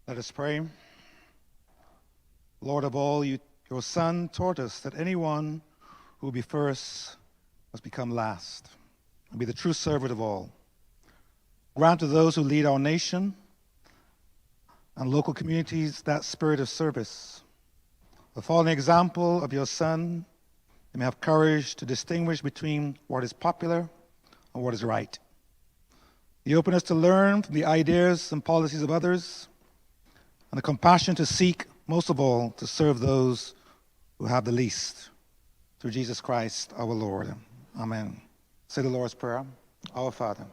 Let us pray. Lord of all, your Son taught us that anyone who will be first must become last and be the true servant of all. Grant to those who lead our nation and local communities that spirit of service. Following the example of your Son, they may have courage to distinguish between what is popular and what is right. The openness to learn from the ideas and policies of others, and the compassion to seek, most of all, to serve those who have the least. Through Jesus Christ, our Lord. Amen. Say the Lord's Prayer. Our Father,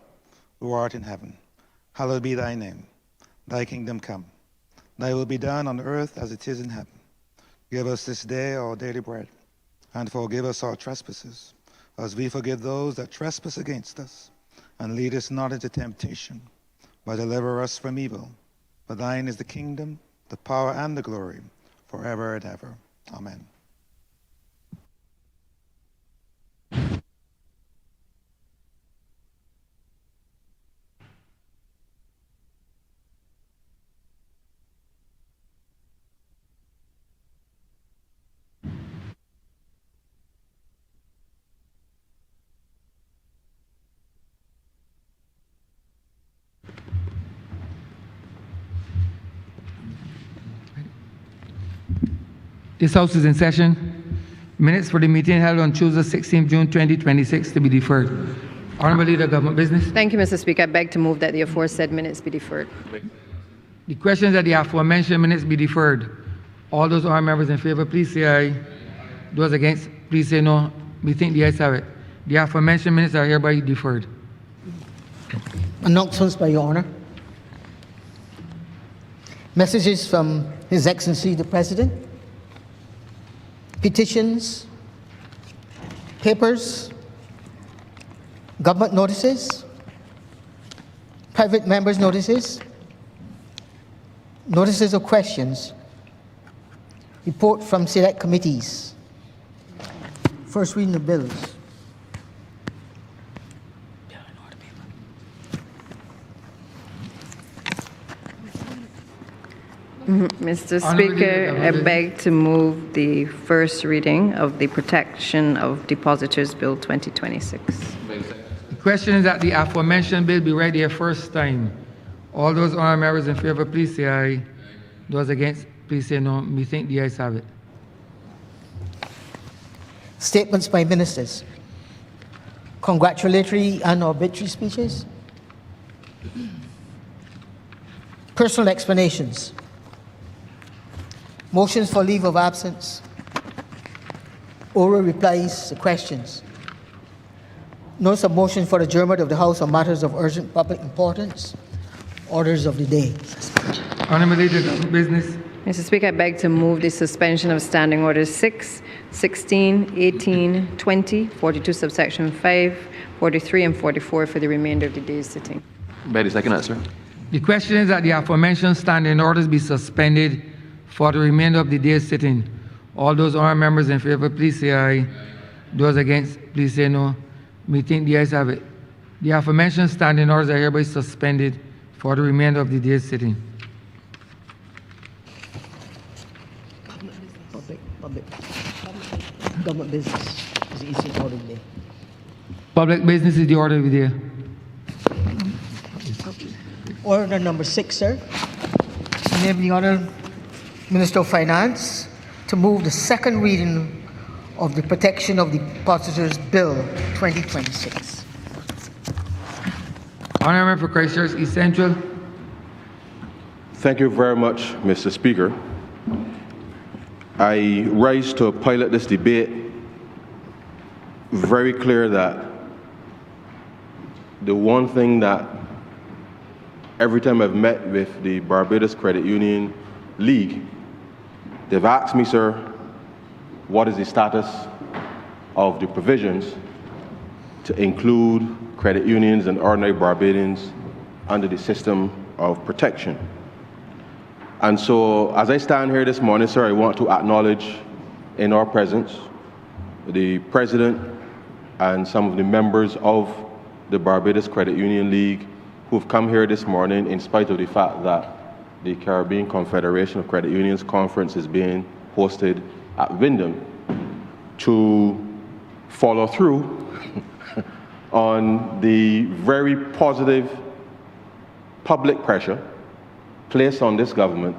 who art in heaven, hallowed be thy name. Thy kingdom come. Thy will be done on earth as it is in heaven. Give us this day our daily bread, and forgive us our trespasses, as we forgive those that trespass against us. And lead us not into temptation, but deliver us from evil. For thine is the kingdom, the power, and the glory, forever and ever. Amen. This House is in session. Minutes for the meeting held on Tuesday, 16 June 2026 to be deferred. Honourable Leader, Government Business. Thank you, Mr. Speaker. I beg to move that the aforesaid minutes be deferred. The questions that the aforementioned minutes be deferred. All those honourable members in favour, please say aye. Those against, please say no. We think the ayes have it. The aforementioned minutes are hereby deferred. Announcements by Your Honour. Messages from His Excellency the President. Petitions, papers, government notices, private members' notices, notices of questions, report from select committees. First reading of bills. Mr. Speaker, I beg to move the first reading of the Protection of Depositors Bill 2026. The question is that the aforementioned bill be read here first time. All those honourable members in favour, please say aye. Those against, please say no. We think the ayes have it. Statements by ministers. Congratulatory and obituary speeches. Personal explanations. Motions for leave of absence. Oral replies to questions. Notice of motion for adjournment of the House on matters of urgent public importance. Orders of the day. Honourable Leader, Government Business. Mr. Speaker, I beg to move the suspension of Standing Orders 6, 16, 18, 20, 42 subsection 5, 43, and 44 for the remainder of the day's sitting. By the second answer. The question is that the aforementioned standing orders be suspended for the remainder of the day's sitting. All those honourable members in favour, please say aye. Those against, please say no. We think the ayes have it. The aforementioned standing orders are hereby suspended for the remainder of the day's sitting. Public. Government business is the issue order of the day. Public business is the order of the day. Order number 6, sir. Enabling the Honourable Minister of Finance to move the second reading of the Protection of Depositors Bill 2026. Honourable Member for Christchurch East Central. Thank you very much, Mr. Speaker. I rise to pilot this debate very clear that the one thing that every time I've met with the Barbados Credit Union League, they've asked me, sir, what is the status of the provisions to include credit unions and ordinary Barbadians under the system of protection. And so, as I stand here this morning, sir, I want to acknowledge in our presence the President and some of the members of the Barbados Credit Union League who've come here this morning in spite of the fact that the Caribbean Confederation of Credit Unions conference is being hosted at Wyndham to follow through on the very positive public pressure placed on this government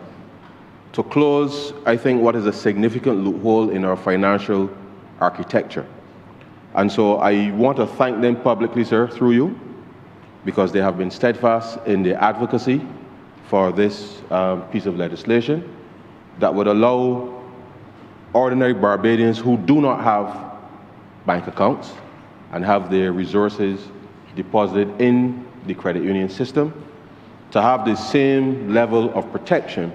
to close, I think, what is a significant loophole in our financial architecture. And so I want to thank them publicly, sir, through you, because they have been steadfast in their advocacy for this piece of legislation that would allow ordinary Barbadians who do not have bank accounts and have their resources deposited in the credit union system to have the same level of protection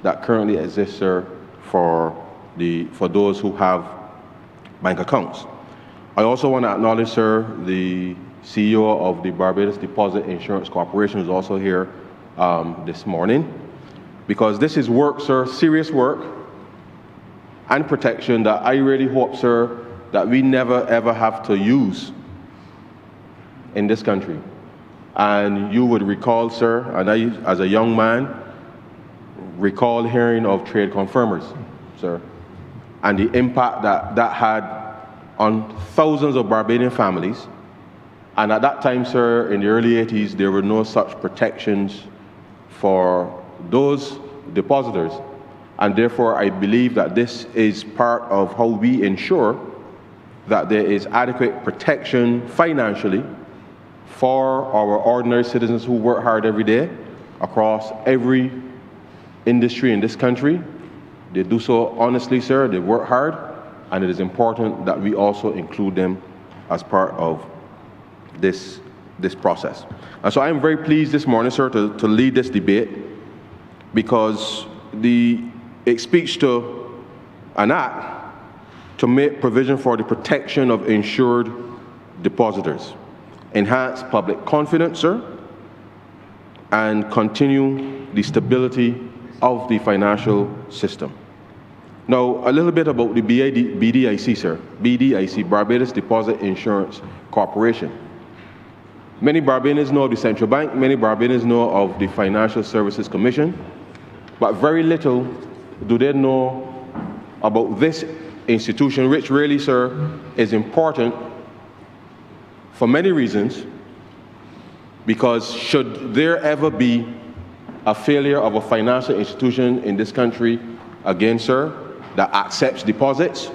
that currently exists, sir, for those who have bank accounts. I also want to acknowledge, sir, the CEO of the Barbados Deposit Insurance Corporation is also here this morning, because this is work, sir, serious work and protection that I really hope, sir, that we never ever have to use in this country. And you would recall, sir, and I, as a young man, recall hearing of trade confirmers, sir, and the impact that that had on thousands of Barbadian families. And at that time, sir, in the early 80s, there were no such protections for those depositors. And therefore, I believe that this is part of how we ensure that there is adequate protection financially for our ordinary citizens who work hard every day across every industry in this country. They do so honestly, sir. They work hard, and it is important that we also include them as part of this process. And so I am very pleased this morning, sir, to lead this debate, because it speaks to an act to make provision for the protection of insured depositors, enhance public confidence, sir, and continue the stability of the financial system. Now, a little bit about the BDIC, sir. BDIC, Barbados Deposit Insurance Corporation. Many Barbadians know of the Central Bank, many Barbadians know of the Financial Services Commission, but very little do they know about this institution, which really, sir, is important for many reasons, because should there ever be a failure of a financial institution in this country, again, sir, that accepts deposits,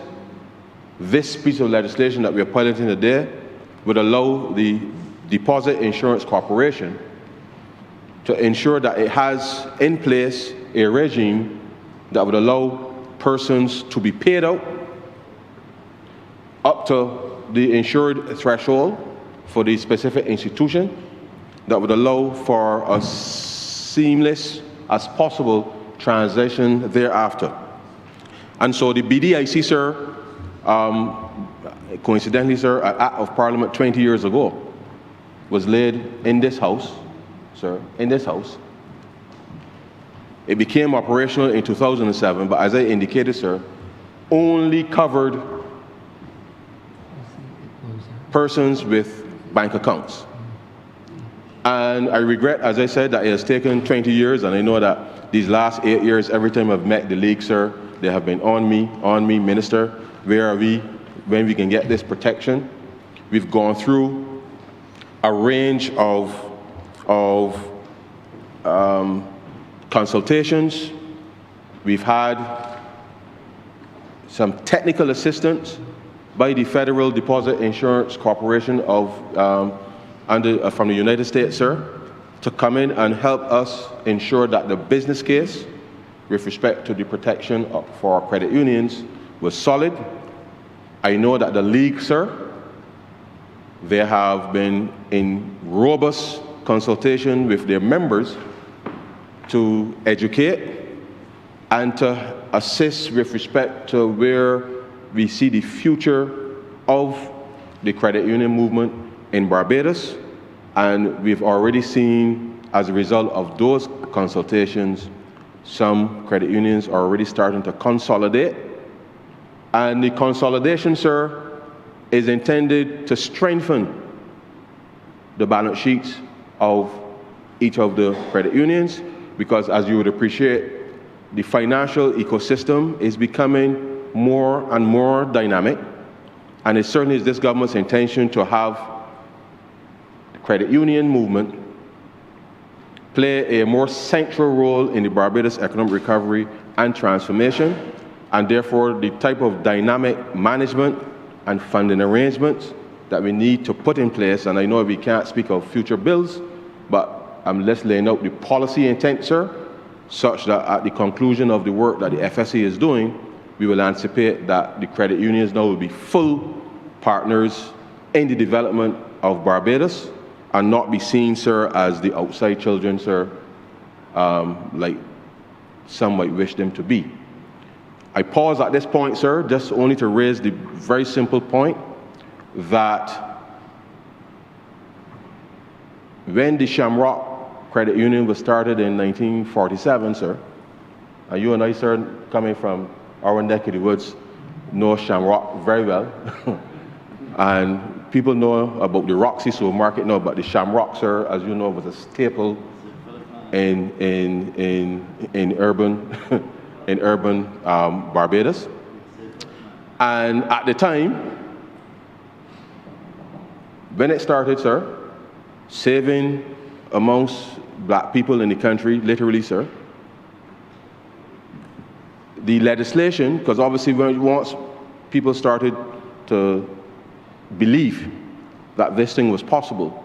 this piece of legislation that we are piloting today would allow the Deposit Insurance Corporation to ensure that it has in place a regime that would allow persons to be paid out up to the insured threshold for the specific institution, that would allow for a seamless as possible transition thereafter. And so the BDIC, sir, coincidentally, sir, an Act of Parliament 20 years ago was laid in this house, sir, in this house. It became operational in 2007, but as I indicated, sir, only covered persons with bank accounts. And I regret, as I said, that it has taken 20 years, and I know that these last 8 years, every time I've met the league, sir, they have been on me, Minister, where are we, when we can get this protection? We've gone through a range of consultations. We've had some technical assistance by the Federal Deposit Insurance Corporation from the United States, sir, to come in and help us ensure that the business case with respect to the protection for our credit unions was solid. I know that the league, sir, they have been in robust consultation with their members to educate and to assist with respect to where we see the future of the credit union movement in Barbados. And we've already seen, as a result of those consultations, some credit unions are already starting to consolidate. And the consolidation, sir, is intended to strengthen the balance sheets of each of the credit unions because as you would appreciate, the financial ecosystem is becoming more and more dynamic, and it certainly is this government's intention to have the credit union movement play a more central role in the Barbados economic recovery and transformation, and therefore the type of dynamic management and funding arrangements that we need to put in place. And I know we can't speak of future bills, but I'm just laying out the policy intent, sir, such that at the conclusion of the work that the FSA is doing, we will anticipate that the credit unions now will be full partners in the development of Barbados and not be seen, sir, as the outside children, sir, like some might wish them to be. I pause at this point, sir, just only to raise the very simple point that when the Shamrock Credit Union was started in 1947, sir, and you and I, sir, coming from our neck of the woods, know Shamrock very well. And people know about the Roxy supermarket now, but the Shamrock, sir, as you know, was a staple in urban in urban Barbados. And at the time, when it started, sir, saving amongst black people in the country, literally, sir, the legislation, because obviously once people started to believe that this thing was possible,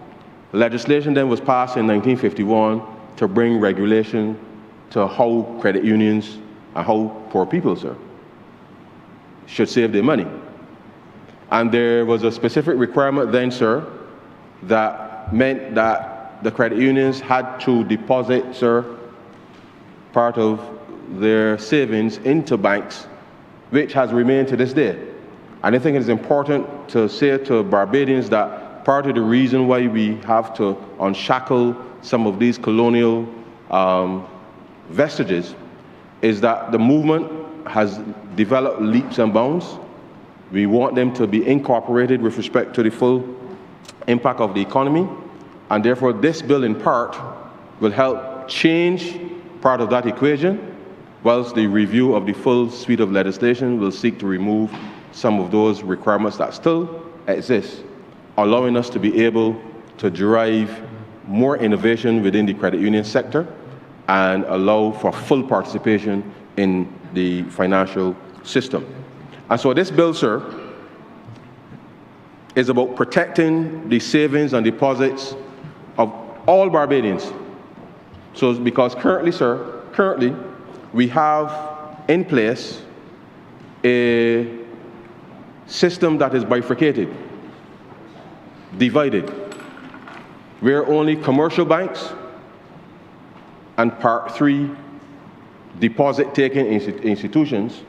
legislation then was passed in 1951 to bring regulation to how credit unions and how poor people, sir, should save their money. And there was a specific requirement then, sir, that meant that the credit unions had to deposit, sir, part of their savings into banks, which has remained to this day. And I think it is important to say to Barbadians that part of the reason why we have to unshackle some of these colonial vestiges is that the movement has developed leaps and bounds. We want them to be incorporated with respect to the full impact of the economy, and therefore this bill in part will help change part of that equation, whilst the review of the full suite of legislation will seek to remove some of those requirements that still exist, allowing us to be able to drive more innovation within the credit union sector and allow for full participation in the financial system. And so this bill, sir, is about protecting the savings and deposits of all Barbadians. So because currently, sir, we have in place a system that is bifurcated, divided, where only commercial banks and Part 3 deposit-taking institutions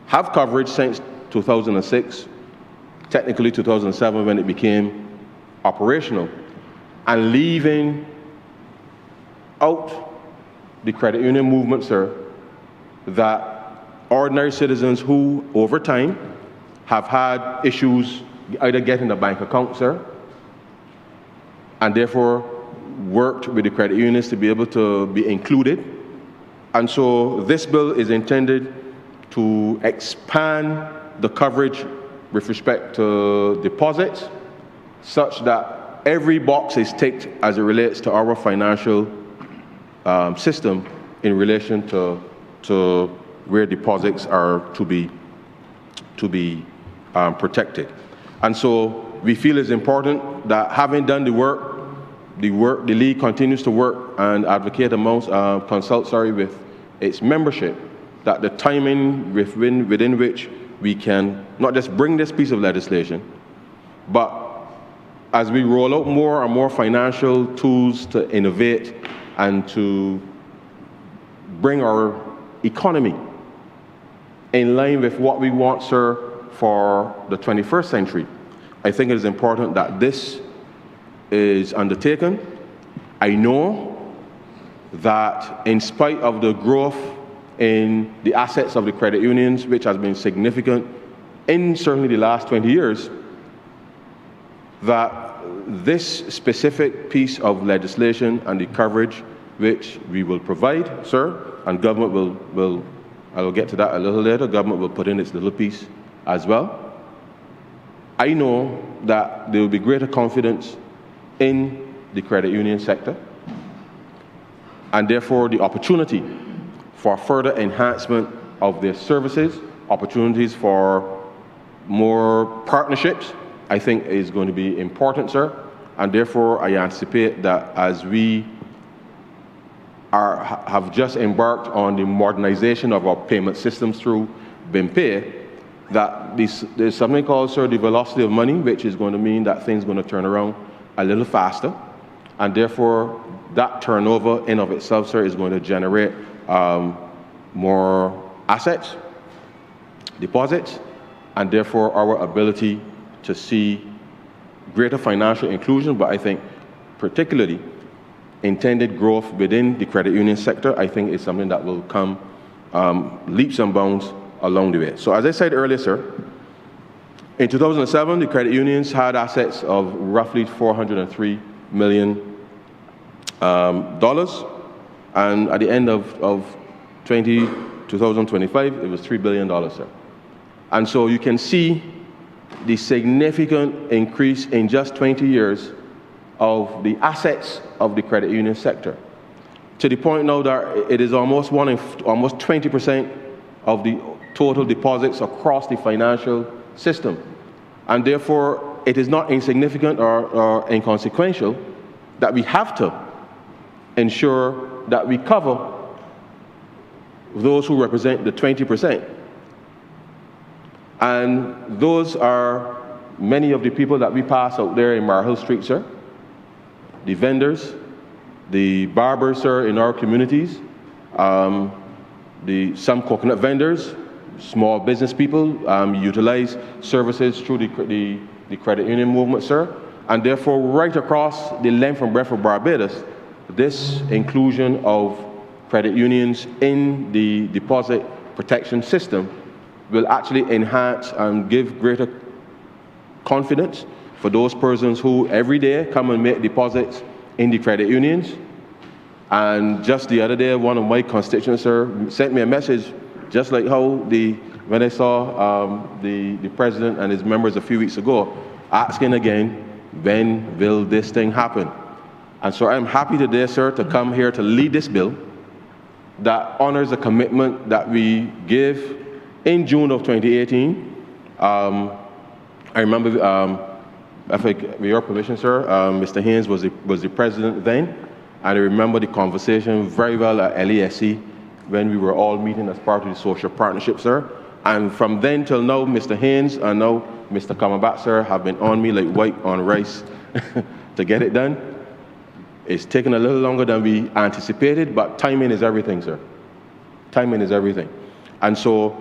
have coverage since 2006, technically 2007 when it became operational, and leaving out the credit union movement, sir, that ordinary citizens who, over time, have had issues either getting a bank account, sir, and therefore worked with the credit unions to be able to be included. And so this bill is intended to expand the coverage with respect to deposits, such that every box is ticked as it relates to our financial system in relation to where deposits are to be protected. And so we feel it's important that, having done the work, the league continues to work and advocate amongst, consult with its membership, that the timing within which we can not just bring this piece of legislation, but as we roll out more and more financial tools to innovate and to bring our economy in line with what we want, sir, for the 21st century, I think it is important that this is undertaken. I know that in spite of the growth in the assets of the credit unions, which has been significant in certainly the last 20 years, that this specific piece of legislation and the coverage which we will provide, sir, and government will I will get to that a little later, government will put in its little piece as well. I know that there will be greater confidence in the credit union sector, and therefore the opportunity for further enhancement of their services, opportunities for more partnerships, I think is going to be important, sir. And therefore, I anticipate that as we have just embarked on the modernization of our payment systems through BIMPay, that there's something called, sir, the velocity of money, which is going to mean that things are going to turn around a little faster. And therefore, that turnover in of itself, sir, is going to generate more assets, deposits, and therefore our ability to see greater financial inclusion, but I think particularly intended growth within the credit union sector, I think is something that will come leaps and bounds along the way. So as I said earlier, sir, in 2007, the credit unions had assets of roughly $403 million, and at the end of 2025, it was $3 billion, sir. And so you can see the significant increase in just 20 years of the assets of the credit union sector, to the point now that it is almost 20% of the total deposits across the financial system. And therefore, it is not insignificant or inconsequential that we have to ensure that we cover those who represent the 20%. And those are many of the people that we pass out there in Marhill Street, sir. The vendors, the barbers, sir, in our communities, some coconut vendors, small business people utilize services through the credit union movement, sir. And therefore, right across the length and breadth of Barbados, this inclusion of credit unions in the deposit protection system will actually enhance and give greater confidence for those persons who every day come and make deposits in the credit unions. And just the other day, one of my constituents, sir, sent me a message, just like how when I saw the president and his members a few weeks ago, asking again, when will this thing happen? And so I'm happy today, sir, to come here to lead this bill that honors a commitment that we gave in June of 2018. I remember, with your permission, sir, Mr. Haynes was the president then, and I remember the conversation very well at LASC when we were all meeting as part of the social partnership, sir. And from then till now, Mr. Haynes and now Mr. Kamabat, sir, have been on me like white on rice to get it done. It's taken a little longer than we anticipated, but timing is everything, sir. Timing is everything. And so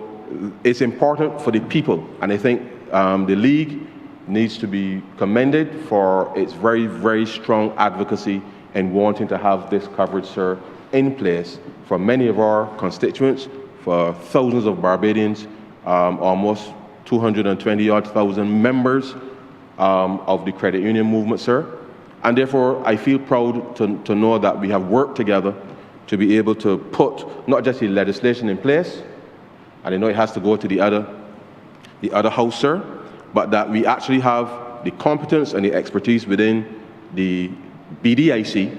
it's important for the people, and I think the League needs to be commended for its very, very strong advocacy in wanting to have this coverage, sir, in place for many of our constituents, for thousands of Barbadians, almost 220,000 members of the credit union movement, sir. And therefore, I feel proud to know that we have worked together to be able to put not just the legislation in place, and I know it has to go to the other house, sir, but that we actually have the competence and the expertise within the BDIC,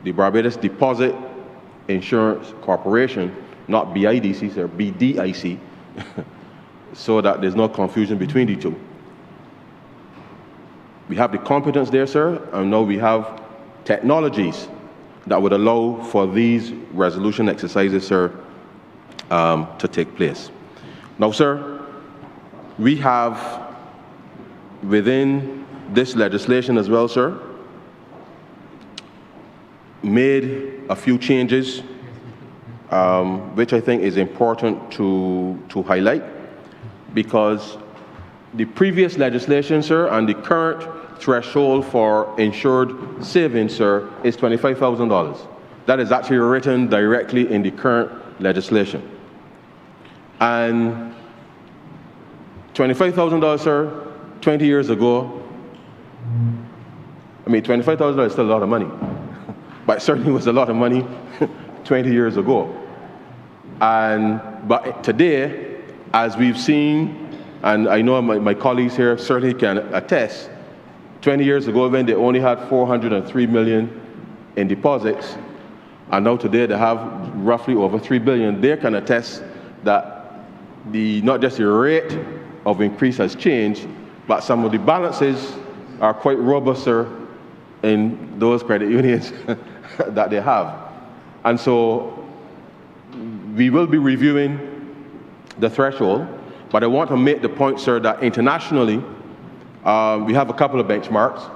the Barbados Deposit Insurance Corporation, not BIDC, sir, BDIC, so that there's no confusion between the two. We have the competence there, sir, and now we have technologies that would allow for these resolution exercises, sir, to take place. Now, sir, we have within this legislation as well, sir, made a few changes, which I think is important to highlight, because the previous legislation, sir, and the current threshold for insured savings, sir, is $25,000. That is actually written directly in the current legislation. And $25,000, sir, 20 years ago, I mean, $25,000 is still a lot of money, but it certainly was a lot of money 20 years ago. But today, as we've seen, and I know my colleagues here certainly can attest, 20 years ago when they only had $403 million in deposits, and now today they have roughly over $3 billion, they can attest that not just the rate of increase has changed, but some of the balances are quite robust, sir, in those credit unions that they have. And so we will be reviewing the threshold, but I want to make the point, sir, that internationally, we have a couple of benchmarks.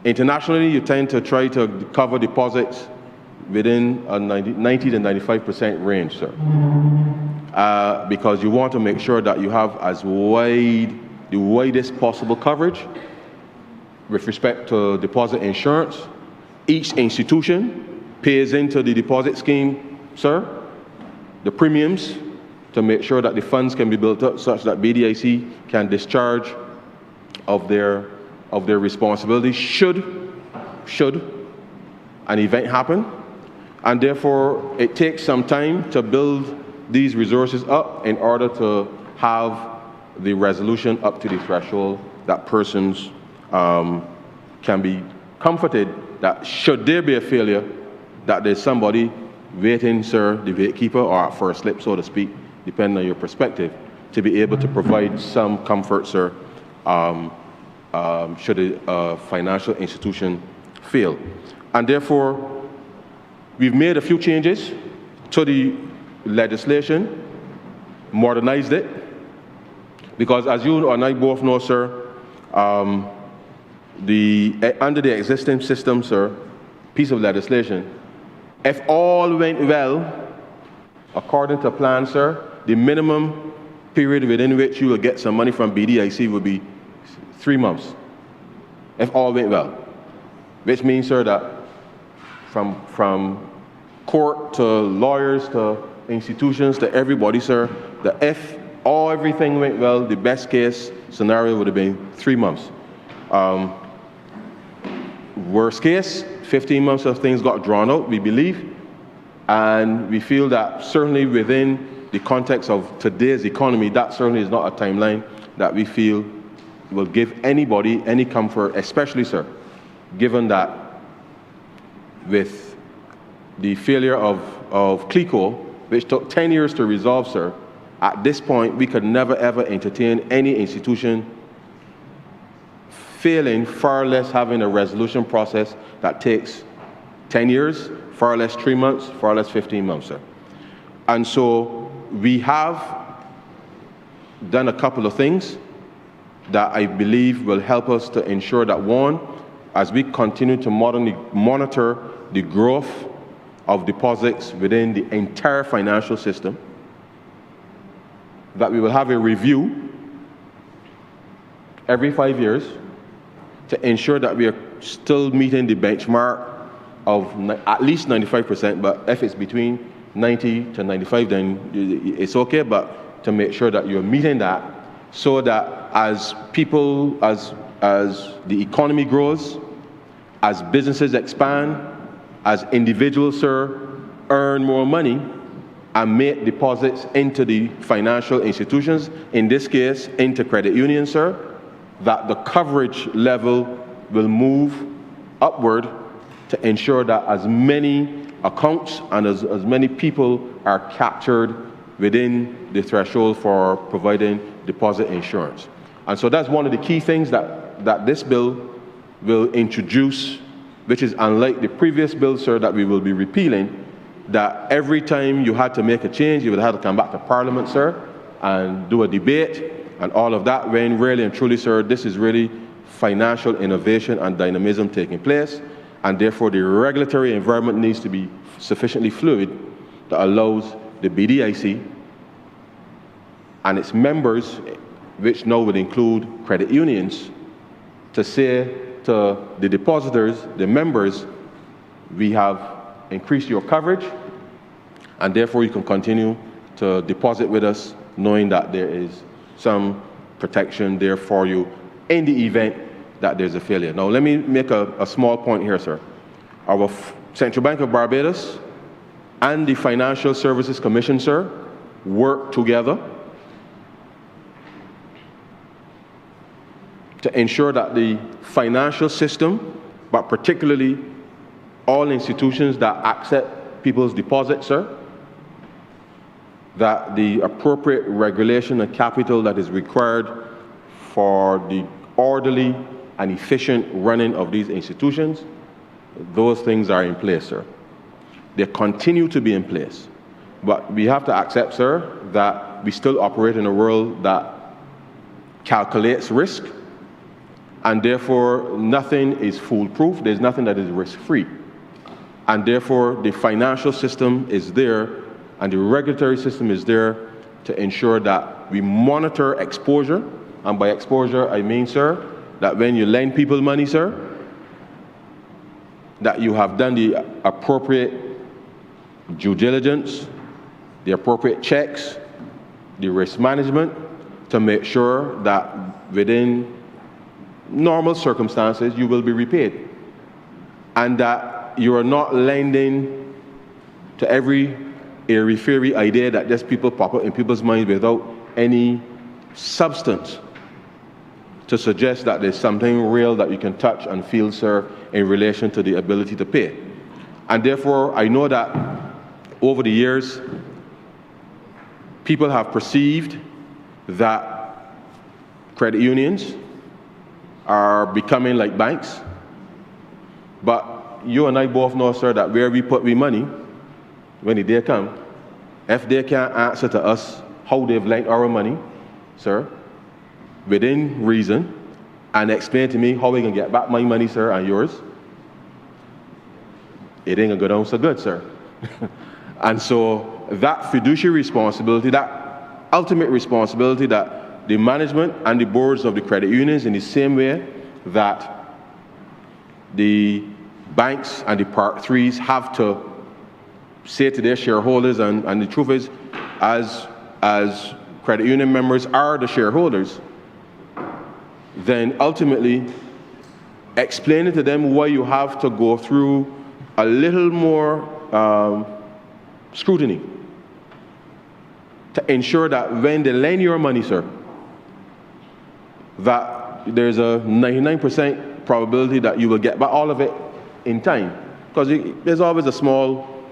Internationally, you tend to try to cover deposits within a 90 to 95% range, sir, because you want to make sure that you have the widest possible coverage with respect to deposit insurance. Each institution pays into the deposit scheme, sir, the premiums to make sure that the funds can be built up such that BDIC can discharge of their responsibilities should an event happen. And therefore, it takes some time to build these resources up in order to have the resolution up to the threshold that persons can be comforted that should there be a failure, that there's somebody waiting, sir, the gatekeeper, or for a slip, so to speak, depending on your perspective, to be able to provide some comfort, sir, should a financial institution fail. And therefore, we've made a few changes to the legislation, modernized it, because as you and I both know, sir, under the existing system, sir, piece of legislation, if all went well, according to plan, sir, the minimum period within which you will get some money from BDIC would be 3 months, if all went well. Which means, sir, that from court to lawyers to institutions to everybody, sir, that if everything went well, the best case scenario would have been 3 months. Worst case, 15 months of things got drawn out, we believe, and we feel that certainly within the context of today's economy, that certainly is not a timeline that we feel will give anybody any comfort, especially, sir, given that with the failure of CLICO, which took 10 years to resolve, sir, at this point, we could never ever entertain any institution failing, far less having a resolution process that takes 10 years, far less 3 months, far less 15 months, sir. And so we have done a couple of things that I believe will help us to ensure that, one, as we continue to monitor the growth of deposits within the entire financial system, that we will have a review every 5 years to ensure that we are still meeting the benchmark of at least 95%, but if it's between 90 to 95, then it's okay, but to make sure that you're meeting that, so that as people, as the economy grows, as businesses expand, as individuals, sir, earn more money and make deposits into the financial institutions, in this case, into credit unions, sir, that the coverage level will move upward to ensure that as many accounts and as many people are captured within the threshold for providing deposit insurance. And so that's one of the key things that this bill will introduce, which is unlike the previous bill, sir, that we will be repealing, that every time you had to make a change, you would have to come back to Parliament, sir, and do a debate and all of that, when really and truly, sir, this is really financial innovation and dynamism taking place, and therefore the regulatory environment needs to be sufficiently fluid that allows the BDIC and its members, which now would include credit unions, to say to the depositors, the members, we have increased your coverage, and therefore you can continue to deposit with us, knowing that there is some protection there for you in the event that there's a failure. Now, let me make a small point here, sir. Our Central Bank of Barbados and the Financial Services Commission, sir, work together to ensure that the financial system, but particularly all institutions that accept people's deposits, sir, that the appropriate regulation and capital that is required for the orderly and efficient running of these institutions, those things are in place, sir. They continue to be in place. But we have to accept, sir, that we still operate in a world that calculates risk, and therefore nothing is foolproof. There's nothing that is risk-free. And therefore the financial system is there and the regulatory system is there to ensure that we monitor exposure. And by exposure, I mean, sir, that when you lend people money, sir, that you have done the appropriate due diligence, the appropriate checks, the risk management, to make sure that within normal circumstances you will be repaid. And that you are not lending to every airy-fairy idea that just people pop up in people's minds without any substance to suggest that there's something real that you can touch and feel, sir, in relation to the ability to pay. And therefore, I know that over the years, people have perceived that credit unions are becoming like banks. But you and I both know, sir, that where we put our money, when the day comes, if they can't answer to us how they've lent our money, sir, within reason, and explain to me how we can get back my money, sir, and yours, it ain't gonna go down so good, sir. And so that fiduciary responsibility, that ultimate responsibility that the management and the boards of the credit unions, in the same way that the banks and the Part 3s have to say to their shareholders, and the truth is, as credit union members are the shareholders, then ultimately explaining to them why you have to go through a little more scrutiny to ensure that when they lend your money, sir, that there's a 99% probability that you will get back all of it in time. Because there's always a small,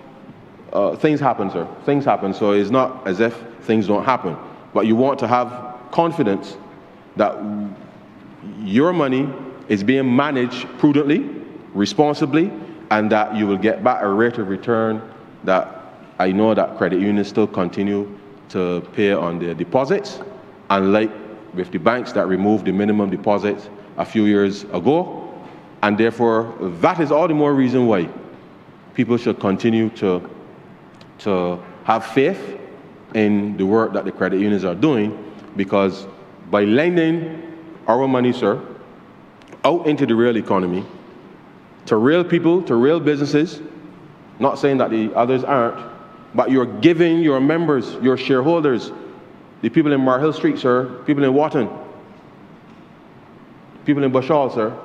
things happen, sir. Things happen, so it's not as if things don't happen. But you want to have confidence that your money is being managed prudently, responsibly, and that you will get back a rate of return that I know that credit unions still continue to pay on their deposits, unlike with the banks that removed the minimum deposits a few years ago. And therefore, that is all the more reason why people should continue to have faith in the work that the credit unions are doing, because by lending our money, sir, out into the real economy, to real people, to real businesses, not saying that the others aren't, but you're giving your members, your shareholders, the people in Mar Hill Street, sir, people in Wotton, people in Bushall, sir,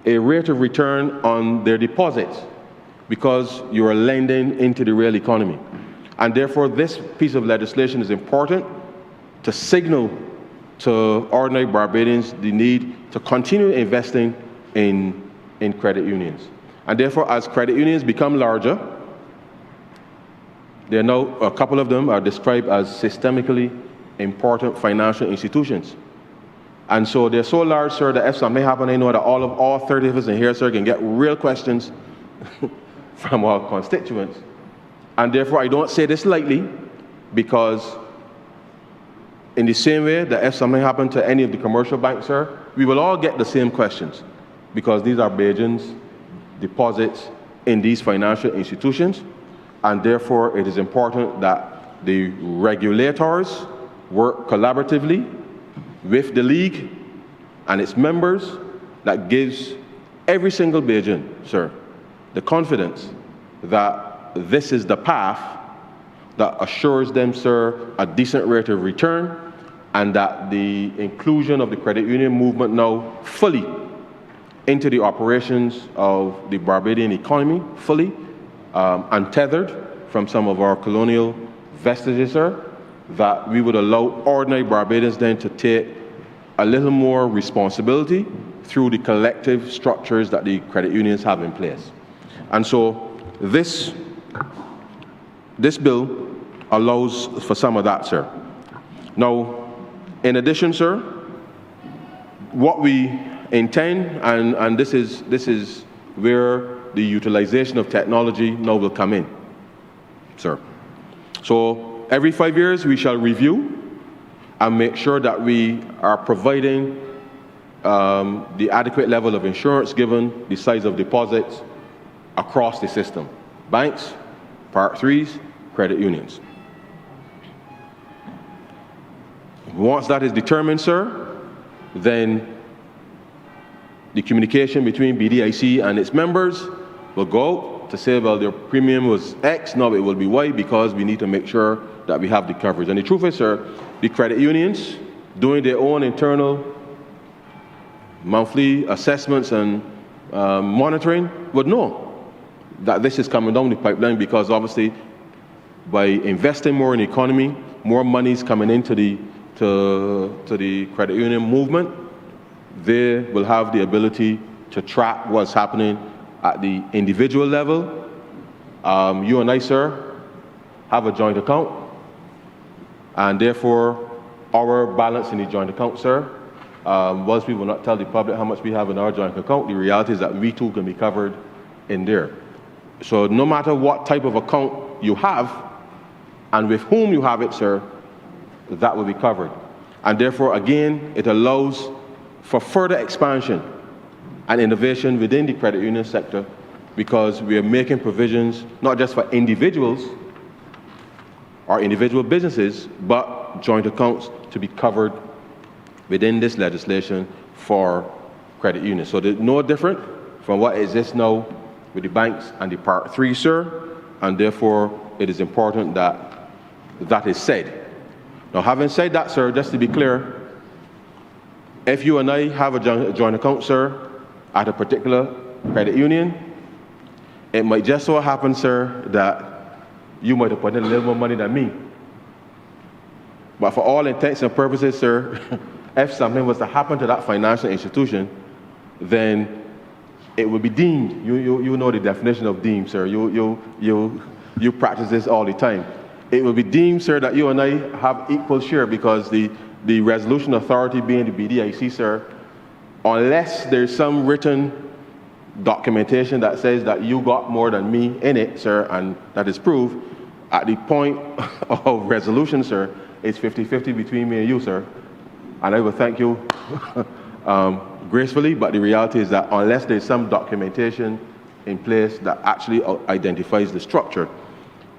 a rate of return on their deposits because you are lending into the real economy. And therefore, this piece of legislation is important to signal to ordinary Barbadians the need to continue investing in credit unions. And therefore, as credit unions become larger, there are now a couple of them are described as systemically important financial institutions. And so they're so large, sir, that if something happens, I know that all 30 of us in here, sir, can get real questions from our constituents. And therefore, I don't say this lightly, because in the same way that if something happened to any of the commercial banks, sir, we will all get the same questions, because these are Bajans' deposits in these financial institutions. And therefore, it is important that the regulators work collaboratively with the league and its members, that gives every single Bajan, sir, the confidence that this is the path that assures them, sir, a decent rate of return, and that the inclusion of the credit union movement now fully into the operations of the Barbadian economy, fully untethered from some of our colonial vestiges, sir, that we would allow ordinary Barbadians then to take a little more responsibility through the collective structures that the credit unions have in place. And so this bill allows for some of that, sir. Now, in addition, sir, what we intend, and this is where the utilization of technology now will come in, sir. So every 5 years we shall review and make sure that we are providing the adequate level of insurance given the size of deposits across the system. Banks, Part 3s, credit unions. Once that is determined, sir, then the communication between BDIC and its members will go out to say, well, their premium was X, now it will be Y, because we need to make sure that we have the coverage. And the truth is, sir, the credit unions doing their own internal monthly assessments and monitoring would know that this is coming down the pipeline, because obviously by investing more in the economy, more money is coming into the credit union movement. They will have the ability to track what's happening at the individual level. You and I, sir, have a joint account, and therefore our balance in the joint account, sir, whilst we will not tell the public how much we have in our joint account, the reality is that we too can be covered in there. So no matter what type of account you have and with whom you have it, sir, that will be covered. And therefore, again, it allows for further expansion and innovation within the credit union sector, because we are making provisions not just for individuals or individual businesses, but joint accounts to be covered within this legislation for credit unions. So they're no different from what exists now with the banks and the Part 3, sir, and therefore it is important that that is said. Now, having said that, sir, just to be clear, if you and I have a joint account, sir, at a particular credit union, it might just so happen, sir, that you might have put in a little more money than me. But for all intents and purposes, sir, if something was to happen to that financial institution, then it would be deemed. You know the definition of deemed, sir. You practice this all the time. It will be deemed, sir, that you and I have equal share, because the resolution authority being the BDIC, sir, unless there's some written documentation that says that you got more than me in it, sir, and that is proved, at the point of resolution, sir, it's 50-50 between me and you, sir. And I will thank you gracefully, but the reality is that unless there's some documentation in place that actually identifies the structure,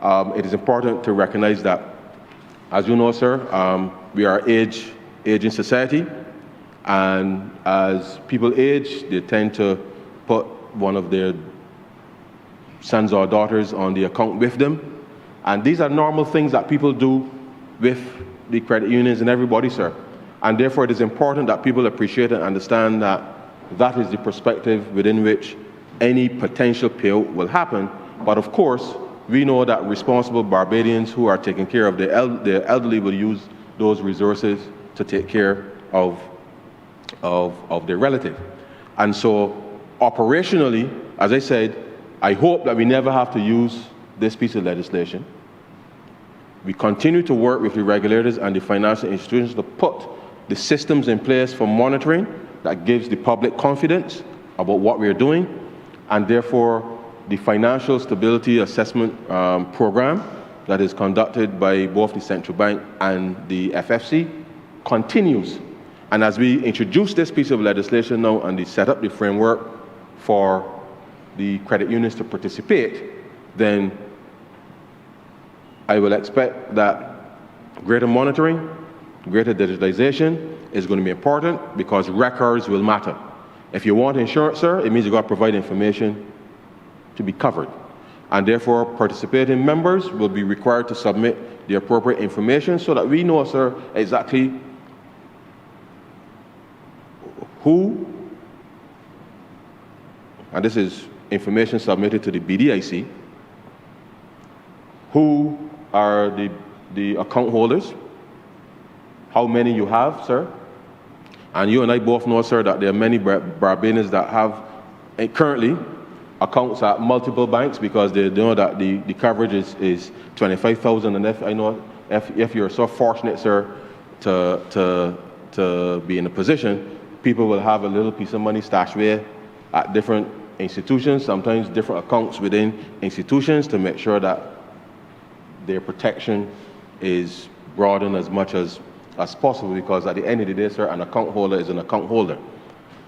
it is important to recognize that, as you know, sir, we are aging society, and as people age, they tend to put one of their sons or daughters on the account with them. And these are normal things that people do with the credit unions and everybody, sir. And therefore, it is important that people appreciate and understand that that is the perspective within which any potential payout will happen. But of course, we know that responsible Barbadians who are taking care of their elderly will use those resources to take care of their relative. And so, operationally, as I said, I hope that we never have to use this piece of legislation. We continue to work with the regulators and the financial institutions to put the systems in place for monitoring that gives the public confidence about what we're doing, and therefore the financial stability assessment program that is conducted by both the central bank and the FFC continues. And as we introduce this piece of legislation now and set up the framework for the credit unions to participate, then I will expect that greater monitoring, greater digitization is going to be important, because records will matter. If you want insurance, sir, it means you've got to provide information to be covered. And therefore, participating members will be required to submit the appropriate information so that we know, sir, exactly who, and this is information submitted to the BDIC, who are the account holders, how many you have, sir. And you and I both know, sir, that there are many Barbadians that have currently accounts at multiple banks because they know that the coverage is 25,000. And if I know if you're so fortunate, sir, to be in a position, people will have a little piece of money stashed away at different institutions, sometimes different accounts within institutions, to make sure that their protection is broadened as much as possible, because at the end of the day, sir, an account holder is an account holder.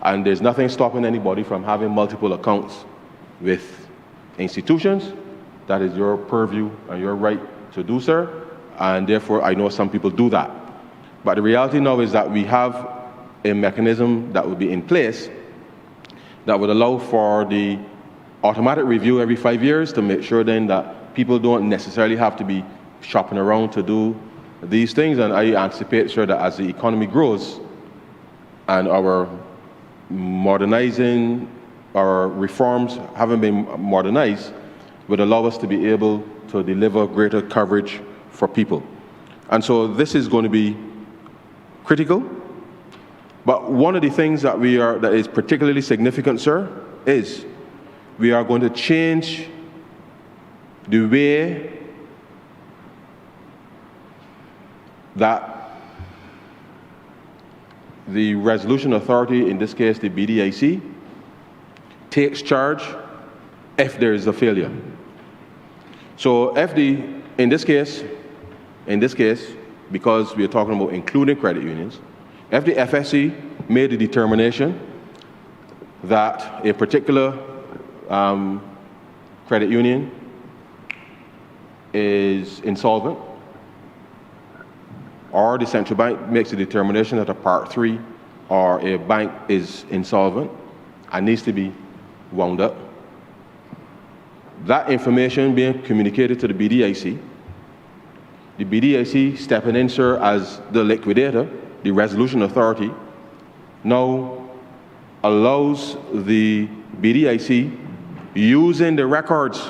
And there's nothing stopping anybody from having multiple accounts with institutions. That is your purview and your right to do, sir. And therefore, I know some people do that. But the reality now is that we have a mechanism that will be in place that would allow for the automatic review every 5 years to make sure then that people don't necessarily have to be shopping around to do these things. And I anticipate, sir, that as the economy grows and our modernizing, our reforms haven't been modernized, would allow us to be able to deliver greater coverage for people. And so this is going to be critical. But one of the things that is particularly significant, sir, is we are going to change the way that the resolution authority, in this case the BDIC, takes charge if there is a failure. So in this case, because we are talking about including credit unions, if the FSC made a determination that a particular credit union is insolvent, or the central bank makes a determination that a Part 3 or a bank is insolvent and needs to be wound up, that information being communicated to the BDIC stepping in, sir, as the liquidator, the resolution authority, now allows the BDIC, using the records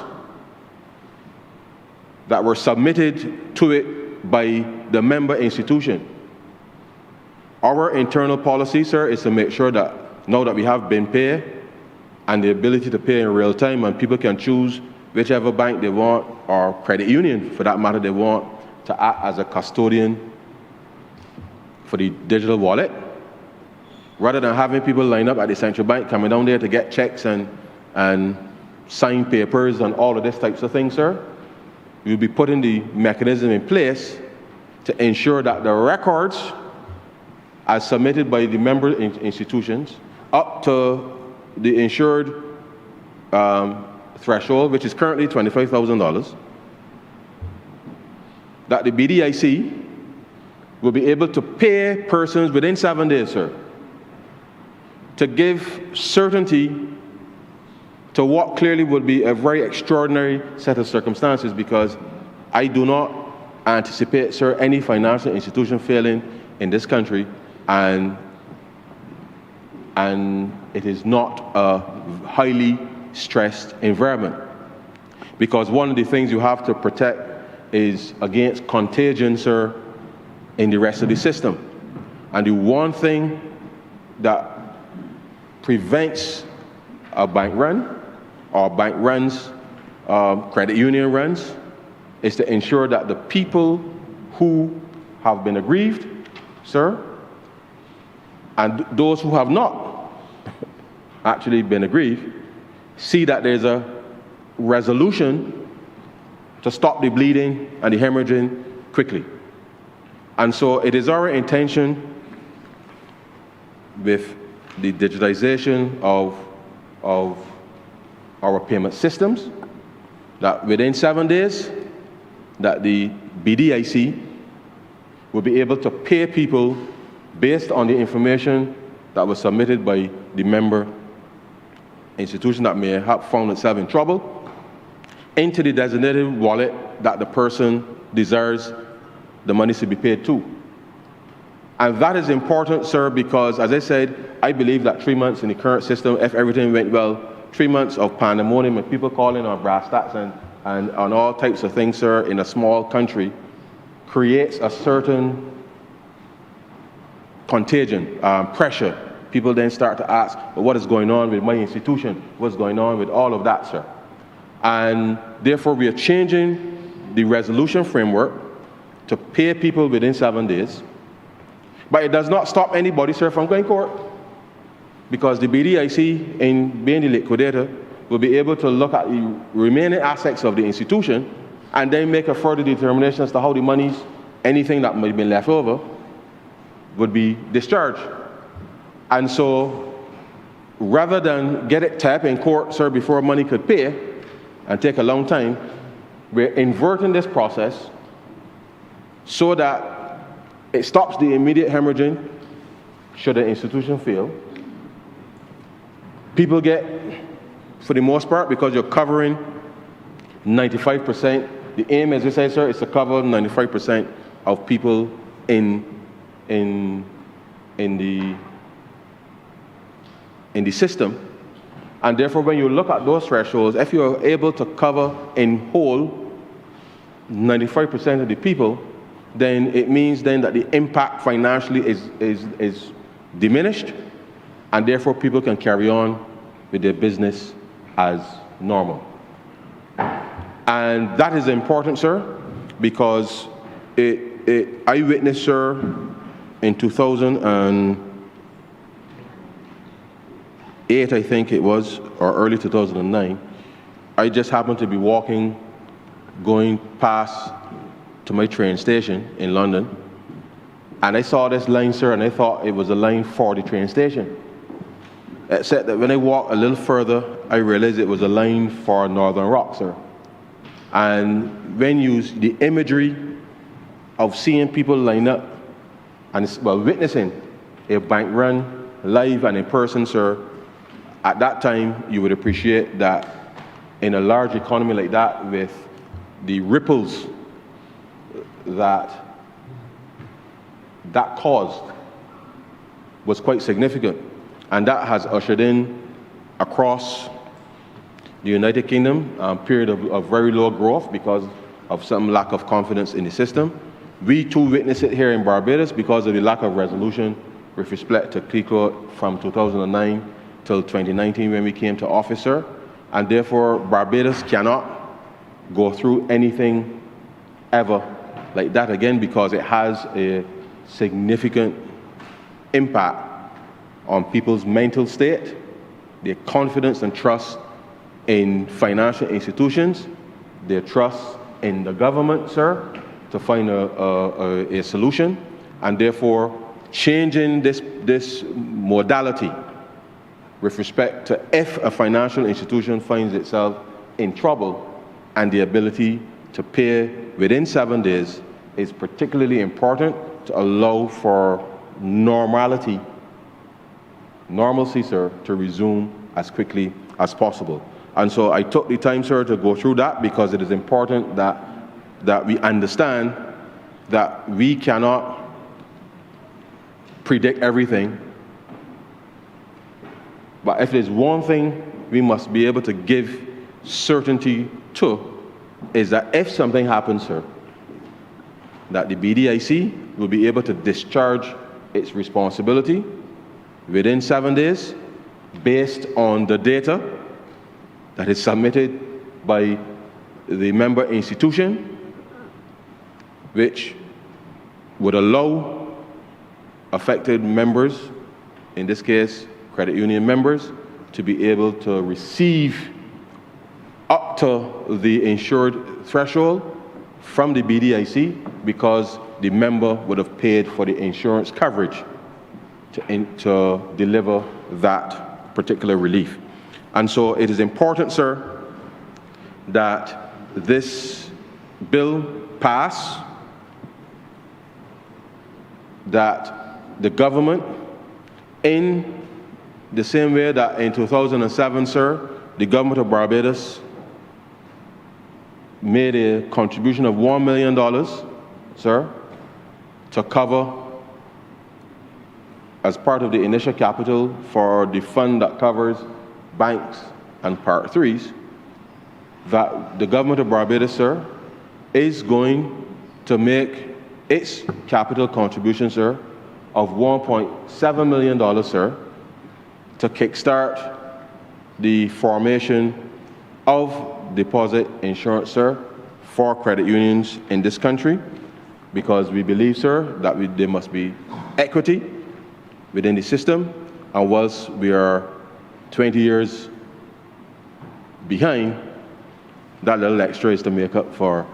that were submitted to it by the member institution. Our internal policy, sir, is to make sure that now that we have bin pay and the ability to pay in real time, and people can choose whichever bank they want, or credit union for that matter, they want to act as a custodian for the digital wallet, rather than having people line up at the central bank coming down there to get checks and sign papers and all of this types of things, sir. We'll be putting the mechanism in place to ensure that the records as submitted by the member institutions up to the insured threshold, which is currently $25,000, that the BDIC will be able to pay persons within 7 days, sir, to give certainty to what clearly would be a very extraordinary set of circumstances, because I do not anticipate, sir, any financial institution failing in this country, and it is not a highly stressed environment. Because one of the things you have to protect is against contagion, sir, in the rest of the system. And the one thing that prevents a bank run, or bank runs, credit union runs, is to ensure that the people who have been aggrieved, sir, and those who have not actually been aggrieved, see that there's a resolution to stop the bleeding and the hemorrhaging quickly. And so it is our intention, with the digitization of our payment systems, that within 7 days, that the BDIC will be able to pay people based on the information that was submitted by the member institution that may have found itself in trouble, into the designated wallet that the person desires the money to be paid to. And that is important, sir, because, as I said, I believe that 3 months in the current system, if everything went well, 3 months of pandemonium and people calling on brass tacks and on all types of things, sir, in a small country, creates a certain contagion, pressure. People then start to ask, well, what is going on with my institution? What's going on with all of that, sir? And therefore, we are changing the resolution framework to pay people within 7 days. But it does not stop anybody, sir, from going to court, because the BDIC, in being the liquidator, will be able to look at the remaining assets of the institution and then make a further determination as to how the monies, anything that might have been left over, would be discharged. And so, rather than get it tapped in court, sir, before money could pay and take a long time, we're inverting this process so that it stops the immediate hemorrhaging should the institution fail. People get, for the most part, because you're covering 95%, the aim, as you say, sir, is to cover 95% of people in the system. And therefore, when you look at those thresholds, if you're able to cover in whole 95% of the people, then it means then that the impact financially is diminished, and therefore people can carry on with their business as normal. And that is important, sir, because I witnessed, sir, in 2008, I think it was, or early 2009, I just happened to be walking, going past to my train station in London, and I saw this line, sir, and I thought it was a line for the train station. Except that when I walked a little further, I realized it was a line for Northern Rock, sir. And when you use the imagery of seeing people line up and witnessing a bank run live and in person, sir, at that time you would appreciate that in a large economy like that, with the ripples that caused was quite significant, and that has ushered in across the United Kingdom a period of very low growth because of some lack of confidence in the system. We too witnessed it here in Barbados because of the lack of resolution with respect to CLICO from 2009 till 2019 when we came to office, sir, and therefore Barbados cannot go through anything ever like that again, because it has a significant impact on people's mental state, their confidence and trust in financial institutions, their trust in the government, sir, to find a solution, and therefore changing this modality with respect to if a financial institution finds itself in trouble and the ability to pay within 7 days is particularly important to allow for normalcy, sir, to resume as quickly as possible. And so I took the time, sir, to go through that because it is important that we understand that we cannot predict everything. But if there's one thing we must be able to give certainty to, is that if something happens, sir, that the BDIC will be able to discharge its responsibility within 7 days based on the data that is submitted by the member institution, which would allow affected members, in this case credit union members, to be able to receive up to the insured threshold from the BDIC because the member would have paid for the insurance coverage to deliver that particular relief. And so it is important, sir, that this bill pass, that the government, in the same way that in 2007, sir, the government of Barbados made a contribution of $1 million, sir, to cover as part of the initial capital for the fund that covers banks and Part 3s, that the government of Barbados, sir, is going to make its capital contribution, sir, of $1.7 million, sir, to kickstart the formation of deposit insurance, sir, for credit unions in this country, because we believe, sir, that there must be equity within the system, and whilst we are 20 years behind, that little extra is to make up for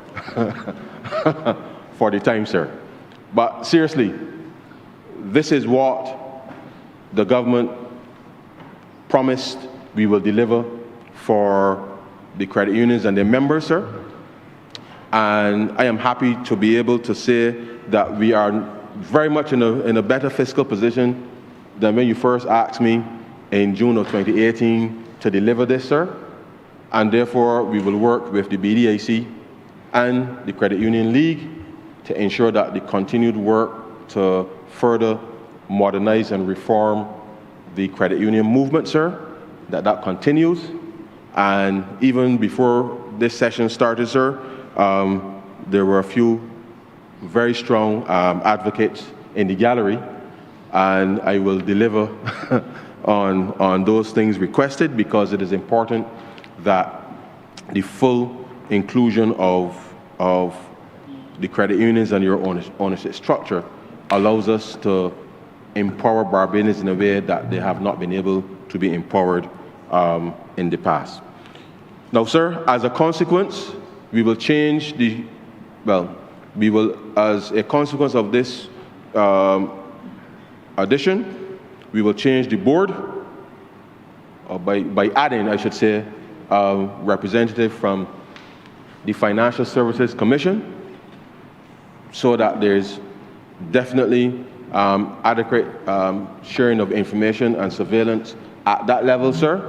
for the time, sir. But seriously, this is what the government promised we will deliver for the credit unions and their members, sir. And I am happy to be able to say that we are very much in a better fiscal position than when you first asked me in June of 2018 to deliver this, sir. And therefore, we will work with the BDIC and the Credit Union League to ensure that the continued work to further modernize and reform the credit union movement, sir, that continues. And even before this session started, sir, there were a few very strong advocates in the gallery, and I will deliver on those things requested, because it is important that the full inclusion of the credit unions and your ownership structure allows us to empower Barbadians in a way that they have not been able to be empowered in the past. Now, sir, as a consequence, we will change as a consequence of this addition, we will change the board by adding, I should say, a representative from the Financial Services Commission, so that there's definitely adequate sharing of information and surveillance at that level, sir,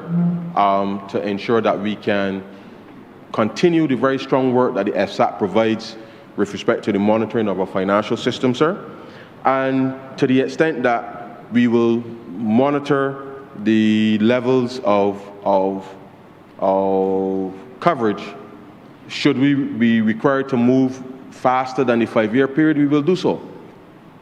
to ensure that we can continue the very strong work that the FSAC provides with respect to the monitoring of our financial system, sir. And to the extent that we will monitor the levels of coverage, should we be required to move faster than the 5-year period, we will do so.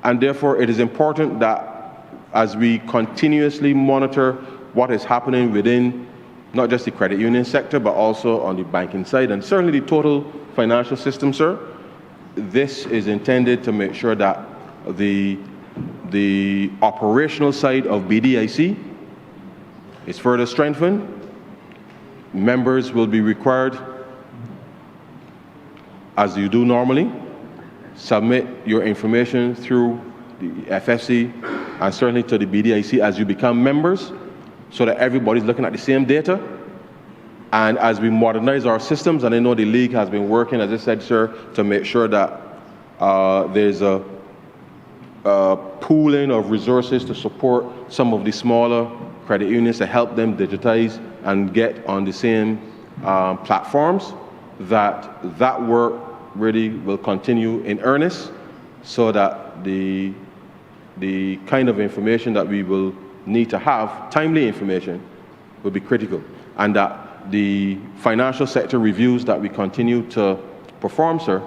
And therefore, it is important that as we continuously monitor what is happening within not just the credit union sector, but also on the banking side, and certainly the total financial system, sir, this is intended to make sure that the operational side of BDIC is further strengthened. Members will be required, as you do normally, submit your information through the FFC and certainly to the BDIC as you become members, so that everybody's looking at the same data. And as we modernize our systems, and I know the League has been working, as I said, sir, to make sure that there's a pooling of resources to support some of the smaller credit unions to help them digitize and get on the same platforms, that work really will continue in earnest, so that the kind of information that we will need to have, timely information, will be critical, and that the financial sector reviews that we continue to perform, sir,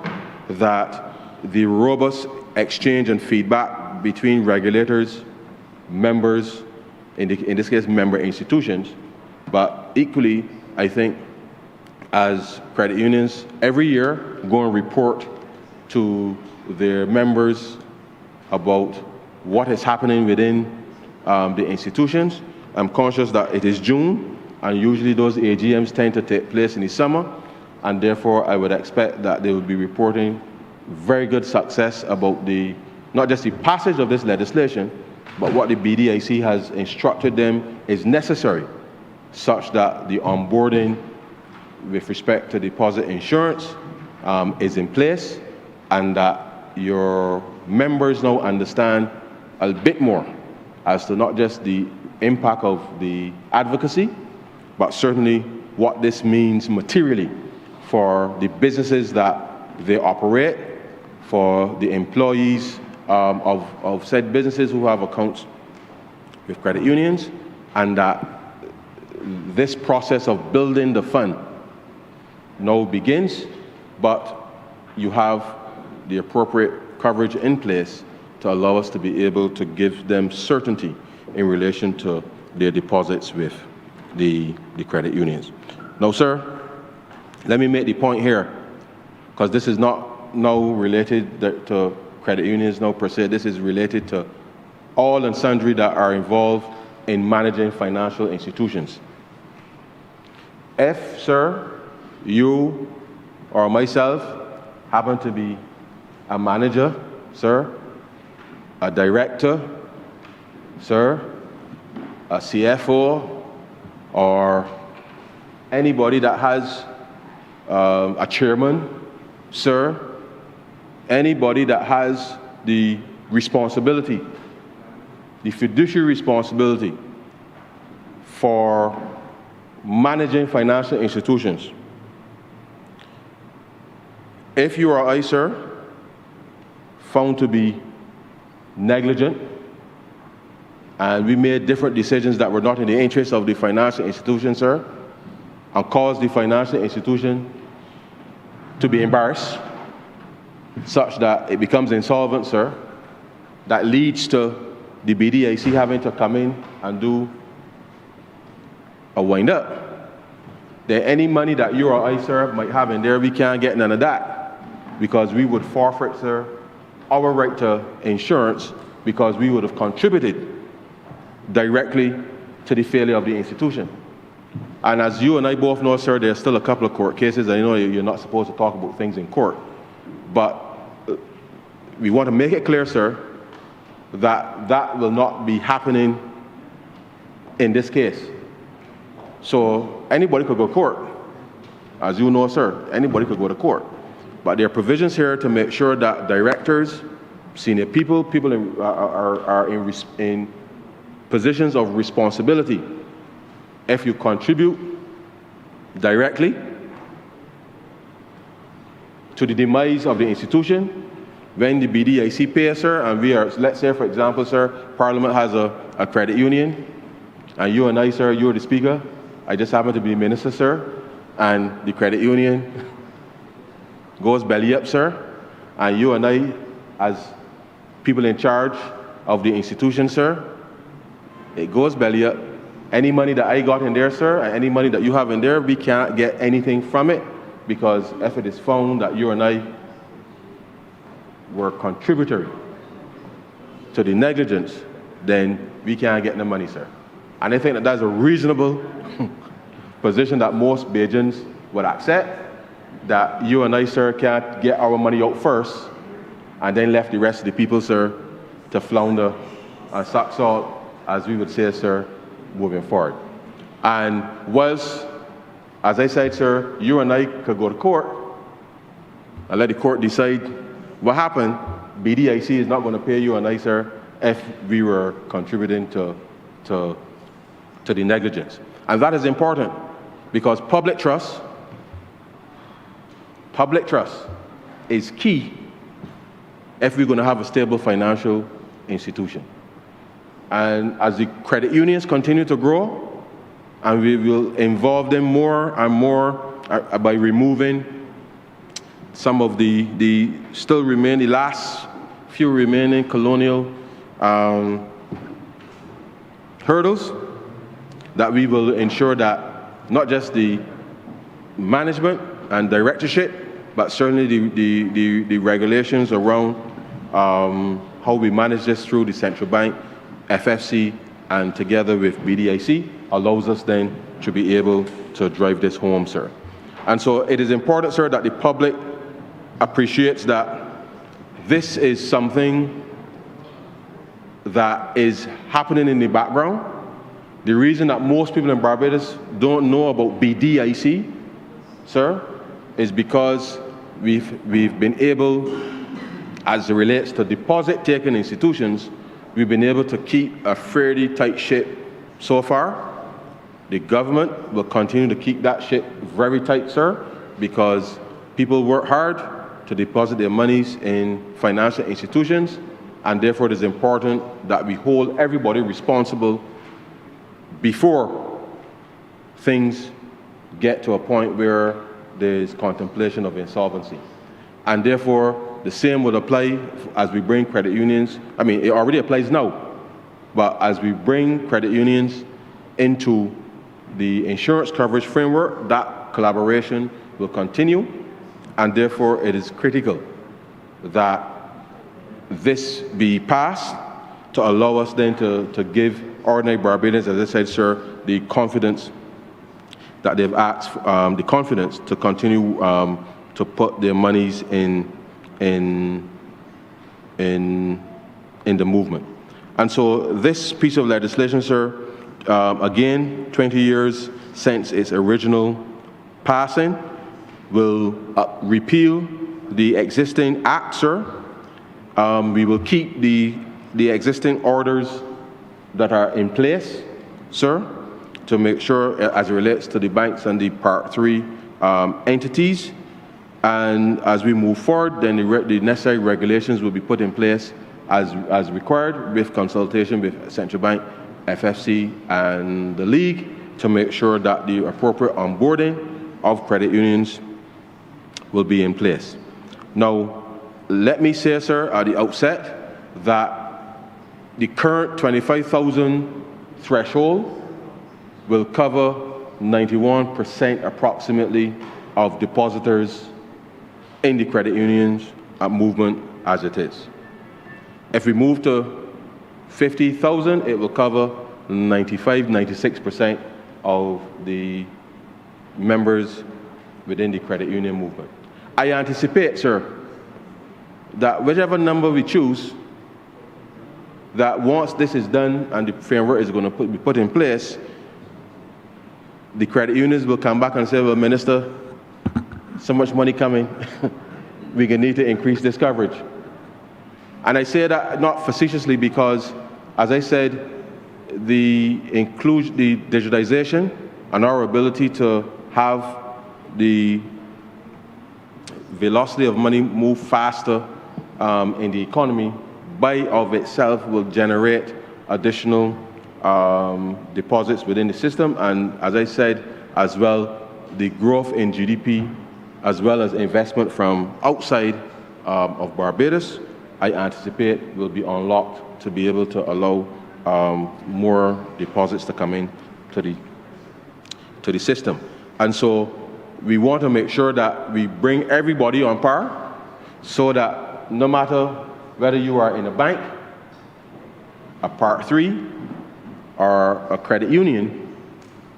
that the robust exchange and feedback between regulators, members, in this case member institutions, but equally, I think, as credit unions every year go and report to their members about what is happening within the institutions. I'm conscious that it is June, and usually those AGMs tend to take place in the summer, and therefore I would expect that they will be reporting very good success about not just the passage of this legislation, but what the BDIC has instructed them is necessary, such that the onboarding with respect to deposit insurance is in place, and that your members now understand a bit more as to not just the impact of the advocacy, but certainly what this means materially for the businesses that they operate, for the employees of said businesses who have accounts with credit unions, and that this process of building the fund now begins, but you have the appropriate coverage in place to allow us to be able to give them certainty in relation to their deposits with the credit unions. Now, sir, let me make the point here, because this is not now related to credit unions now per se. This is related to all and sundry that are involved in managing financial institutions. If, sir, you or myself happen to be a manager, sir, a director, sir, a CFO, or anybody that has a chairman, sir, anybody that has the responsibility, the fiduciary responsibility for managing financial institutions. If you or I, sir, found to be negligent, and we made different decisions that were not in the interest of the financial institution, sir, and caused the financial institution to be embarrassed, such that it becomes insolvent, sir, that leads to the BDIC having to come in and do a wind-up, then any money that you or I, sir, might have in there, we can't get none of that, because we would forfeit, sir, our right to insurance, because we would have contributed directly to the failure of the institution. And as you and I both know, sir, there's still a couple of court cases. I know you're not supposed to talk about things in court, but we want to make it clear, sir, that that will not be happening in this case. So anybody could go to court. As you know, sir, anybody could go to court. But there are provisions here to make sure that directors, senior people are in positions of responsibility. If you contribute directly to the demise of the institution, when the BDIC pays, sir, and we are, let's say, for example, sir, Parliament has a credit union, and you and I, sir, you're the speaker, I just happen to be minister, sir, and the credit union goes belly up, sir, and you and I, as people in charge of the institution, sir, it goes belly up. Any money that I got in there, sir, and any money that you have in there, we can't get anything from it, because if it is found that you and I were contributory to the negligence, then we can't get the money, sir. And I think that that's a reasonable position that most Bajans would accept, that you and I, sir, can't get our money out first and then left the rest of the people, sir, to flounder and suck salt, as we would say, sir, moving forward. And whilst, as I said, sir, you and I could go to court and let the court decide what happened, BDIC is not going to pay you and I, sir, if we were contributing to the negligence. And that is important, because public trust is key if we're going to have a stable financial institution. And as the credit unions continue to grow, and we will involve them more and more by removing some of the last few remaining colonial hurdles, that we will ensure that not just the management and directorship, but certainly the regulations around how we manage this through the central bank, FFC, and together with BDIC, allows us then to be able to drive this home, sir. And so it is important, sir, that the public appreciates that this is something that is happening in the background. The reason that most people in Barbados don't know about BDIC, sir, is because we've been able, as it relates to deposit-taking institutions, we've been able to keep a fairly tight ship so far. The government will continue to keep that ship very tight, sir, because people work hard to deposit their monies in financial institutions, and therefore it is important that we hold everybody responsible before things get to a point where there's contemplation of insolvency. And therefore, the same would apply as we bring credit unions. I mean, it already applies now, but as we bring credit unions into the insurance coverage framework, that collaboration will continue, and therefore it is critical that this be passed to allow us then to give ordinary Barbadians, as I said, sir, the confidence that they've asked, the confidence to continue to put their monies in the movement. And so this piece of legislation, sir, again, 20 years since its original passing, will repeal the existing act, sir. We will keep the existing orders that are in place, sir, to make sure as it relates to the banks and the Part 3 entities. And as we move forward, then the necessary regulations will be put in place as required with consultation with Central Bank, FFC, and the League to make sure that the appropriate onboarding of credit unions will be in place. Now, let me say, sir, at the outset that the current 25,000 threshold will cover 91% approximately of depositors in the credit unions movement as it is. If we move to 50,000, it will cover 96% of the members within the credit union movement. I anticipate, sir, that whichever number we choose, that once this is done and the framework is going to be put in place, the credit unions will come back and say, well, Minister, so much money coming, we're going to need to increase this coverage. And I say that not facetiously because, as I said, the digitization and our ability to have the velocity of money move faster in the economy by of itself will generate additional deposits within the system. And as I said, as well, the growth in GDP as well as investment from outside of Barbados, I anticipate will be unlocked to be able to allow more deposits to come in to the system. And so we want to make sure that we bring everybody on par so that no matter whether you are in a bank, a Part 3, or a credit union,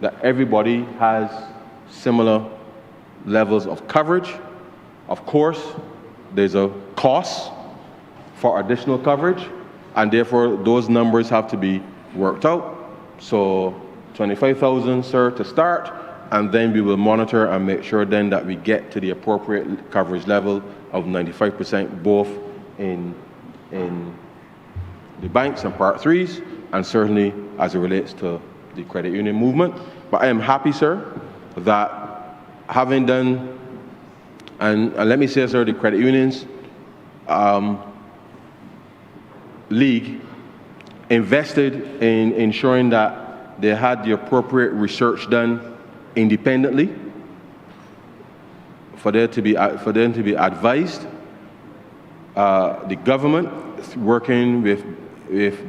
that everybody has similar levels of coverage. Of course, there's a cost for additional coverage, and therefore those numbers have to be worked out. So 25,000, sir, to start, and then we will monitor and make sure then that we get to the appropriate coverage level of 95%, both in the banks and Part 3s, and certainly as it relates to the credit union movement. But I am happy, sir, that having done, and let me say, sir, the credit unions League invested in ensuring that they had the appropriate research done independently for them to be advised. The government, working with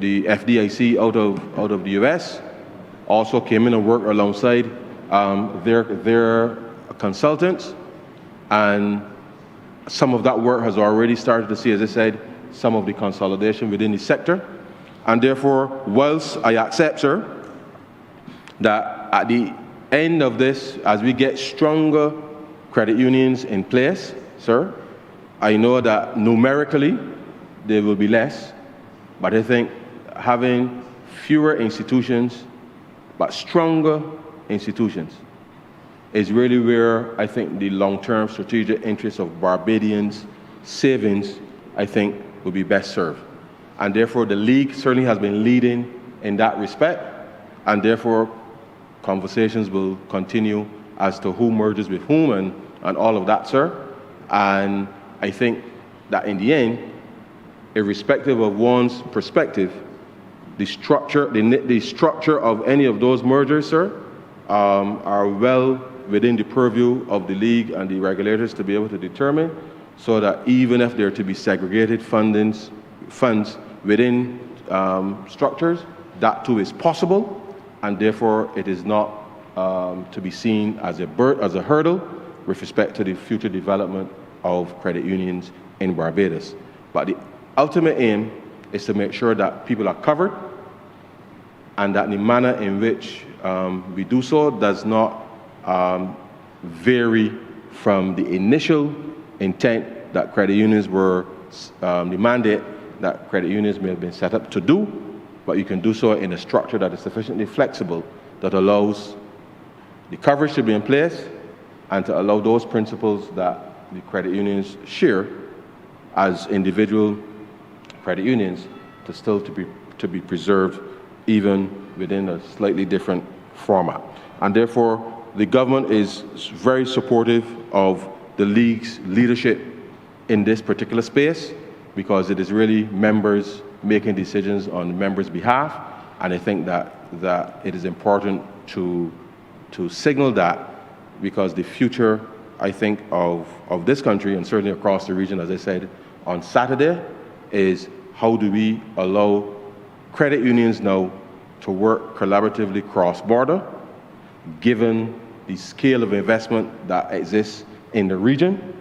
the FDIC out of the US, also came in and worked alongside their consultants, and some of that work has already started to see, as I said, some of the consolidation within the sector. And therefore, whilst I accept, sir, that at the end of this, as we get stronger credit unions in place, sir, I know that numerically there will be less, but I think having fewer institutions but stronger institutions is really where I think the long-term strategic interests of Barbadians' savings, I think, will be best served. And therefore, the League certainly has been leading in that respect, and therefore, conversations will continue as to who merges with whom and all of that, sir. And I think that in the end, irrespective of one's perspective, the structure of any of those mergers, sir, are well within the purview of the league and the regulators to be able to determine, so that even if there are to be segregated funds within structures, that too is possible, and therefore it is not to be seen as a hurdle with respect to the future development of credit unions in Barbados. But the ultimate aim is to make sure that people are covered, and that the manner in which we do so does not vary from the initial intent that credit unions were, the mandate that credit unions may have been set up to do, but you can do so in a structure that is sufficiently flexible that allows the coverage to be in place and to allow those principles that the credit unions share as individual credit unions to still to be preserved, even within a slightly different format. And therefore, the government is very supportive of the league's leadership in this particular space, because it is really members making decisions on members' behalf. And I think that it is important to signal that, because the future, I think, of this country, and certainly across the region, as I said on Saturday, is how do we allow credit unions now to work collaboratively cross-border, given the scale of investment that exists in the region.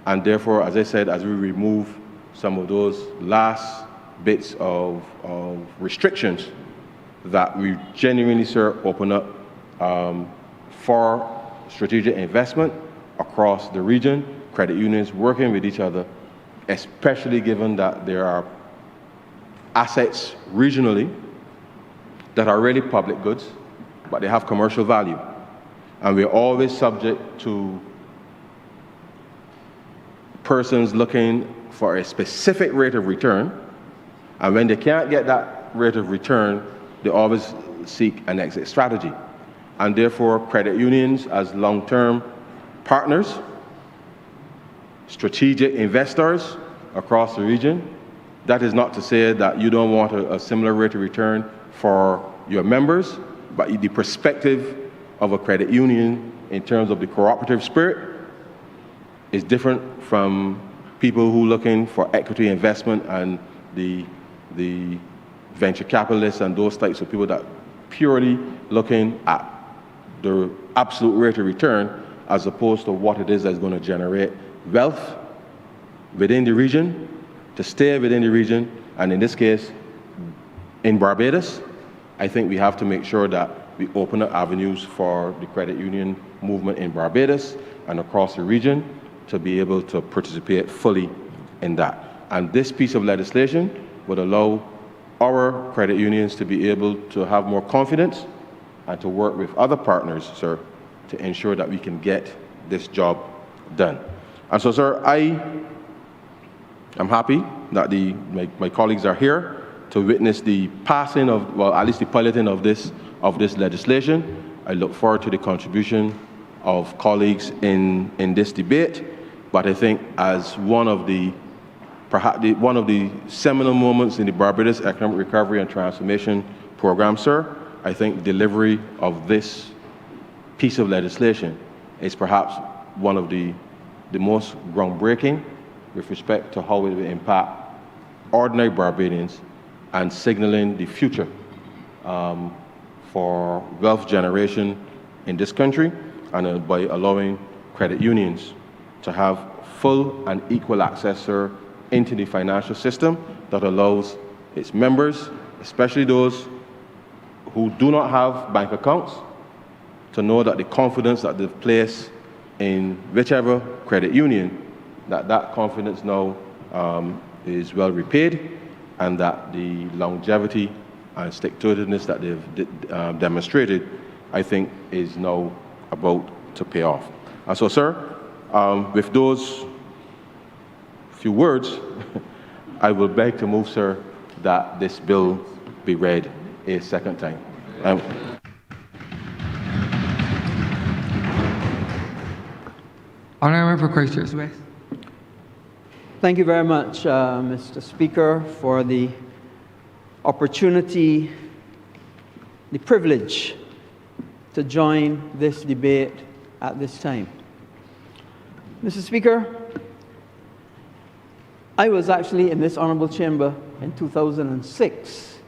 And therefore, as I said, as we remove some of those last bits of restrictions, that we genuinely, sir, open up for strategic investment across the region, credit unions working with each other, especially given that there are assets regionally that are really public goods, but they have commercial value. And we're always subject to persons looking for a specific rate of return, and when they can't get that rate of return, they always seek an exit strategy. And therefore, credit unions as long-term partners, strategic investors across the region, that is not to say that you don't want a similar rate of return for your members, but the perspective of a credit union in terms of the cooperative spirit is different from people who are looking for equity investment and the venture capitalists and those types of people that purely looking at the absolute rate of return as opposed to what it is that's going to generate wealth within the region, to stay within the region, and in this case, in Barbados, I think we have to make sure that we open up avenues for the credit union movement in Barbados and across the region to be able to participate fully in that. And this piece of legislation would allow our credit unions to be able to have more confidence and to work with other partners, sir, to ensure that we can get this job done. And so, sir, I'm happy that my colleagues are here to witness the passing of, well, at least the piloting of this legislation. I look forward to the contribution of colleagues in this debate. But I think as one of the seminal moments in the Barbados Economic Recovery and Transformation Program, sir, I think delivery of this piece of legislation is perhaps one of the most groundbreaking with respect to how it will impact ordinary Barbadians and signaling the future for wealth generation in this country, and by allowing credit unions to have full and equal access, sir, into the financial system that allows its members, especially those who do not have bank accounts, to know that the confidence that they've placed in whichever credit union, that confidence now is well repaid, and that the longevity and stick-to-itiveness that they've demonstrated, I think, is now about to pay off. And so, sir, with those few words, I will beg to move, sir, that this bill be read a second time. Honourable for Christchurch West. Thank you very much, Mr. Speaker, for the opportunity, the privilege to join this debate at this time. Mr. Speaker, I was actually in this honourable chamber in 2006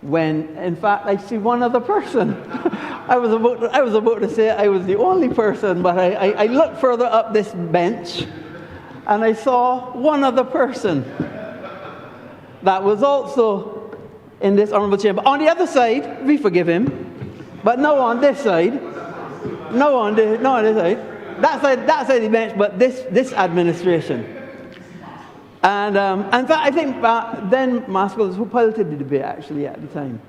when, in fact, I see one other person. I was about to say I was the only person, but I looked further up this bench and I saw one other person that was also in this honourable chamber. On the other side, we forgive him, but no on this side. No on this side. That side of the bench, but this administration. And in fact, I think then Maskell, who piloted the debate actually at the time,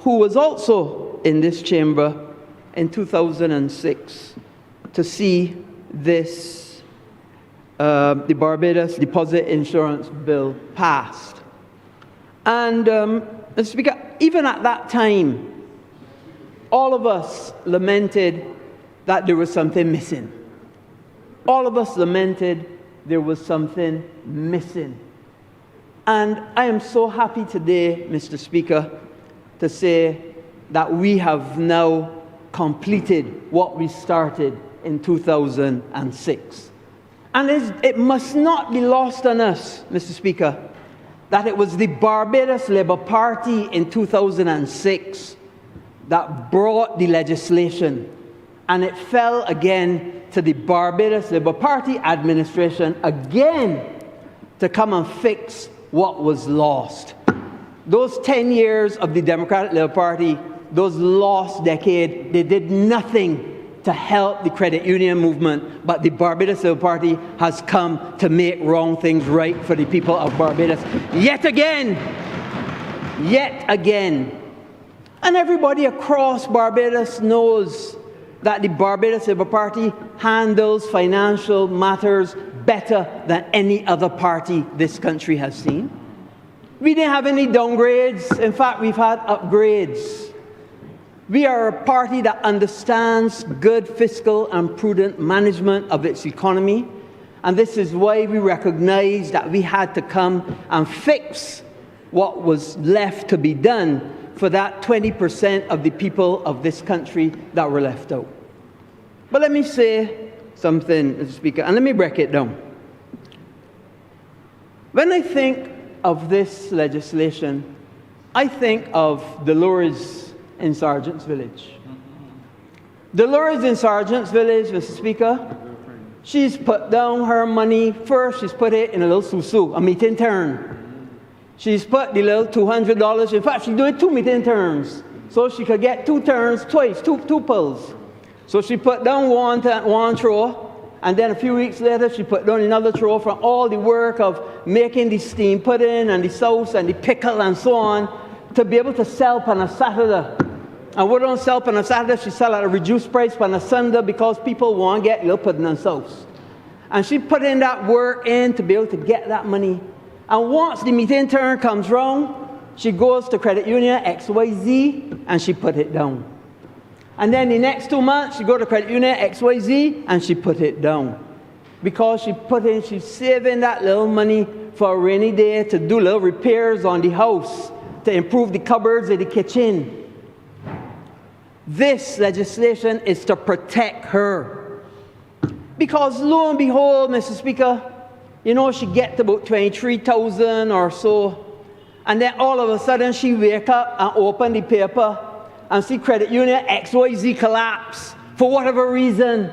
who was also in this chamber in 2006 to see this, the Barbados Deposit Insurance Bill passed. And, Mr. Speaker, even at that time, all of us lamented that there was something missing. All of us lamented there was something missing. And I am so happy today, Mr. Speaker, to say that we have now completed what we started in 2006. And it must not be lost on us, Mr. Speaker, that it was the Barbados Labour Party in 2006 that brought the legislation, and it fell again to the Barbados Labour Party administration again to come and fix what was lost. Those 10 years of the Democratic Labour Party, those lost decade, they did nothing to help the credit union movement, but the Barbados Labour Party has come to make wrong things right for the people of Barbados. Yet again. And everybody across Barbados knows that the Barbados Labour Party handles financial matters better than any other party this country has seen. We didn't have any downgrades. In fact, we've had upgrades. We are a party that understands good fiscal and prudent management of its economy. And this is why we recognize that we had to come and fix what was left to be done for that 20% of the people of this country that were left out. But let me say something, Mr. Speaker, and let me break it down. When I think of this legislation, I think of Dolores in Sergeant's Village. Dolores in Sergeant's Village, Mr. Speaker, she's put down her money. First, she's put it in a little susu, a meeting turn. She's put the little $200. In fact, she's doing 2 meeting turns, so she could get 2 turns twice, two pulls. So she put down one throw, and then a few weeks later, she put down another throw from all the work of making the steam pudding and the sauce and the pickle and so on to be able to sell on a Saturday. And we don't sell on a Saturday, she sell at a reduced price on a Sunday because people want to get little pudding and sauce. And she put in that work in to be able to get that money. And once the meeting turn comes round, she goes to credit union XYZ and she put it down. And then the next 2 months, she go to credit union XYZ and she put it down. Because she's saving that little money for a rainy day to do little repairs on the house, to improve the cupboards in the kitchen. This legislation is to protect her. Because lo and behold, Mr. Speaker, you know, she gets about 23,000 or so, and then all of a sudden she wake up and open the paper and see credit union XYZ collapse for whatever reason.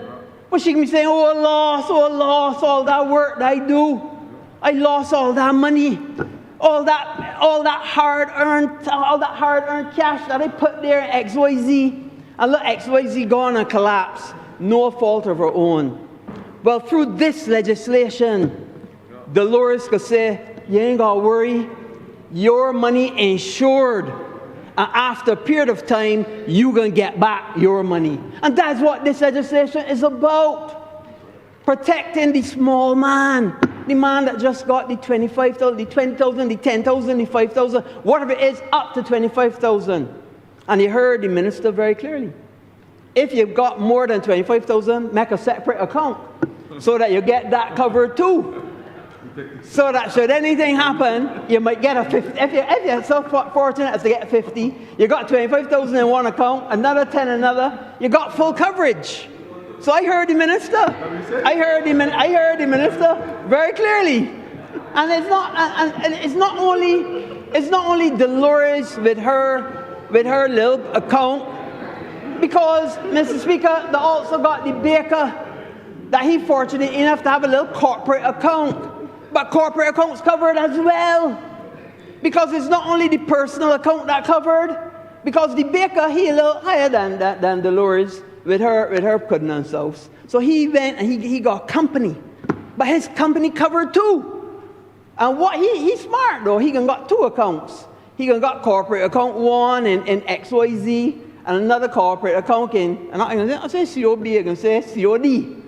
But she can be saying, oh, loss, all that work that I do. I lost all that money, all that hard-earned cash that I put there in XYZ. And look, XYZ gone and collapsed. No fault of her own. Well, through this legislation, Dolores could say, you ain't got to worry. Your money insured. And after a period of time, you're going to get back your money. And that's what this legislation is about. Protecting the small man. The man that just got the 25,000, the 20,000, the 10,000, the 5,000, whatever it is, up to 25,000. And you heard the minister very clearly. If you've got more than 25,000, make a separate account. so that you get that covered too. So that should anything happen, you might get a 50. If you're so fortunate as to get 50, you got 25,000 in one account, another 10 in another, you got full coverage. So I heard the minister. I heard the minister very clearly. And it's not only Dolores with her little account, because Mr. Speaker, they also got the baker that he fortunate enough to have a little corporate account. But corporate accounts covered as well, because it's not only the personal account that covered, because the baker, he a little higher than Dolores with her pudding and sauce. So he went and he got company, but his company covered too. And what he's smart though, he can got two accounts. He can got corporate account one in XYZ and another corporate account in, and I'm going to say COB, I'm going to say COD.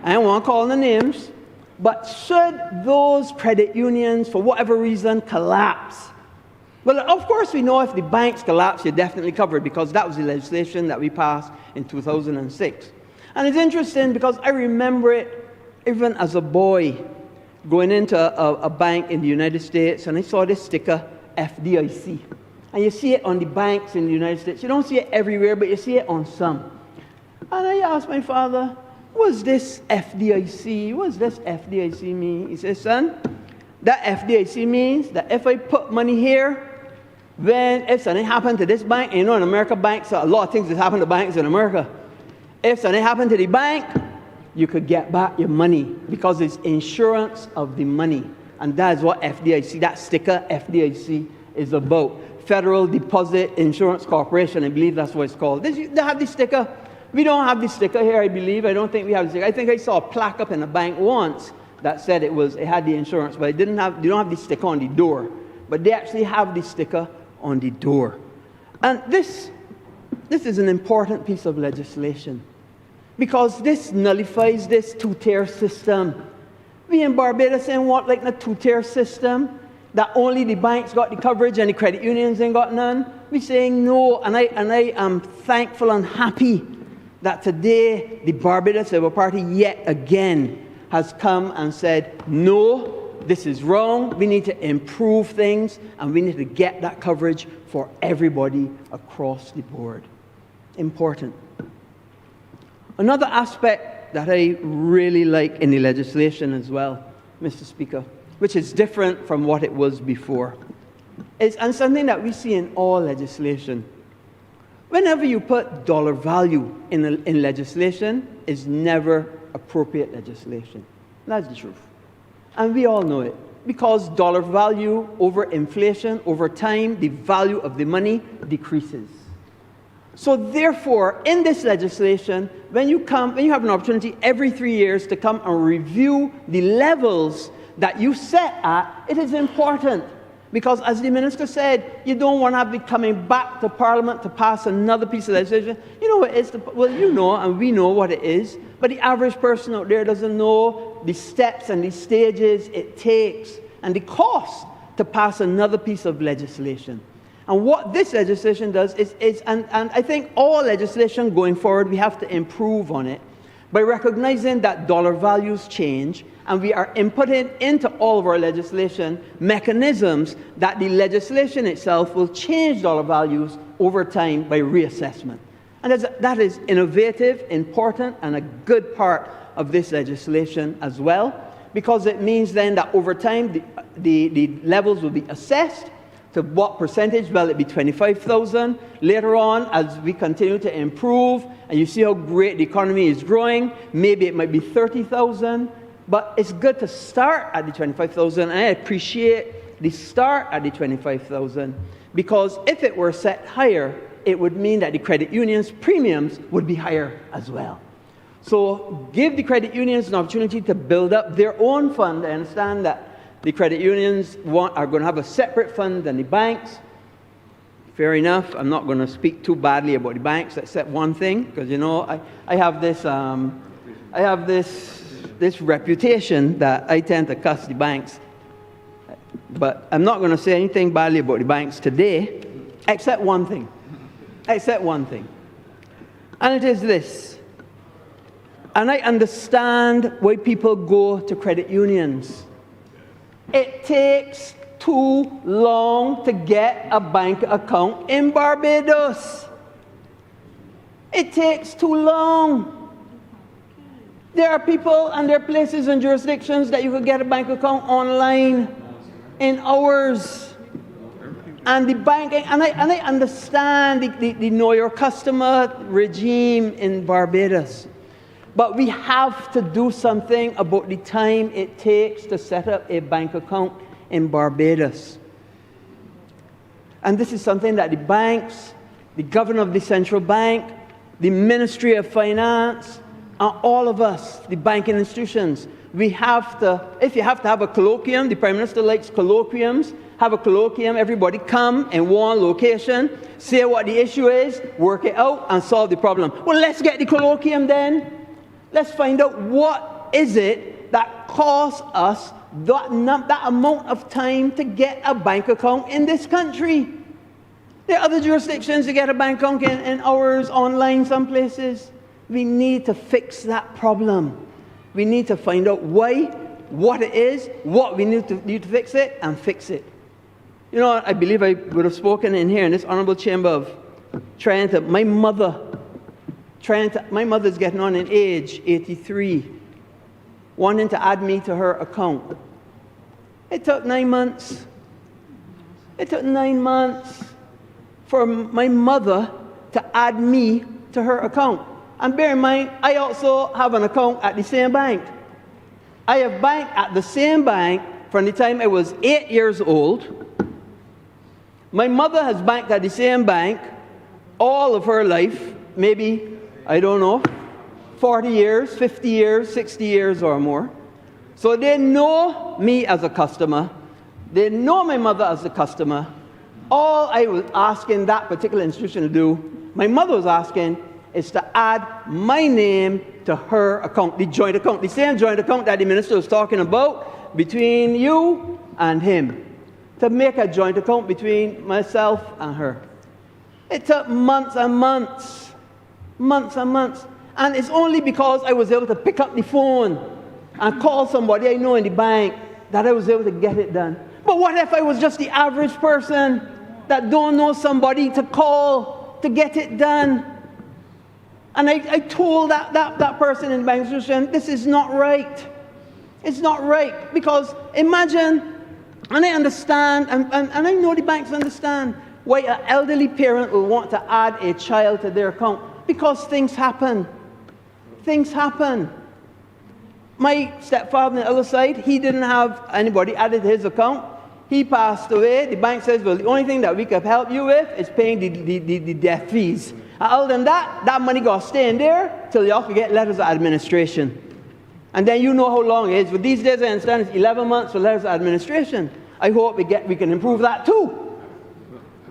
I don't want to call the names. But should those credit unions, for whatever reason, collapse? Well, of course, we know if the banks collapse, you're definitely covered, because that was the legislation that we passed in 2006. And it's interesting because I remember it even as a boy going into a bank in the United States, and I saw this sticker, FDIC. And you see it on the banks in the United States. You don't see it everywhere, but you see it on some. And I asked my father, what's this FDIC? What does this FDIC mean? He says, son, that FDIC means that if I put money here, then if something happened to this bank, and you know in America, banks, a lot of things that happen to banks in America. If something happened to the bank, you could get back your money because it's insurance of the money. And that's what FDIC, that sticker FDIC is about. Federal Deposit Insurance Corporation, I believe that's what it's called. They have the sticker. We don't have the sticker here, I believe. I don't think we have the sticker. I think I saw a plaque up in a bank once that said it had the insurance, but they don't have the sticker on the door. But they actually have the sticker on the door. And this is an important piece of legislation, because this nullifies this two-tier system. We in Barbados ain't want like a two-tier system that only the banks got the coverage and the credit unions ain't got none. We're saying no, and I am thankful and happy that today the Barbados Labour Party yet again has come and said, no, this is wrong, we need to improve things, and we need to get that coverage for everybody across the board. Important. Another aspect that I really like in the legislation as well, Mr. Speaker, which is different from what it was before, and something that we see in all legislation. Whenever you put dollar value in legislation, it's never appropriate legislation. That's the truth. And we all know it. Because dollar value over inflation, over time, the value of the money decreases. So therefore, in this legislation, when you have an opportunity every 3 years to come and review the levels that you set at, it is important. Because as the minister said, you don't want to be coming back to Parliament to pass another piece of legislation. You know what it is? Well, you know, and we know what it is. But the average person out there doesn't know the steps and the stages it takes and the cost to pass another piece of legislation. And what this legislation does is and I think all legislation going forward, we have to improve on it by recognizing that dollar values change, and we are inputting into all of our legislation mechanisms that the legislation itself will change dollar values over time by reassessment. And that is innovative, important, and a good part of this legislation as well, because it means then that over time the levels will be assessed. To what percentage? Well, it'll be 25,000. Later on, as we continue to improve, and you see how great the economy is growing, maybe it might be 30,000. But it's good to start at the 25,000, and I appreciate the start at the 25,000, because if it were set higher, it would mean that the credit unions' premiums would be higher as well. So give the credit unions an opportunity to build up their own fund. I understand that the credit unions are going to have a separate fund than the banks. Fair enough. I'm not going to speak too badly about the banks, except one thing, because you know I have this reputation that I tend to cuss the banks. But I'm not going to say anything badly about the banks today, except one thing. Except one thing. And it is this. And I understand why people go to credit unions. It takes too long to get a bank account in Barbados. It takes too long. There are people and there are places and jurisdictions that you could get a bank account online in hours. And the banking, and I understand the know your customer regime in Barbados. But we have to do something about the time it takes to set up a bank account in Barbados. And this is something that the banks, the governor of the central bank, the Ministry of Finance, and all of us, the banking institutions, we have to, if you have to have a colloquium, the Prime Minister likes colloquiums, have a colloquium, everybody come in one location, say what the issue is, work it out, and solve the problem. Well, let's get the colloquium then. Let's find out what is it that costs us that amount of time to get a bank account in this country. There are other jurisdictions to get a bank account in hours, online some places. We need to fix that problem. We need to find out why, what it is, what we need to fix it, and fix it. You know, I believe I would have spoken in here in this honourable chamber of trying to, my mother's getting on in age, 83, wanting to add me to her account. It took 9 months. It took 9 months for my mother to add me to her account. And bear in mind, I also have an account at the same bank. I have banked at the same bank from the time I was 8 years old. My mother has banked at the same bank all of her life, maybe, I don't know, 40 years, 50 years, 60 years or more. So they know me as a customer. They know my mother as a customer. All I was asking that particular institution to do, my mother was asking, is to add my name to her account, the joint account, the same joint account that the minister was talking about between you and him, to make a joint account between myself and her. It took months and months, months and months. And it's only because I was able to pick up the phone and call somebody I know in the bank that I was able to get it done. But what if I was just the average person that don't know somebody to call to get it done? And I told that person in the bank institution, this is not right. It's not right. Because imagine, and I understand, and I know the banks understand, why an elderly parent will want to add a child to their account. Because things happen. Things happen. My stepfather on the other side, he didn't have anybody added to his account. He passed away. The bank says, well, the only thing that we can help you with is paying the death fees. And other than that, that money got to stay in there till y'all can get letters of administration. And then you know how long it is. But these days, I understand it's 11 months for letters of administration. I hope we can improve that too.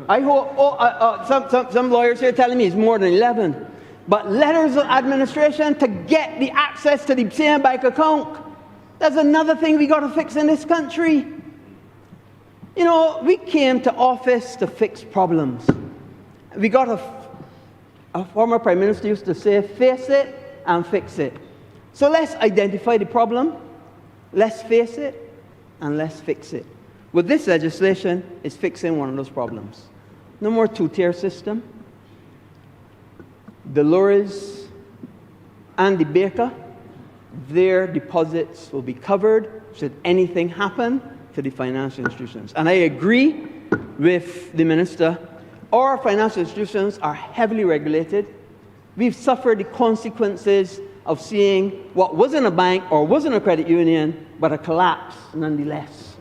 I hope, some lawyers here telling me it's more than 11. But letters of administration to get the access to the same bank account, that's another thing we got to fix in this country. You know, we came to office to fix problems. We got a former Prime Minister used to say, face it and fix it. So let's identify the problem, let's face it, and let's fix it. With this legislation, it's fixing one of those problems. No more two-tier system. The Lorries and the Baker, their deposits will be covered should anything happen to the financial institutions. And I agree with the Minister. Our financial institutions are heavily regulated. We've suffered the consequences of seeing what wasn't a bank or wasn't a credit union, but a collapse nonetheless.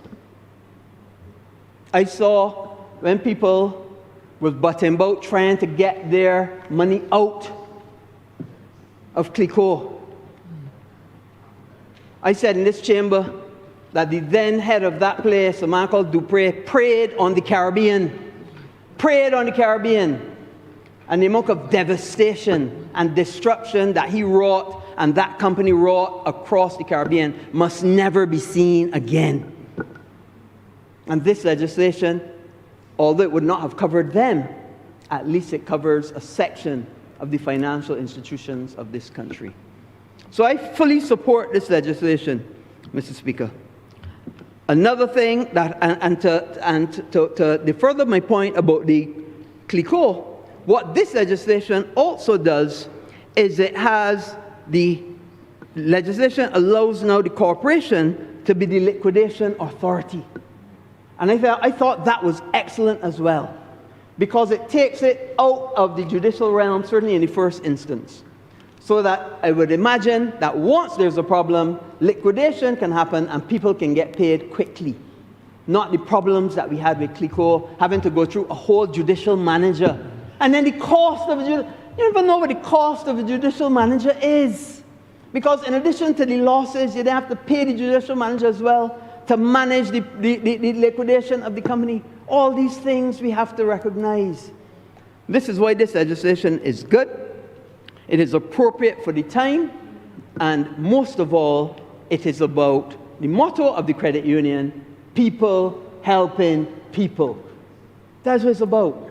I saw when people were butting about trying to get their money out of Clicquot. I said in this chamber that the then head of that place, a man called Dupre, preyed on the Caribbean. Preyed on the Caribbean. And the amount of devastation and destruction that he wrought and that company wrought across the Caribbean must never be seen again. And this legislation, although it would not have covered them, at least it covers a section of the financial institutions of this country. So I fully support this legislation, Mr. Speaker. Another thing that, to further my point about the CLICO, what this legislation also does is the legislation allows now the corporation to be the liquidation authority. And I thought that was excellent as well, because it takes it out of the judicial realm, certainly in the first instance. So that I would imagine that once there's a problem, liquidation can happen and people can get paid quickly. Not the problems that we had with CLICO, having to go through a whole judicial manager. And then the cost of you never know what the cost of a judicial manager is. Because in addition to the losses, you then have to pay the judicial manager as well to manage the liquidation of the company. All these things we have to recognize. This is why this legislation is good. It is appropriate for the time, and most of all, it is about the motto of the credit union, people helping people. That's what it's about.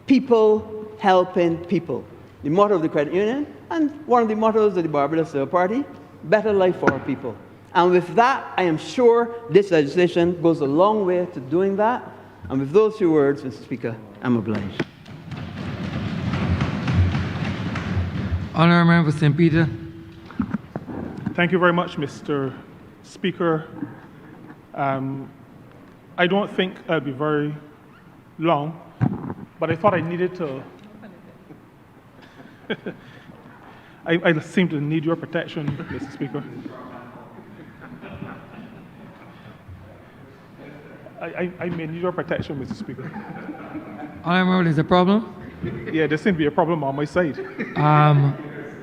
People helping people. The motto of the credit union, and one of the mottos of the Barbados Labour Party, better life for our people. And with that, I am sure this legislation goes a long way to doing that. And with those few words, Mr. Speaker, I'm obliged. Honourable Member for St. Peter. Thank you very much, Mr. Speaker. I don't think I'll be very long, but I thought I needed to. I seem to need your protection, Mr. Speaker. I may need your protection, Mr. Speaker. Honourable, there's a problem? Yeah, there seems to be a problem on my side.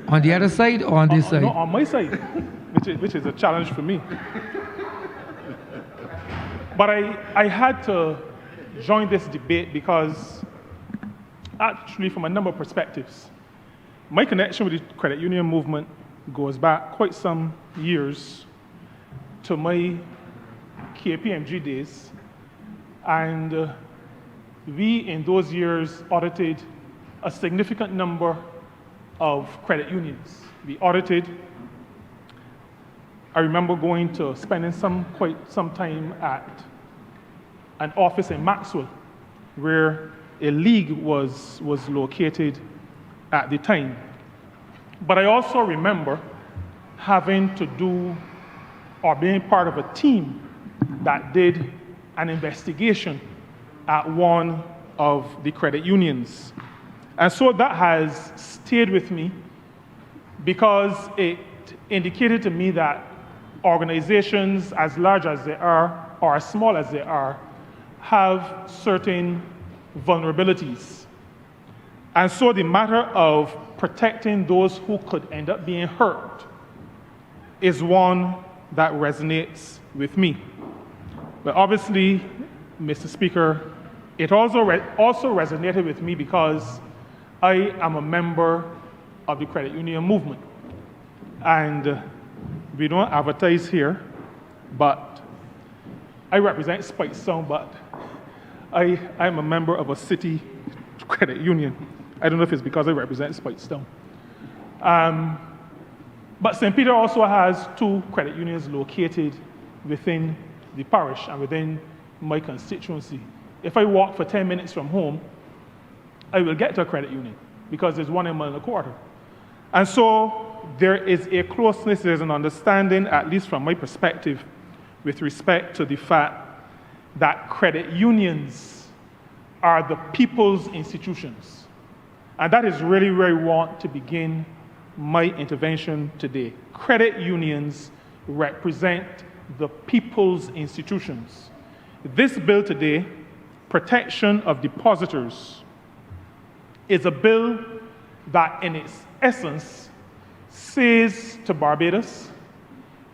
On the other side or on this side? No, on my side, which is a challenge for me. But I had to join this debate because, actually, from a number of perspectives, my connection with the credit union movement goes back quite some years to my KPMG days. And we, in those years, audited a significant number of credit unions. We audited. I remember spending quite some time at an office in Maxwell, where a league was located at the time. But I also remember having to do, or being part of a team that did an investigation at one of the credit unions. And so that has stayed with me because it indicated to me that organizations, as large as they are, or as small as they are, have certain vulnerabilities. And so the matter of protecting those who could end up being hurt is one that resonates with me. But obviously, Mr. Speaker, it also resonated with me because I am a member of the credit union movement. And we don't advertise here, but I represent Spikestown, but I'm a member of a city credit union. I don't know if it's because I represent Spikestown. But St. Peter also has 2 credit unions located within the parish and within my constituency. If I walk for 10 minutes from home, I will get to a credit union because there's one in a mile and a quarter. And so there is a closeness, there's an understanding, at least from my perspective, with respect to the fact that credit unions are the people's institutions. And that is really where I want to begin my intervention today. Credit unions represent the people's institutions. This bill today, Protection of Depositors, is a bill that in its essence says to Barbados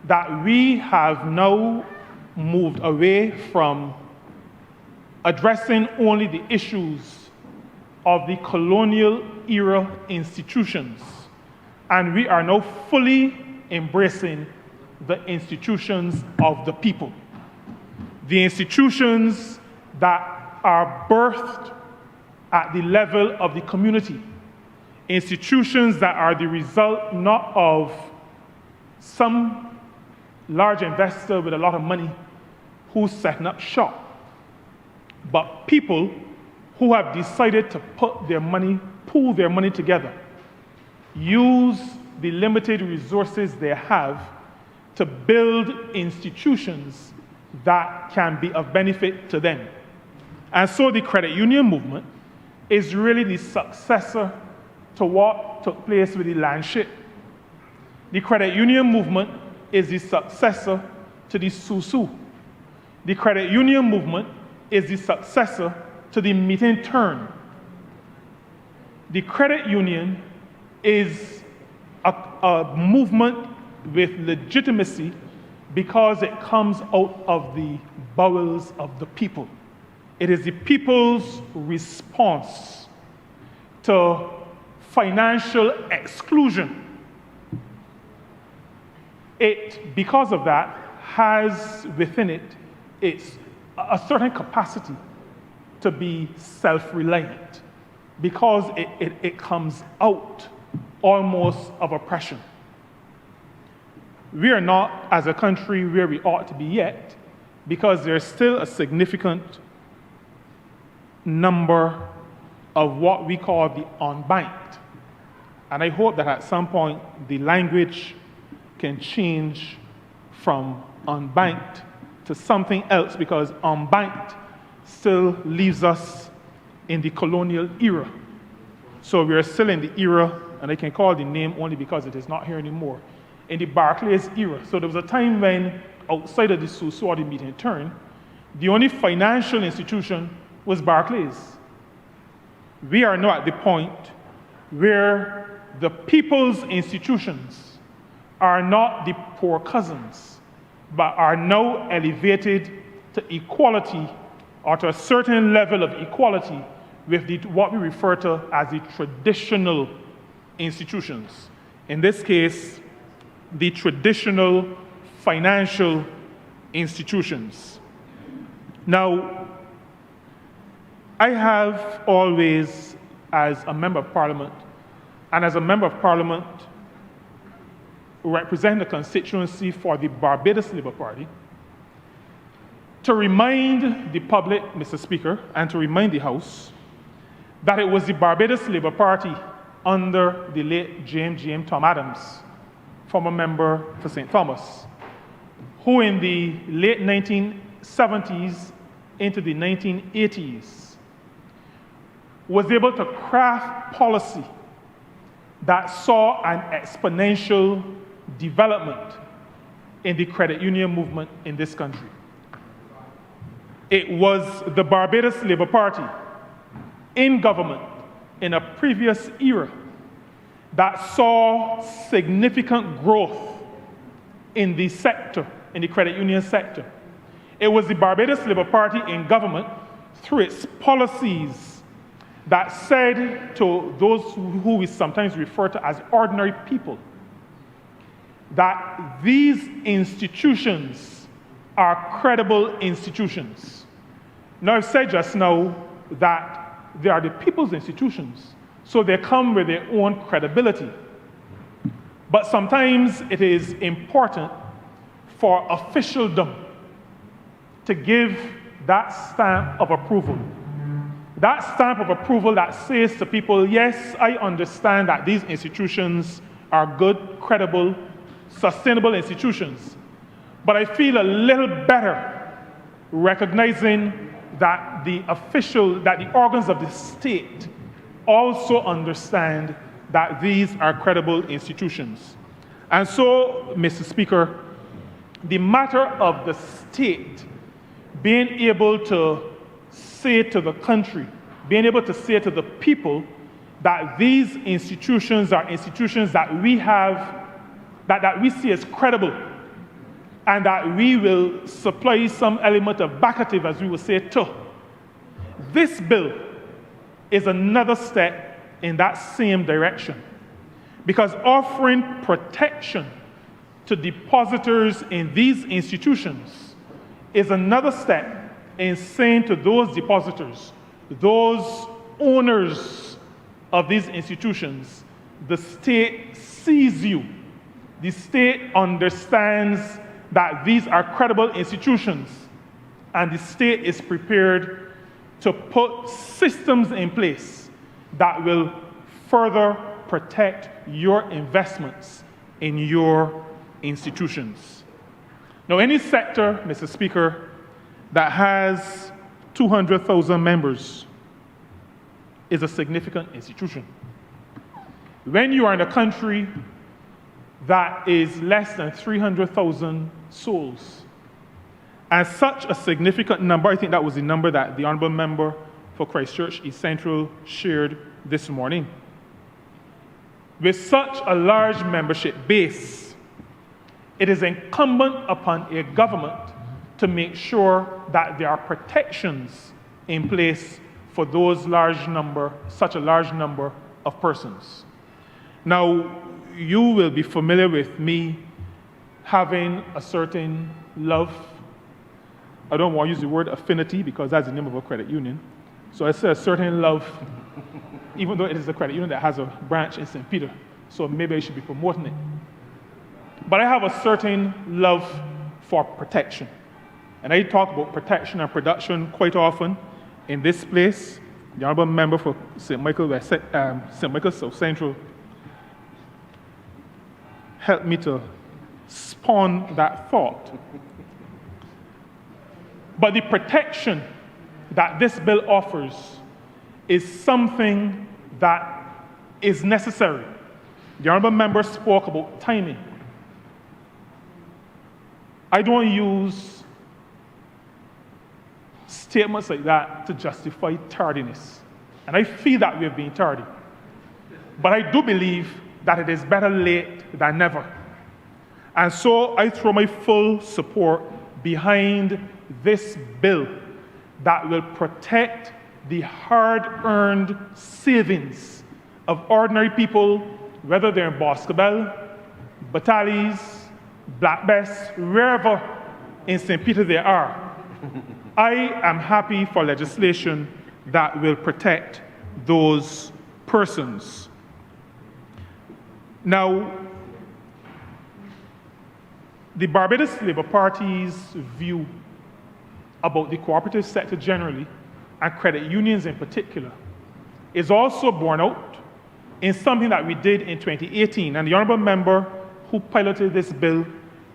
that we have now moved away from addressing only the issues of the colonial era institutions, and we are now fully embracing the institutions of the people, the institutions that are birthed at the level of the community, institutions that are the result not of some large investor with a lot of money who's setting up shop, but people who have decided to pool their money together, use the limited resources they have to build institutions that can be of benefit to them. And so the credit union movement is really the successor to what took place with the landship. The credit union movement is the successor to the SUSU. The credit union movement is the successor to the meeting turn. The credit union is a movement with legitimacy because it comes out of the bowels of the people. It is the people's response to financial exclusion. It, because of that, has within it a certain capacity to be self-reliant because it comes out almost of oppression. We are not, as a country, where we ought to be yet because there's still a significant number of what we call the unbanked. And I hope that at some point the language can change from unbanked to something else, because unbanked still leaves us in the colonial era. So we are still in the era, and I can call the name only because it is not here anymore, in the Barclays era. So there was a time when, outside of the SUSU or the meeting turn, the only financial institution was Barclays. We are now at the point where the people's institutions are not the poor cousins, but are now elevated to equality or to a certain level of equality with what we refer to as the traditional institutions. In this case, the traditional financial institutions. Now, I have always, as a member of parliament, and as a member of parliament representing the constituency for the Barbados Labour Party, to remind the public, Mr. Speaker, and to remind the House that it was the Barbados Labour Party under the late James Tom Adams, former member for St. Thomas, who in the late 1970s into the 1980s was able to craft policy that saw an exponential development in the credit union movement in this country. It was the Barbados Labour Party in government in a previous era that saw significant growth in the sector, in the credit union sector. It was the Barbados Labour Party in government through its policies that said to those who we sometimes refer to as ordinary people that these institutions are credible institutions. Now, I've said just now that they are the people's institutions, so they come with their own credibility. But sometimes it is important for officialdom to give that stamp of approval. That stamp of approval that says to people, yes, I understand that these institutions are good, credible, sustainable institutions, but I feel a little better recognizing that the organs of the state also understand that these are credible institutions. And so, Mr. Speaker, the matter of the state being able to say to the country, being able to say to the people that these institutions are institutions that we have, that we see as credible, and that we will supply some element of backative, as we will say, to. This bill is another step in that same direction, because offering protection to depositors in these institutions is another step in saying to those depositors, those owners of these institutions, the state sees you The state understands that these are credible institutions, and the state is prepared to put systems in place that will further protect your investments in your institutions. Now, any sector, Mr. Speaker, that has 200,000 members is a significant institution. When you are in a country that is less than 300,000 souls, and such a significant number, I think that was the number that the Honourable Member for Christchurch East Central shared this morning. With such a large membership base, it is incumbent upon a government to make sure that there are protections in place for those such a large number of persons. Now, you will be familiar with me having a certain love. I don't want to use the word affinity because that's the name of a credit union. So I say a certain love, even though it is a credit union that has a branch in St. Peter. So maybe I should be promoting it. But I have a certain love for protection. And I talk about protection and production quite often in this place. The Honourable Member for St. Michael South Central helped me to spawn that thought. But the protection that this bill offers is something that is necessary. The Honourable Member spoke about timing. I don't use statements like that to justify tardiness. And I feel that we have been tardy. But I do believe that it is better late than never. And so I throw my full support behind this bill that will protect the hard-earned savings of ordinary people, whether they're in Boscobel, Batalis, Black Bess, wherever in St. Peter they are. I am happy for legislation that will protect those persons. Now, the Barbados Labour Party's view about the cooperative sector generally, and credit unions in particular, is also borne out in something that we did in 2018. And the Honourable Member who piloted this bill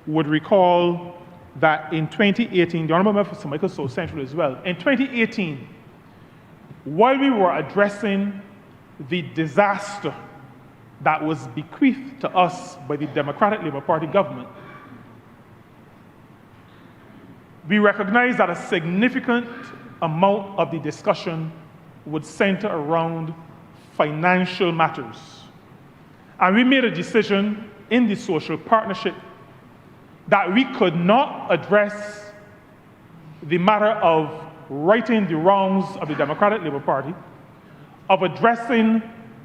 would recall that in 2018, the Honourable Member for St. Michael South Central as well, in 2018, while we were addressing the disaster that was bequeathed to us by the Democratic Labour Party government, we recognized that a significant amount of the discussion would center around financial matters. And we made a decision in the social partnership that we could not address the matter of righting the wrongs of the Democratic Labour Party, of addressing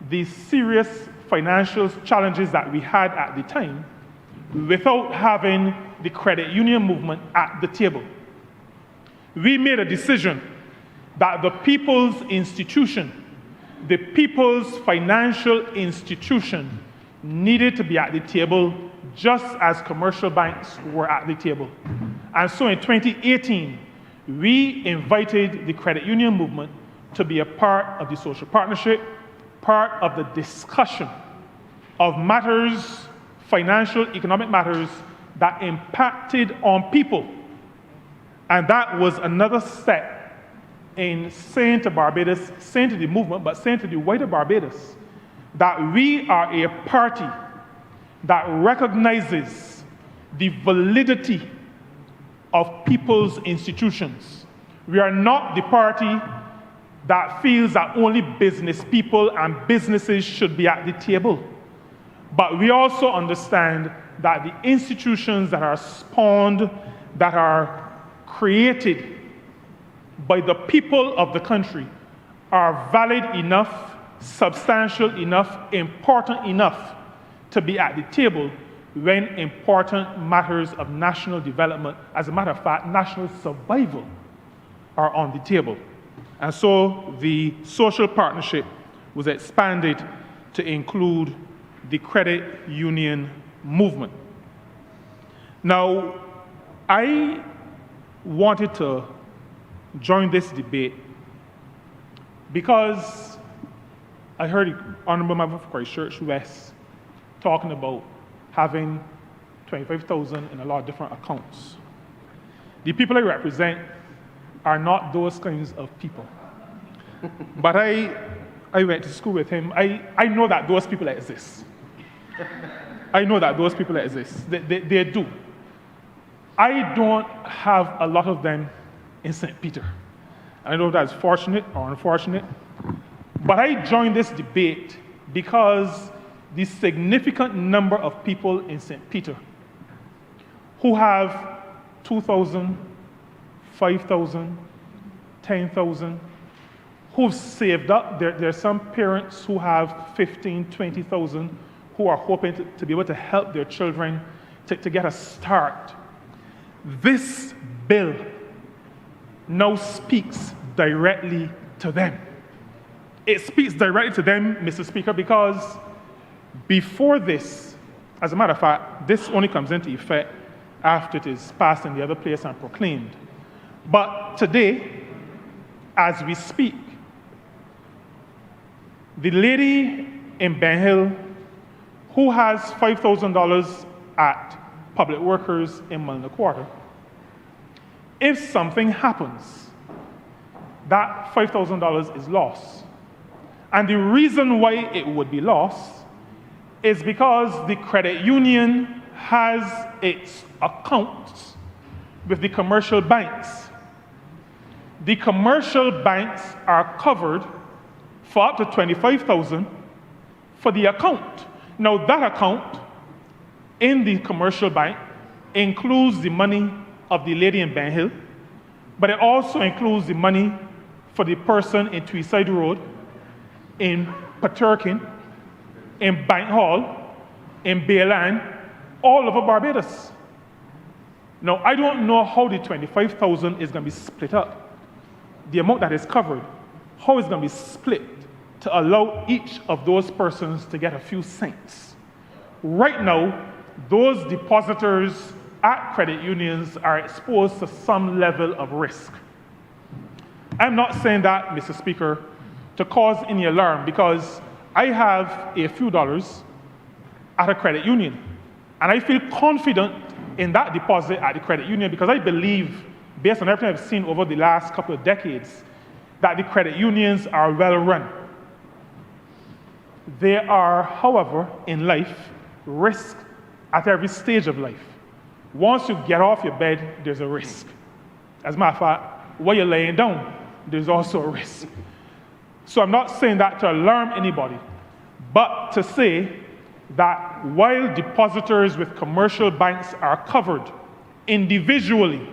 the serious financial challenges that we had at the time, without having the credit union movement at the table. We made a decision that the people's institution, the people's financial institution, needed to be at the table just as commercial banks were at the table. And so in 2018, we invited the credit union movement to be a part of the social partnership, part of the discussion of matters, financial, economic matters that impacted on people. And that was another step in saying to Barbados, saying to the movement, but saying to the wider Barbados, that we are a party that recognizes the validity of people's institutions. We are not the party that feels that only business people and businesses should be at the table. But we also understand that the institutions that are spawned, that are created by the people of the country are valid enough, substantial enough, important enough to be at the table when important matters of national development, as a matter of fact, national survival, are on the table. And so the social partnership was expanded to include the credit union movement. Now, I wanted to join this debate because I heard the Honourable Member for Christchurch West talking about having 25,000 in a lot of different accounts. The people I represent are not those kinds of people. But I went to school with him. I know that those people exist. I know that those people exist. They do. I don't have a lot of them in St. Peter. I know that's fortunate or unfortunate. But I joined this debate because the significant number of people in St. Peter who have 2,000, 5,000, 10,000, who've saved up. There are some parents who have 15, 20,000 who are hoping to be able to help their children to get a start. This bill now speaks directly to them. It speaks directly to them, Mr. Speaker, because before this, as a matter of fact, this only comes into effect after it is passed in the other place and proclaimed. But today, as we speak, the lady in Ben Hill who has $5,000 at Public Workers in Mullinar Quarter, if something happens, that $5,000 is lost. And the reason why it would be lost is because the credit union has its accounts with the commercial banks. The commercial banks are covered for up to $25,000 for the account. Now that account in the commercial bank includes the money of the lady in Ben Hill, but it also includes the money for the person in Tweeside Road, in Paterkin, in Bank Hall, in Bayland, all over Barbados. Now, I don't know how the 25,000 is going to be split up. The amount that is covered, how it's going to be split to allow each of those persons to get a few cents. Right now, those depositors at credit unions are exposed to some level of risk. I'm not saying that, Mr. Speaker, to cause any alarm, because I have a few dollars at a credit union, and I feel confident in that deposit at the credit union because I believe, based on everything I've seen over the last couple of decades, that the credit unions are well run. There are, however, in life, risk at every stage of life. Once you get off your bed, there's a risk. As a matter of fact, while you're laying down, there's also a risk. So I'm not saying that to alarm anybody, but to say that while depositors with commercial banks are covered individually,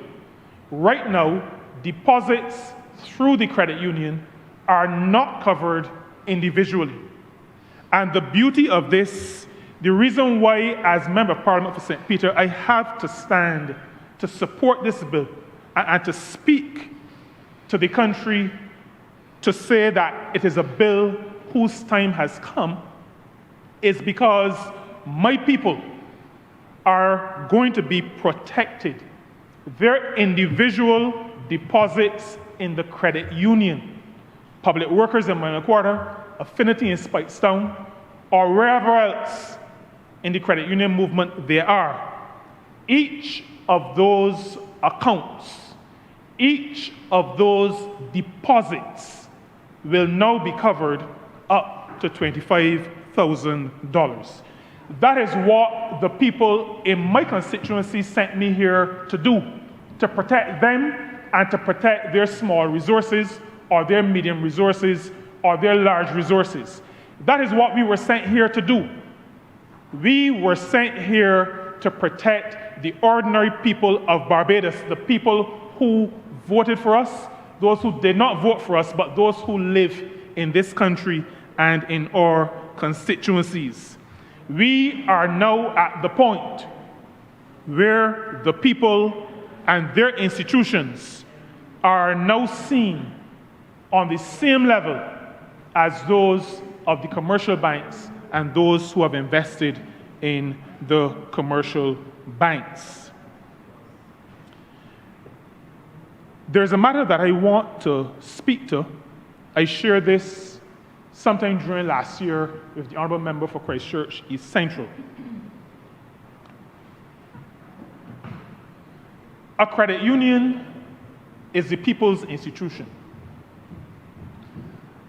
right now, deposits through the credit union are not covered individually. And the beauty of this, the reason why, as Member of Parliament for St. Peter, I have to stand to support this bill and to speak to the country to say that it is a bill whose time has come, is because my people are going to be protected. Their individual deposits in the credit union, Public Workers in Mullinar Quarter, Affinity in Speightstown, or wherever else in the credit union movement they are. Each of those accounts, each of those deposits will now be covered up to $25,000. That is what the people in my constituency sent me here to do, to protect them and to protect their small resources or their medium resources or their large resources. That is what we were sent here to do. We were sent here to protect the ordinary people of Barbados, the people who voted for us, those who did not vote for us, but those who live in this country and in our constituencies. We are now at the point where the people and their institutions are now seen on the same level as those of the commercial banks and those who have invested in the commercial banks. There's a matter that I want to speak to. I shared this sometime during last year with the Honourable Member for Christchurch East Central. A credit union is the people's institution.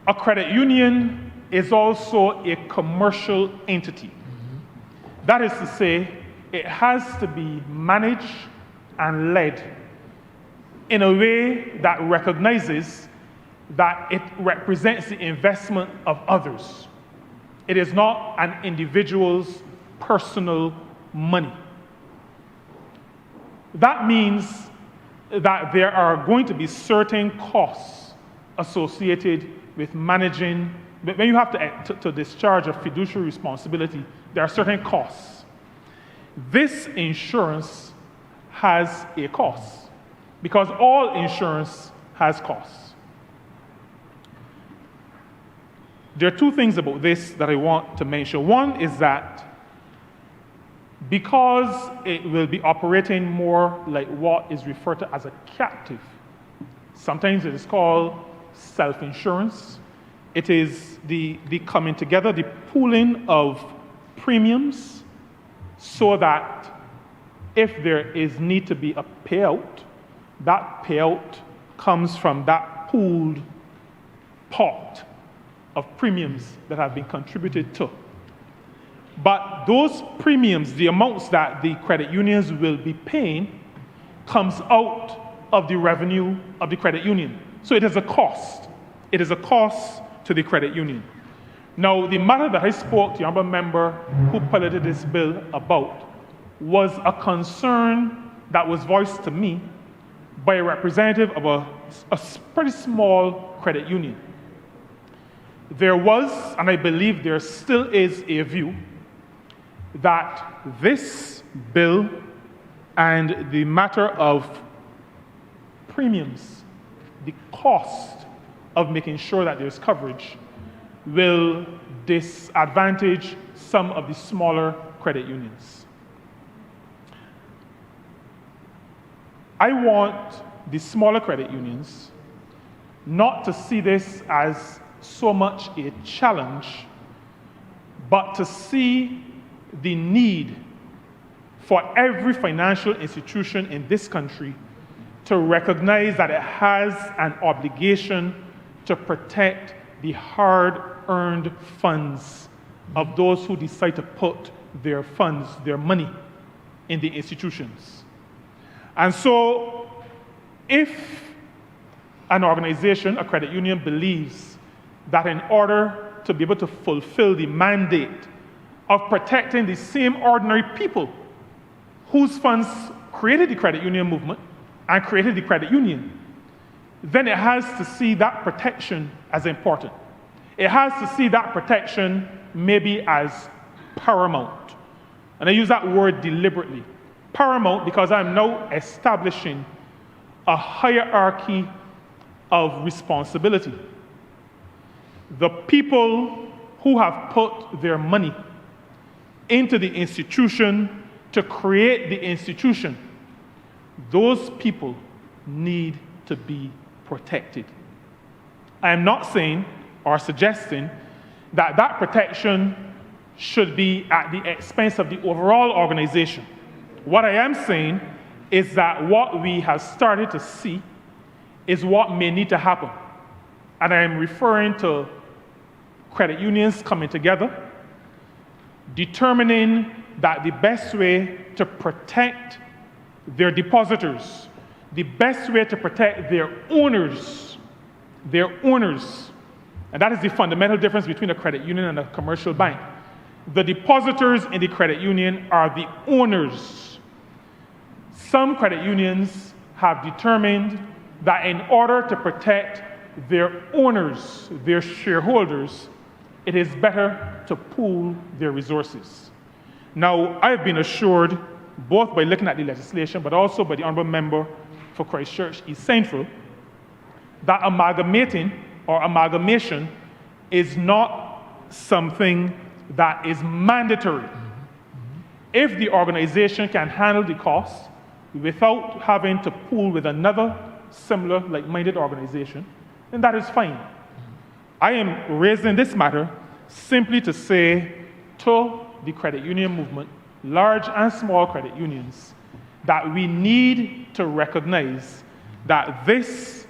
A credit union is also a commercial entity. That is to say, it has to be managed and led in a way that recognizes that it represents the investment of others. It is not an individual's personal money. That means that there are going to be certain costs associated with managing. When you have to discharge a fiduciary responsibility, there are certain costs. This insurance has a cost, because all insurance has costs. There are two things about this that I want to mention. One is that because it will be operating more like what is referred to as a captive, sometimes it is called self-insurance. It is the coming together, the pooling of premiums, so that if there is need to be a payout, that payout comes from that pooled pot of premiums that have been contributed to. But those premiums, the amounts that the credit unions will be paying, comes out of the revenue of the credit union. So it is a cost. It is a cost to the credit union. Now, the matter that I spoke to the Honourable Member who piloted this bill about was a concern that was voiced to me by a representative of a pretty small credit union. There was, and I believe there still is, a view that this bill and the matter of premiums, the cost of making sure that there's coverage, will disadvantage some of the smaller credit unions. I want the smaller credit unions not to see this as so much a challenge, but to see the need for every financial institution in this country to recognize that it has an obligation to protect the hard-earned funds of those who decide to put their funds, their money, in the institutions. And so, if an organization, a credit union, believes that in order to be able to fulfill the mandate of protecting the same ordinary people whose funds created the credit union movement and created the credit union, then it has to see that protection as important. It has to see that protection maybe as paramount. And I use that word deliberately. Paramount because I'm now establishing a hierarchy of responsibility. The people who have put their money into the institution to create the institution, those people need to be protected. I am not saying or suggesting that that protection should be at the expense of the overall organization. What I am saying is that what we have started to see is what may need to happen. And I am referring to credit unions coming together, determining that the best way to protect their depositors, the best way to protect their owners, and that is the fundamental difference between a credit union and a commercial bank. The depositors in the credit union are the owners. Some credit unions have determined that in order to protect their owners, their shareholders, it is better to pool their resources. Now, I've been assured, both by looking at the legislation, but also by the Honourable Member for Christchurch East Central, that amalgamating or amalgamation is not something that is mandatory. If the organization can handle the cost without having to pool with another similar, like-minded organization, then that is fine. I am raising this matter simply to say to the credit union movement, large and small credit unions, that we need to recognize that this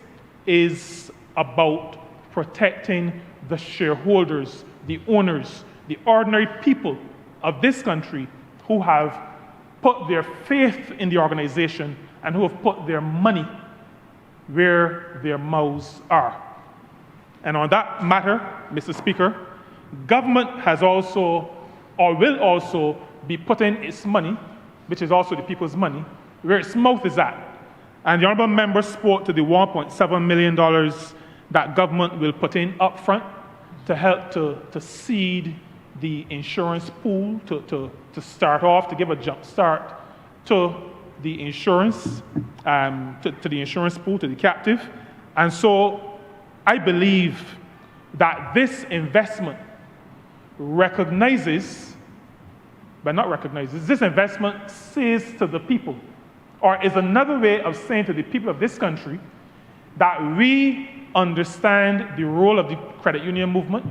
is about protecting the shareholders, the owners, the ordinary people of this country who have put their faith in the organization and who have put their money where their mouths are. And on that matter, Mr. Speaker, government has also, or will also, be putting its money, which is also the people's money, where its mouth is at. And the Honourable Member spoke to the $1.7 million that government will put in up front to help to seed the insurance pool, to start off, to give a jump start to the insurance, to the insurance pool, to the captive. And so I believe that this investment recognizes, but not recognizes, this investment says to the people, or is another way of saying to the people of this country that we understand the role of the credit union movement,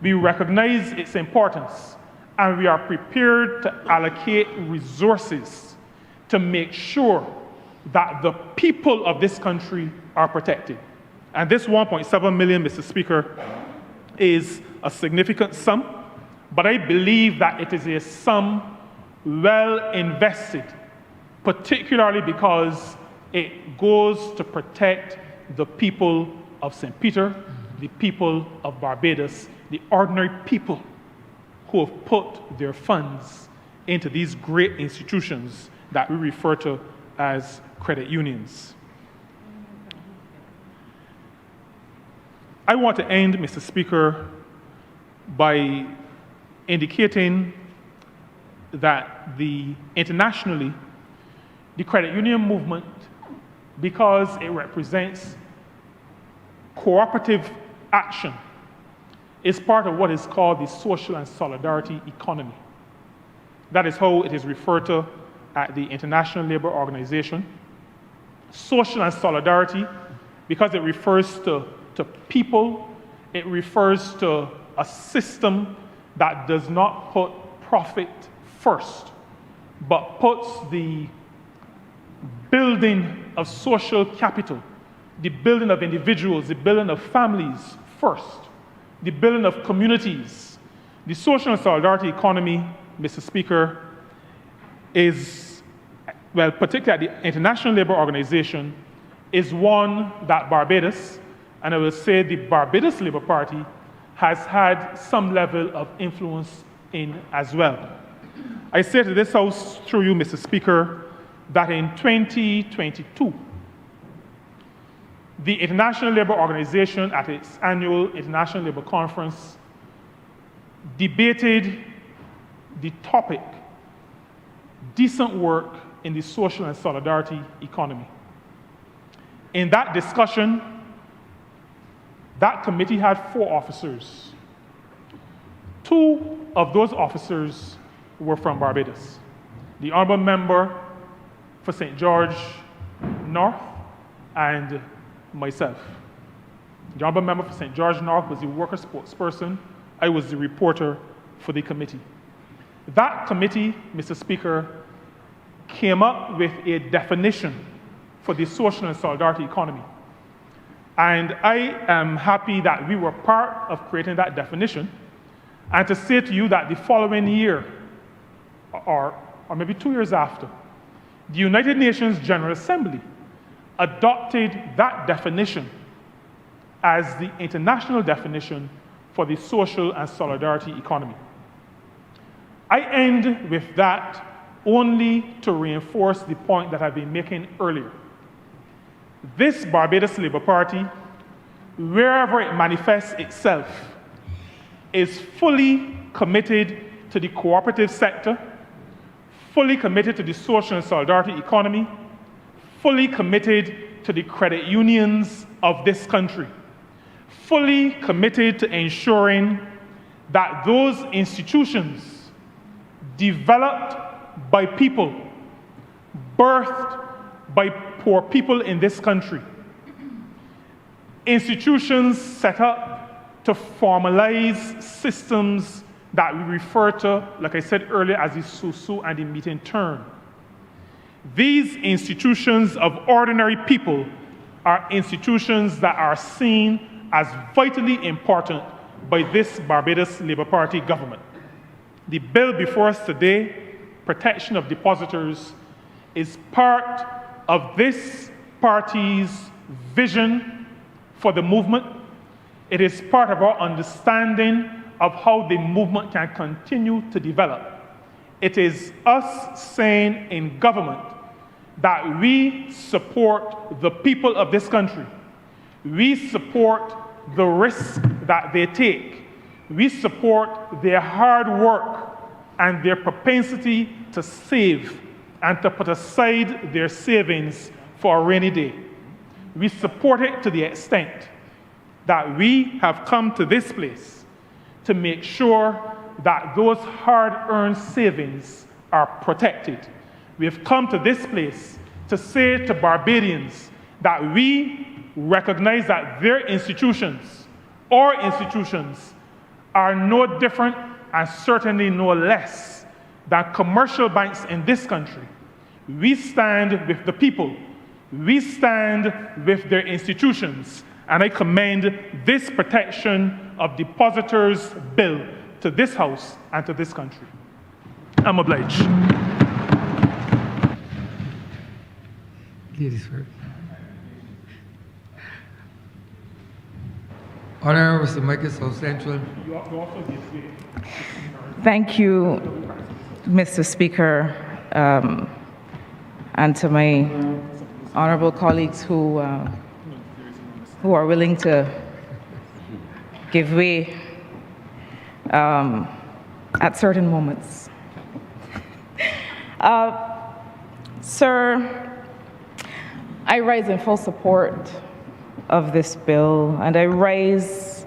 we recognize its importance, and we are prepared to allocate resources to make sure that the people of this country are protected. And this 1.7 million, Mr. Speaker, is a significant sum, but I believe that it is a sum well invested, particularly because it goes to protect the people of St. Peter, the people of Barbados, the ordinary people who have put their funds into these great institutions that we refer to as credit unions. I want to end, Mr. Speaker, by indicating that internationally, the credit union movement, because it represents cooperative action, is part of what is called the social and solidarity economy. That is how it is referred to at the International Labour Organization. Social and solidarity, because it refers to people, it refers to a system that does not put profit first, but puts the building of social capital, the building of individuals, the building of families first, the building of communities. The social and solidarity economy, Mr. Speaker, is, well, particularly at the International Labour Organization, is one that Barbados, and I will say the Barbados Labour Party, has had some level of influence in as well. I say to this House, through you, Mr. Speaker, that in 2022, the International Labour Organization, at its annual International Labour Conference, debated the topic, decent work in the social and solidarity economy. In that discussion, that committee had 4 officers. 2 of those officers were from Barbados. The Honourable Member for St. George North and myself. The Honourable Member for St. George North was the worker spokesperson. I was the reporter for the committee. That committee, Mr. Speaker, came up with a definition for the social and solidarity economy. And I am happy that we were part of creating that definition, and to say to you that the following year, or maybe 2 years after, the United Nations General Assembly adopted that definition as the international definition for the social and solidarity economy. I end with that only to reinforce the point that I've been making earlier. This Barbados Labour Party, wherever it manifests itself, is fully committed to the cooperative sector, fully committed to the social and solidarity economy, fully committed to the credit unions of this country, fully committed to ensuring that those institutions developed by people, birthed by poor people in this country. Institutions set up to formalize systems that we refer to, like I said earlier, as the SUSU and the meeting turn. These institutions of ordinary people are institutions that are seen as vitally important by this Barbados Labour Party government. The bill before us today, Protection of Depositors, is part of this party's vision for the movement. It is part of our understanding of how the movement can continue to develop. It is us saying in government that we support the people of this country. We support the risk that they take. We support their hard work and their propensity to save and to put aside their savings for a rainy day. We support it to the extent that we have come to this place to make sure that those hard-earned savings are protected. We have come to this place to say to Barbadians that we recognize that their institutions, our institutions, are no different and certainly no less than commercial banks in this country. We stand with the people. We stand with their institutions. And I commend this Protection of Depositors bill to this House and to this country. I'm obliged. Ladies first. Honourable Mr. Michael South Central. Thank you, Mr. Speaker, and to my honourable colleagues who are willing to give way at certain moments. Sir, I rise in full support of this bill, and I rise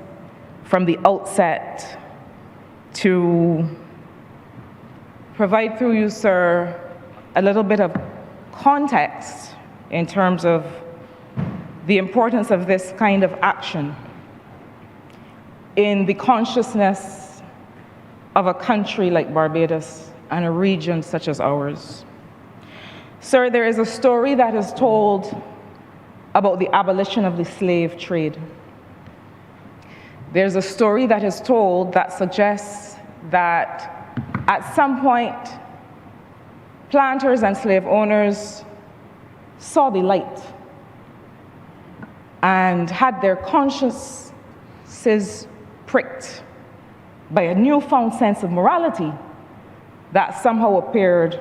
from the outset to provide through you, sir, a little bit of context in terms of the importance of this kind of action in the consciousness of a country like Barbados and a region such as ours. Sir, there is a story that is told about the abolition of the slave trade. There's a story that is told that suggests that at some point, planters and slave owners saw the light and had their consciences pricked by a newfound sense of morality that somehow appeared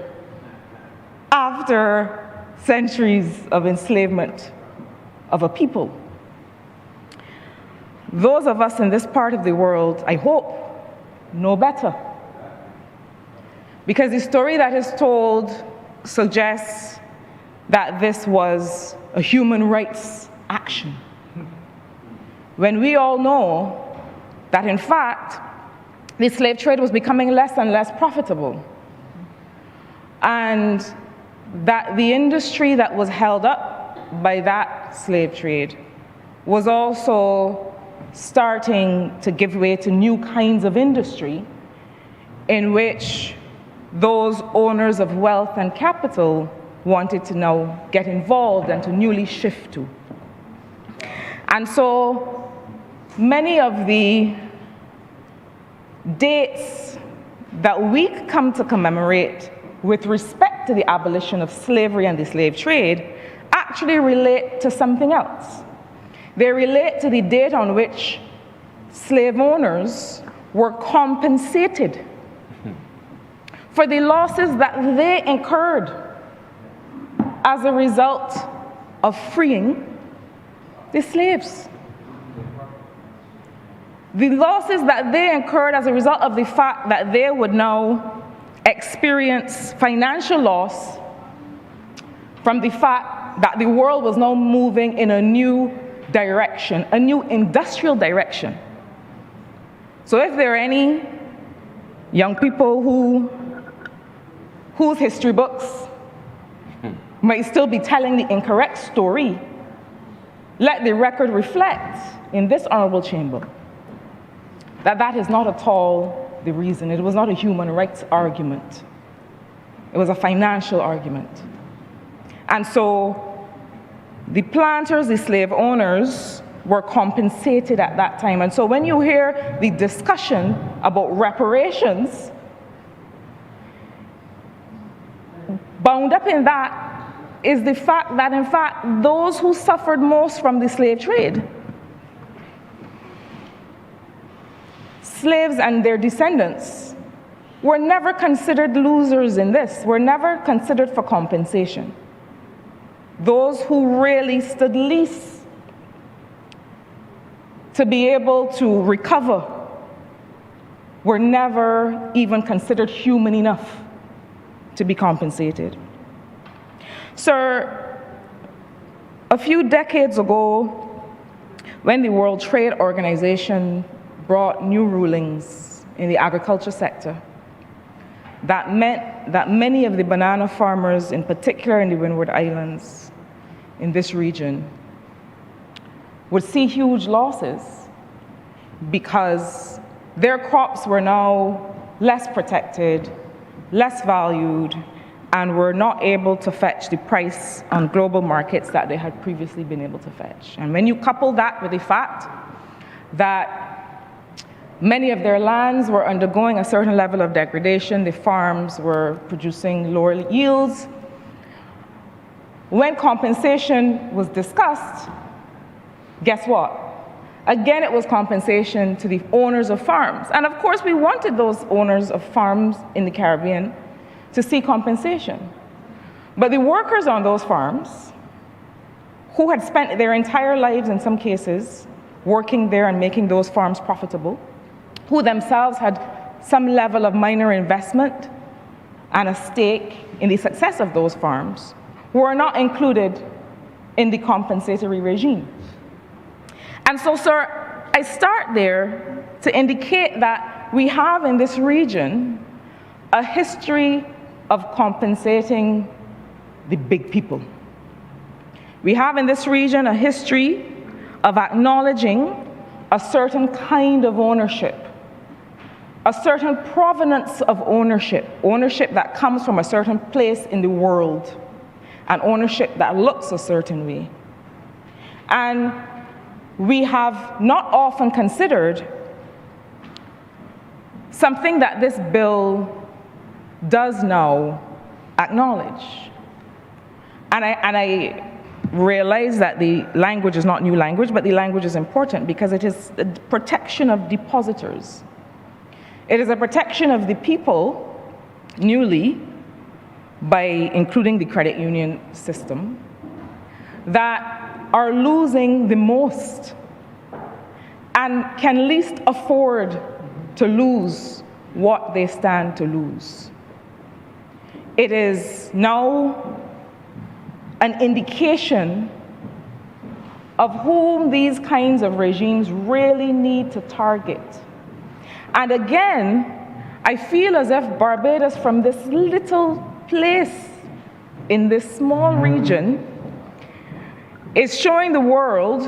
after centuries of enslavement of a people. Those of us in this part of the world, I hope, know better. Because the story that is told suggests that this was a human rights action. When we all know that, in fact, the slave trade was becoming less and less profitable. And that the industry that was held up by that slave trade was also starting to give way to new kinds of industry in which those owners of wealth and capital wanted to now get involved and to newly shift to. And so many of the dates that we come to commemorate with respect to the abolition of slavery and the slave trade actually relate to something else. They relate to the date on which slave owners were compensated for the losses that they incurred as a result of freeing the slaves. The losses that they incurred as a result of the fact that they would now experience financial loss from the fact that the world was now moving in a new direction, a new industrial direction. So if there are any young people who whose history books might still be telling the incorrect story, let the record reflect in this honourable chamber that that is not at all the reason. It was not a human rights argument. It was a financial argument. And so the planters, the slave owners, were compensated at that time. And so when you hear the discussion about reparations, bound up in that is the fact that, in fact, those who suffered most from the slave trade, slaves and their descendants, were never considered losers in this, were never considered for compensation. Those who really stood least to be able to recover were never even considered human enough to be compensated. Sir, a few decades ago, when the World Trade Organization brought new rulings in the agriculture sector, that meant that many of the banana farmers, in particular in the Windward Islands, in this region, would see huge losses because their crops were now less protected, less valued, and were not able to fetch the price on global markets that they had previously been able to fetch. And when you couple that with the fact that many of their lands were undergoing a certain level of degradation, the farms were producing lower yields, when compensation was discussed, guess what? Again, it was compensation to the owners of farms. And of course, we wanted those owners of farms in the Caribbean to see compensation. But the workers on those farms, who had spent their entire lives, in some cases, working there and making those farms profitable, who themselves had some level of minor investment and a stake in the success of those farms, were not included in the compensatory regime. And so, sir, I start there to indicate that we have in this region a history of compensating the big people. We have in this region a history of acknowledging a certain kind of ownership, a certain provenance of ownership, ownership that comes from a certain place in the world, and ownership that looks a certain way. And we have not often considered something that this bill does now acknowledge. And I realize that the language is not new language, but the language is important because it is the protection of depositors. It is a protection of the people newly, by including the credit union system, that are losing the most and can least afford to lose what they stand to lose. It is now an indication of whom these kinds of regimes really need to target. And again, I feel as if Barbados, from this little place in this small region, is showing the world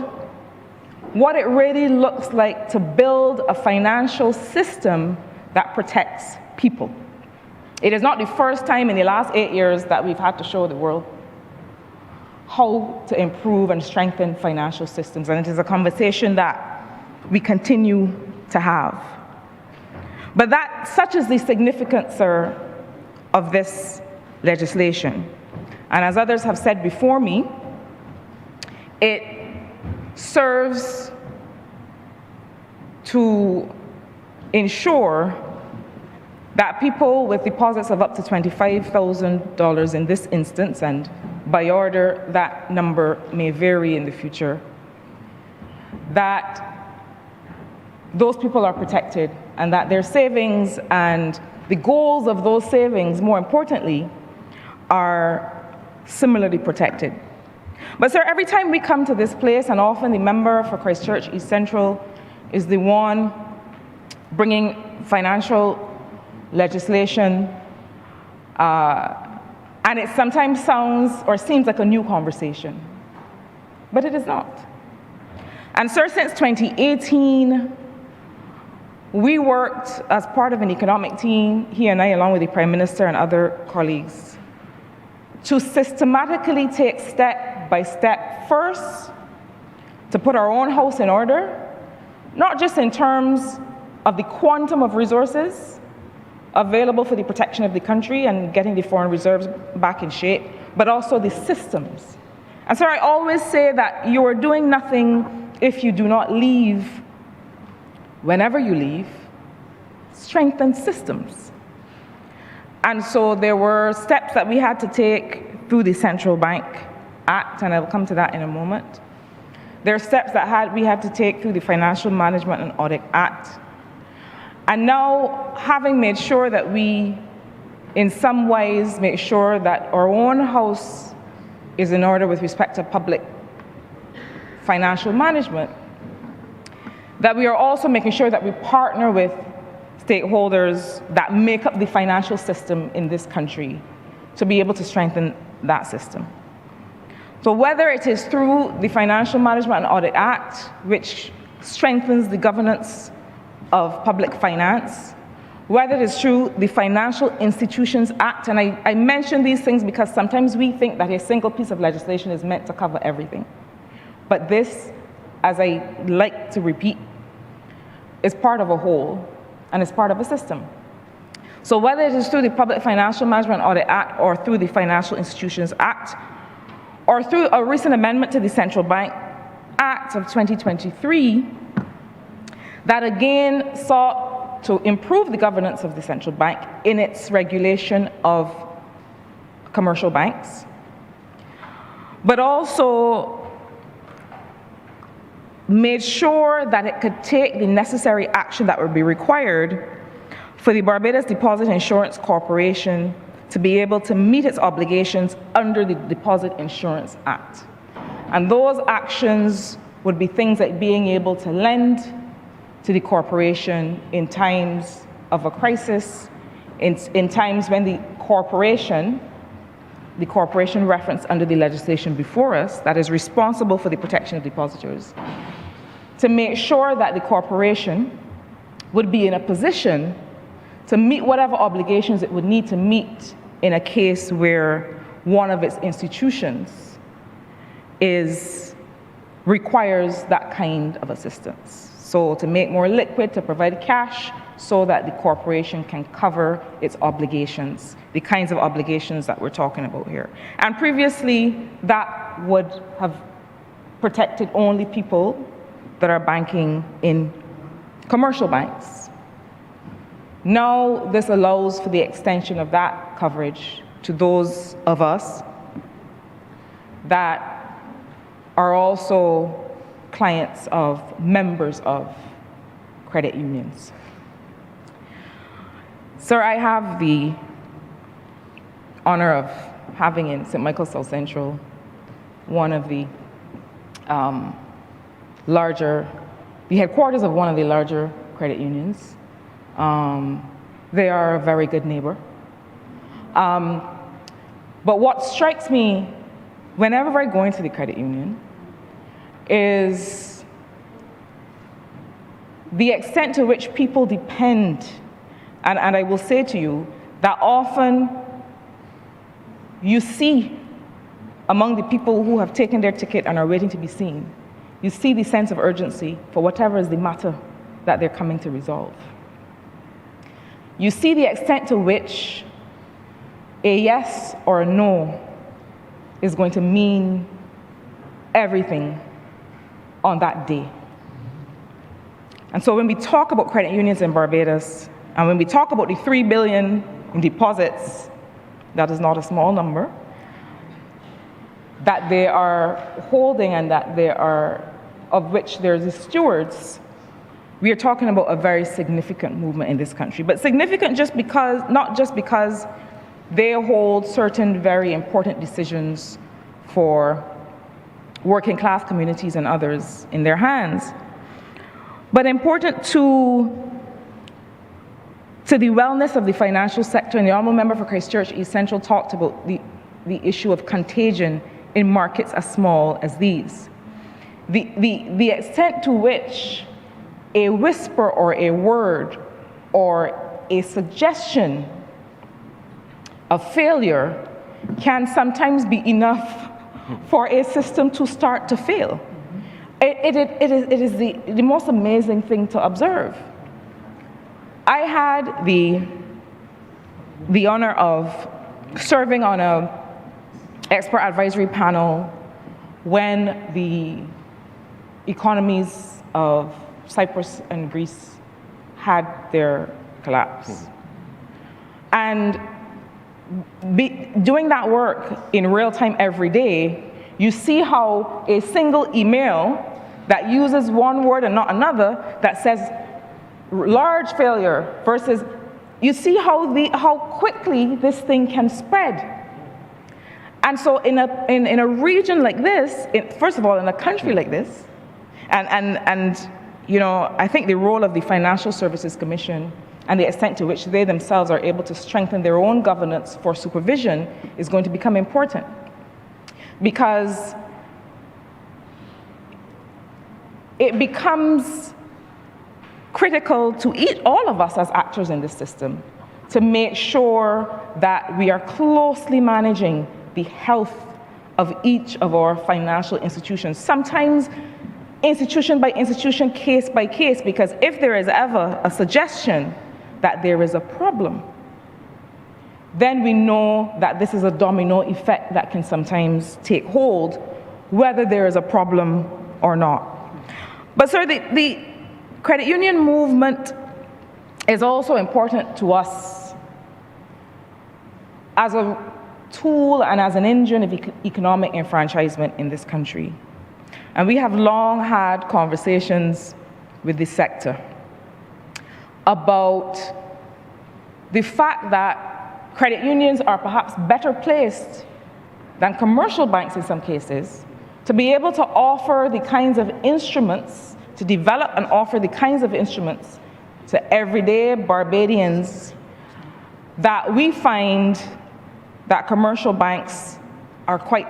what it really looks like to build a financial system that protects people. It is not the first time in the last 8 years that we've had to show the world how to improve and strengthen financial systems, and it is a conversation that we continue to have. But such is the significance, sir, of this legislation. And as others have said before me, it serves to ensure that people with deposits of up to $25,000 in this instance, and by order that number may vary in the future, that those people are protected and that their savings and the goals of those savings, more importantly, are similarly protected. But sir, every time we come to this place, and often the member for Christchurch East Central is the one bringing financial legislation, And it sometimes sounds or seems like a new conversation, but it is not. And sir, since 2018, we worked as part of an economic team, he and I, along with the Prime Minister and other colleagues, to systematically take step by step, first, to put our own house in order, not just in terms of the quantum of resources available for the protection of the country and getting the foreign reserves back in shape, but also the systems. And so I always say that you are doing nothing if you do not leave, whenever you leave, strengthen systems. And so there were steps that we had to take through the Central Bank Act, and I'll come to that in a moment. There are steps that we had to take through the Financial Management and Audit Act. And now, having made sure that we, in some ways, make sure that our own house is in order with respect to public financial management, that we are also making sure that we partner with stakeholders that make up the financial system in this country to be able to strengthen that system. So whether it is through the Financial Management and Audit Act, which strengthens the governance of public finance, whether it is through the Financial Institutions Act, and I mention these things because sometimes we think that a single piece of legislation is meant to cover everything. But this, as I like to repeat, is part of a whole and is part of a system. So whether it is through the Public Financial Management and Audit Act or through the Financial Institutions Act, or through a recent amendment to the Central Bank Act of 2023, that again sought to improve the governance of the central bank in its regulation of commercial banks, but also made sure that it could take the necessary action that would be required for the Barbados Deposit Insurance Corporation to be able to meet its obligations under the Deposit Insurance Act. And those actions would be things like being able to lend to the corporation in times of a crisis, in times when the corporation referenced under the legislation before us that is responsible for the protection of depositors, to make sure that the corporation would be in a position to meet whatever obligations it would need to meet in a case where one of its institutions requires that kind of assistance. So to make more liquid, to provide cash so that the corporation can cover its obligations, the kinds of obligations that we're talking about here. And previously, that would have protected only people that are banking in commercial banks. Now, this allows for the extension of that coverage to those of us that are also clients of members of credit unions. Sir, I have the honor of having in St. Michael South Central one of the headquarters of one of the larger credit unions. They are a very good neighbor. But what strikes me whenever I go into the credit union is the extent to which people depend, and I will say to you that often you see among the people who have taken their ticket and are waiting to be seen, you see the sense of urgency for whatever is the matter that they're coming to resolve. You see the extent to which a yes or a no is going to mean everything on that day. And so when we talk about credit unions in Barbados, and when we talk about the $3 billion in deposits, that is not a small number, that they are holding and that they are, of which they're the stewards, we are talking about a very significant movement in this country. But significant not just because they hold certain very important decisions for working class communities and others in their hands, but important to to the wellness of the financial sector, and the Honourable Member for Christchurch East Central talked about the issue of contagion in markets as small as these. The extent to which a whisper or a word or a suggestion of failure can sometimes be enough for a system to start to fail. It is the most amazing thing to observe. I had the honor of serving on an expert advisory panel when the economies of Cyprus and Greece had their collapse. And doing that work in real time every day, you see how a single email that uses one word and not another, that says large failure versus, you see how quickly this thing can spread. And so in a region like this, first of all, in a country like this, and you know, I think the role of the Financial Services Commission and the extent to which they themselves are able to strengthen their own governance for supervision is going to become important. Because it becomes critical to all of us as actors in this system to make sure that we are closely managing the health of each of our financial institutions, sometimes institution by institution, case by case, because if there is ever a suggestion that there is a problem, then we know that this is a domino effect that can sometimes take hold, whether there is a problem or not. But sir, the credit union movement is also important to us as a tool and as an engine of economic enfranchisement in this country. And we have long had conversations with the sector about the fact that credit unions are perhaps better placed than commercial banks in some cases to be able to offer the kinds of instruments, to develop and offer the kinds of instruments to everyday Barbadians that we find that commercial banks are quite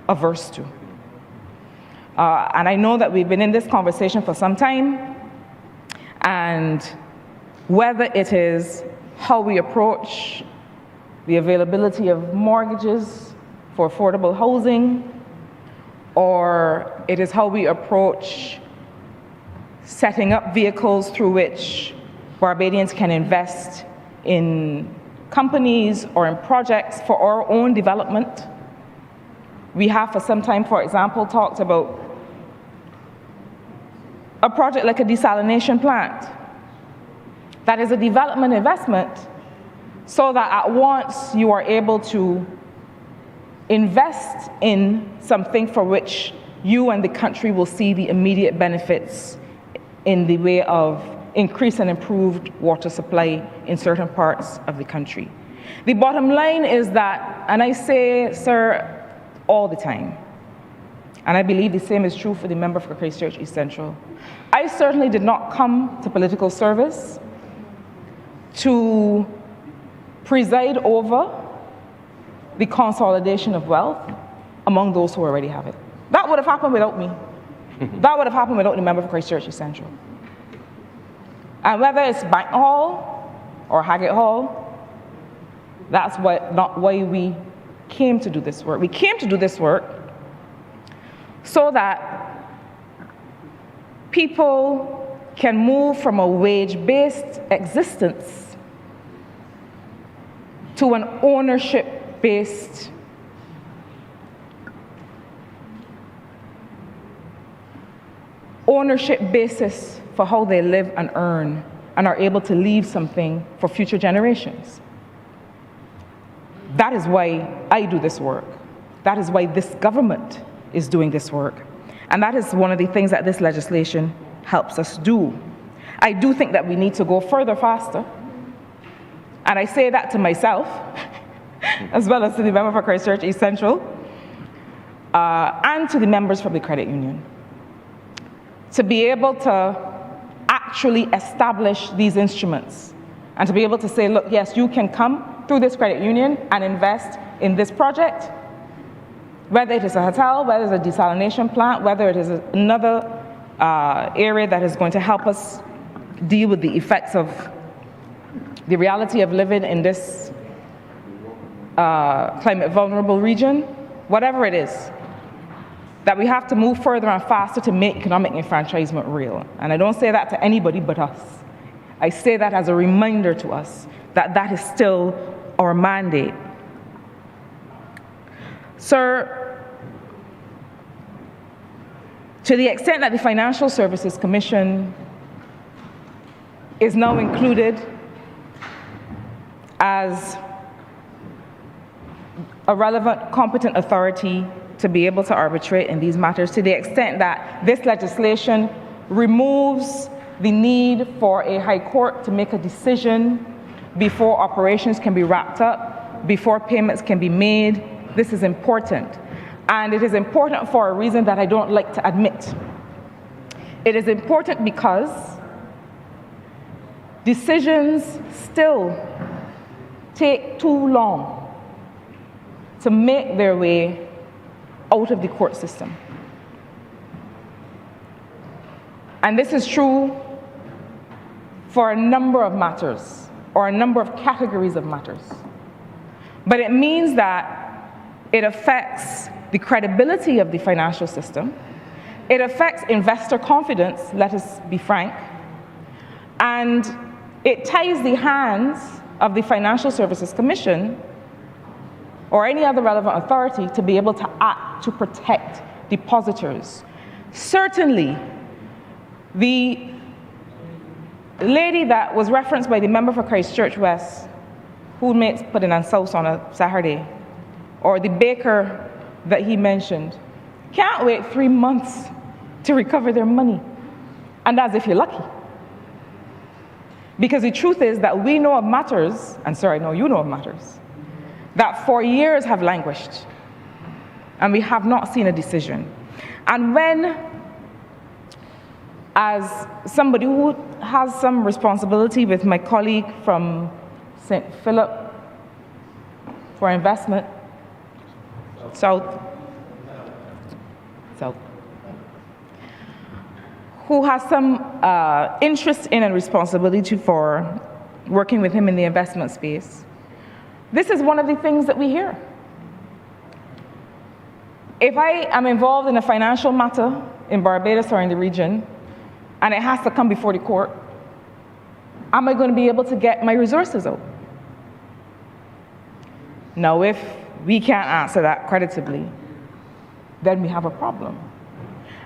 averse to. And I know that we've been in this conversation for some time, and whether it is how we approach the availability of mortgages for affordable housing, or it is how we approach setting up vehicles through which Barbadians can invest in companies or in projects for our own development. We have for some time, for example, talked about a project like a desalination plant. That is a development investment so that at once you are able to invest in something for which you and the country will see the immediate benefits in the way of increased and improved water supply in certain parts of the country. The bottom line is that, and I say, sir, all the time, and I believe the same is true for the member for Christchurch East Central, I certainly did not come to political service to preside over the consolidation of wealth among those who already have it. That would have happened without me. That would have happened without the member for Christchurch East Central. And whether it's Bank Hall or Haggett Hall, that's not why we came to do this work. We came to do this work so that people can move from a wage-based existence to an ownership-based basis for how they live and earn and are able to leave something for future generations. That is why I do this work. That is why this government is doing this work. And that is one of the things that this legislation helps us do. I do think that we need to go further faster. And I say that to myself, as well as to the member for Christchurch East Central, and to the members from the credit union, to be able to actually establish these instruments and to be able to say, look, yes, you can come through this credit union and invest in this project, whether it is a hotel, whether it's a desalination plant, whether it is another area that is going to help us deal with the effects of the reality of living in this climate vulnerable region, whatever it is, that we have to move further and faster to make economic enfranchisement real. And I don't say that to anybody but us. I say that as a reminder to us that that is still our mandate. Sir, to the extent that the Financial Services Commission is now included as a relevant, competent authority to be able to arbitrate in these matters, to the extent that this legislation removes the need for a high court to make a decision before operations can be wrapped up, before payments can be made. This is important. And it is important for a reason that I don't like to admit. It is important because decisions still take too long to make their way out of the court system. And this is true for a number of matters, or a number of categories of matters. But it means that it affects the credibility of the financial system. It affects investor confidence, let us be frank. And it ties the hands of the Financial Services Commission or any other relevant authority to be able to act to protect depositors. Certainly, the lady that was referenced by the member for Christchurch West, who makes pudding and sauce on a Saturday, or the baker that he mentioned, can't wait 3 months to recover their money. And that's if you're lucky. Because the truth is that we know of matters, and sir, I know you know of matters, that for years have languished, and we have not seen a decision. And when, as somebody who has some responsibility with my colleague from St. Philip for investment, South, who has some interest in and responsibility for working with him in the investment space, this is one of the things that we hear. If I am involved in a financial matter in Barbados or in the region, and it has to come before the court, am I going to be able to get my resources out? Now, if we can't answer that creditably, then we have a problem.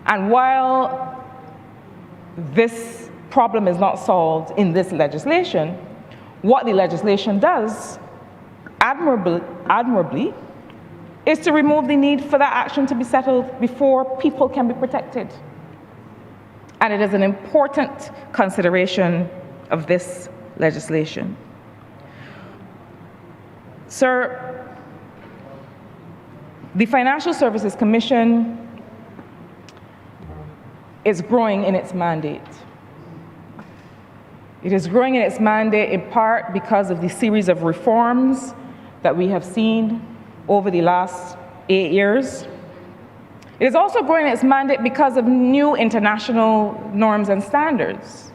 And while this problem is not solved in this legislation, what the legislation does, admirably, is to remove the need for that action to be settled before people can be protected. And it is an important consideration of this legislation. Sir, the Financial Services Commission is growing in its mandate. It is growing in its mandate in part because of the series of reforms that we have seen over the last 8 years. It is also growing in its mandate because of new international norms and standards.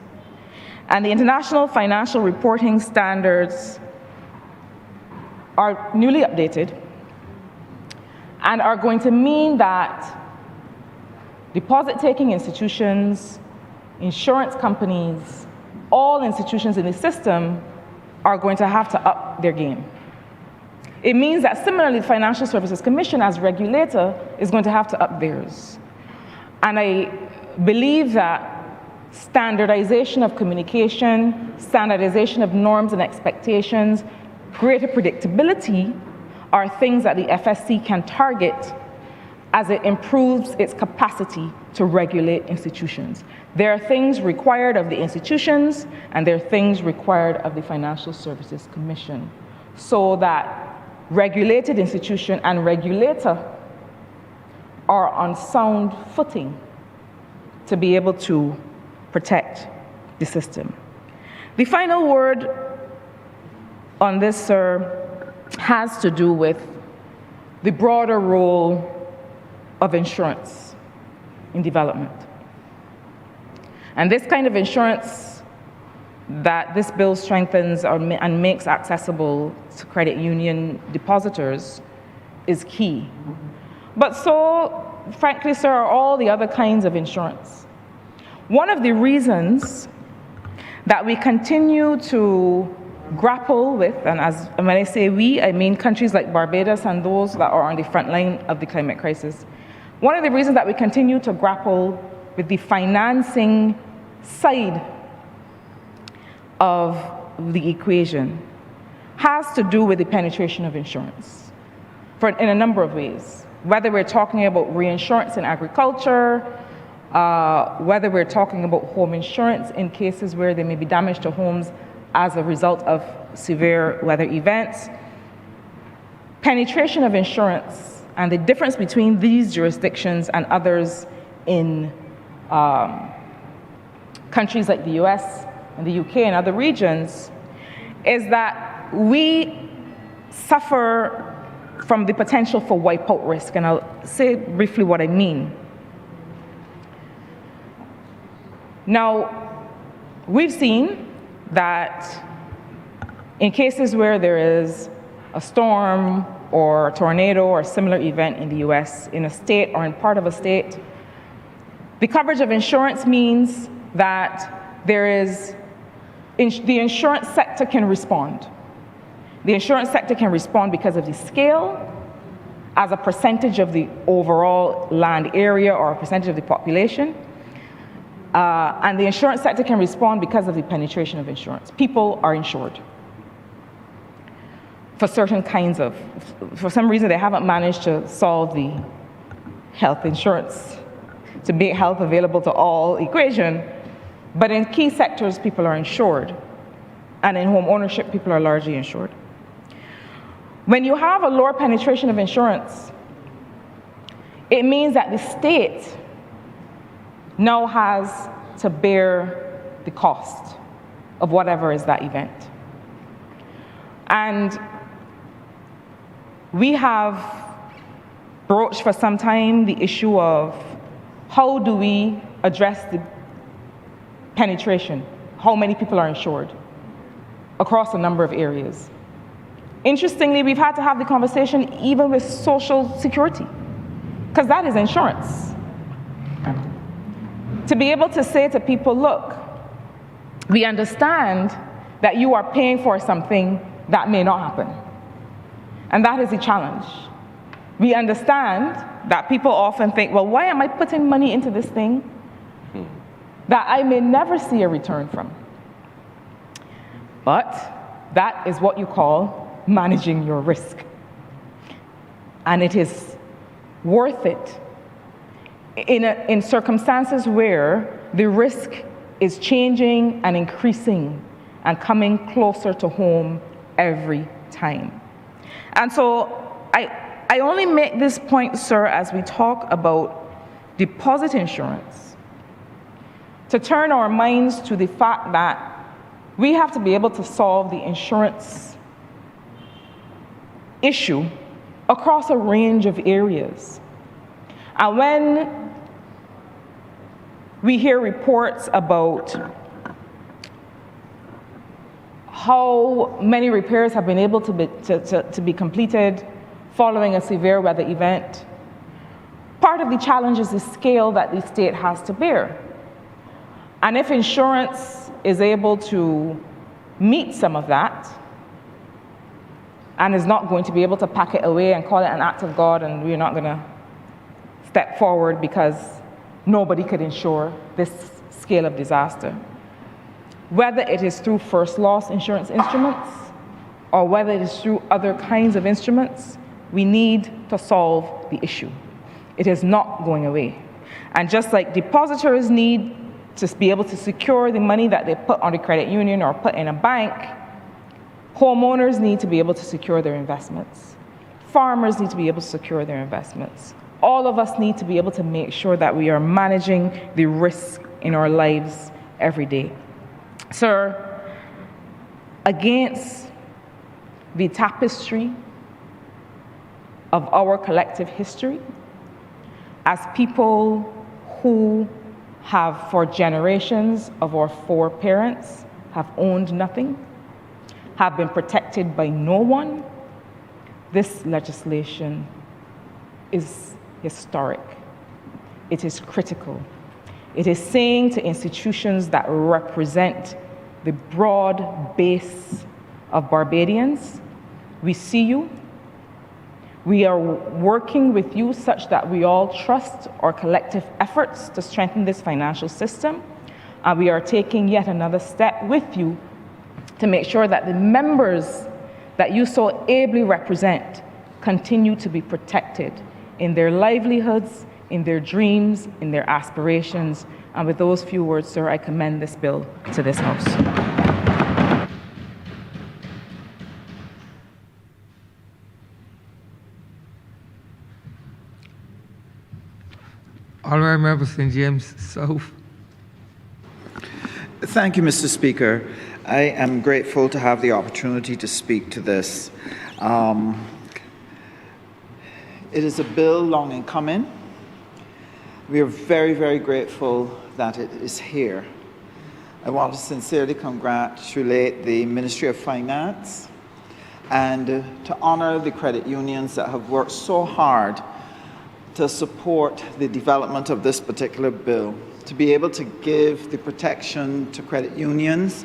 And the international financial reporting standards are newly updated and are going to mean that deposit-taking institutions, insurance companies, all institutions in the system are going to have to up their game. It means that similarly, the Financial Services Commission as regulator is going to have to up theirs. And I believe that standardization of communication, standardization of norms and expectations, greater predictability are things that the FSC can target as it improves its capacity to regulate institutions. There are things required of the institutions, and there are things required of the Financial Services Commission, so that regulated institution and regulator are on sound footing to be able to protect the system. The final word on this, sir, has to do with the broader role of insurance in development. And this kind of insurance that this bill strengthens and makes accessible to credit union depositors is key. But so, frankly, sir, are all the other kinds of insurance. One of the reasons that we continue to grapple with, and when I say we, I mean countries like Barbados and those that are on the front line of the climate crisis. One of the reasons that we continue to grapple with the financing side of the equation has to do with the penetration of insurance in a number of ways. Whether we're talking about reinsurance in agriculture, whether we're talking about home insurance in cases where there may be damage to homes as a result of severe weather events. Penetration of insurance and the difference between these jurisdictions and others in countries like the US and the UK and other regions is that we suffer from the potential for wipeout risk, and I'll say briefly what I mean. Now, we've seen that in cases where there is a storm or a tornado or a similar event in the US, in a state or in part of a state, the coverage of insurance means that the insurance sector can respond. The insurance sector can respond because of the scale, as a percentage of the overall land area or a percentage of the population. And the insurance sector can respond because of the penetration of insurance. People are insured for certain kinds of, for some reason they haven't managed to solve the health insurance, to make health available to all equation, but in key sectors people are insured, and in home ownership people are largely insured. When you have a lower penetration of insurance, it means that the state now has to bear the cost of whatever is that event. And we have broached for some time the issue of how do we address the penetration, how many people are insured across a number of areas. Interestingly, we've had to have the conversation even with Social Security, because that is insurance. To be able to say to people, look, we understand that you are paying for something that may not happen. And that is a challenge. We understand that people often think, well, why am I putting money into this thing that I may never see a return from? But that is what you call managing your risk. And it is worth it in circumstances where the risk is changing and increasing and coming closer to home every time. And so I only make this point, sir, as we talk about deposit insurance, to turn our minds to the fact that we have to be able to solve the insurance issue across a range of areas. And when we hear reports about how many repairs have been able to be completed following a severe weather event, part of the challenge is the scale that the state has to bear. And if insurance is able to meet some of that, and is not going to be able to pack it away and call it an act of God, and we're not going to step forward because nobody could insure this scale of disaster. Whether it is through first loss insurance instruments or whether it is through other kinds of instruments, we need to solve the issue. It is not going away. And just like depositors need to be able to secure the money that they put on the credit union or put in a bank, homeowners need to be able to secure their investments. Farmers need to be able to secure their investments. All of us need to be able to make sure that we are managing the risk in our lives every day. Sir, against the tapestry of our collective history as people who have, for generations of our foreparents, have owned nothing, have been protected by no one. This legislation is historic. It is critical. It is saying to institutions that represent the broad base of Barbadians, we see you. We are working with you such that we all trust our collective efforts to strengthen this financial system. And we are taking yet another step with you to make sure that the members that you so ably represent continue to be protected in their livelihoods, in their dreams, in their aspirations. And with those few words, sir, I commend this bill to this House. Honourable Member St. James South. Thank you, Mr. Speaker. I am grateful to have the opportunity to speak to this. It is a bill long in coming. We are very, very grateful that it is here. I want to sincerely congratulate the Ministry of Finance and to honour the credit unions that have worked so hard to support the development of this particular bill, to be able to give the protection to credit unions,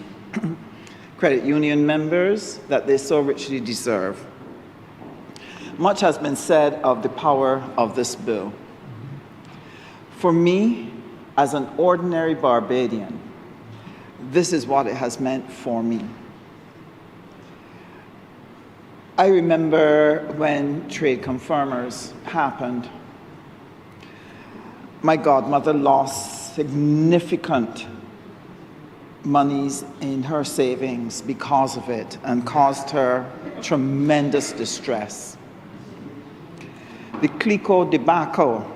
credit union members that they so richly deserve. Much has been said of the power of this bill. For me, as an ordinary Barbadian, this is what it has meant for me. I remember when trade confirmers happened. My godmother lost significant monies in her savings because of it and caused her tremendous distress. The Clico debacle,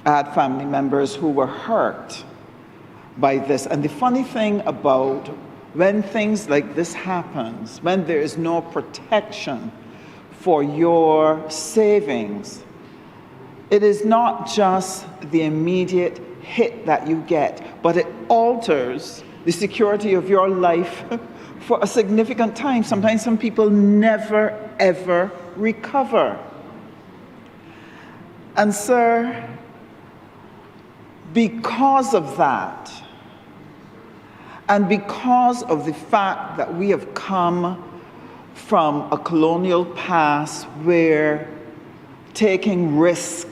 I had family members who were hurt by this. And the funny thing about when things like this happens, when there is no protection for your savings, it is not just the immediate hit that you get, but it alters the security of your life for a significant time. Sometimes some people never, ever recover. And sir, because of that, and because of the fact that we have come from a colonial past where taking risk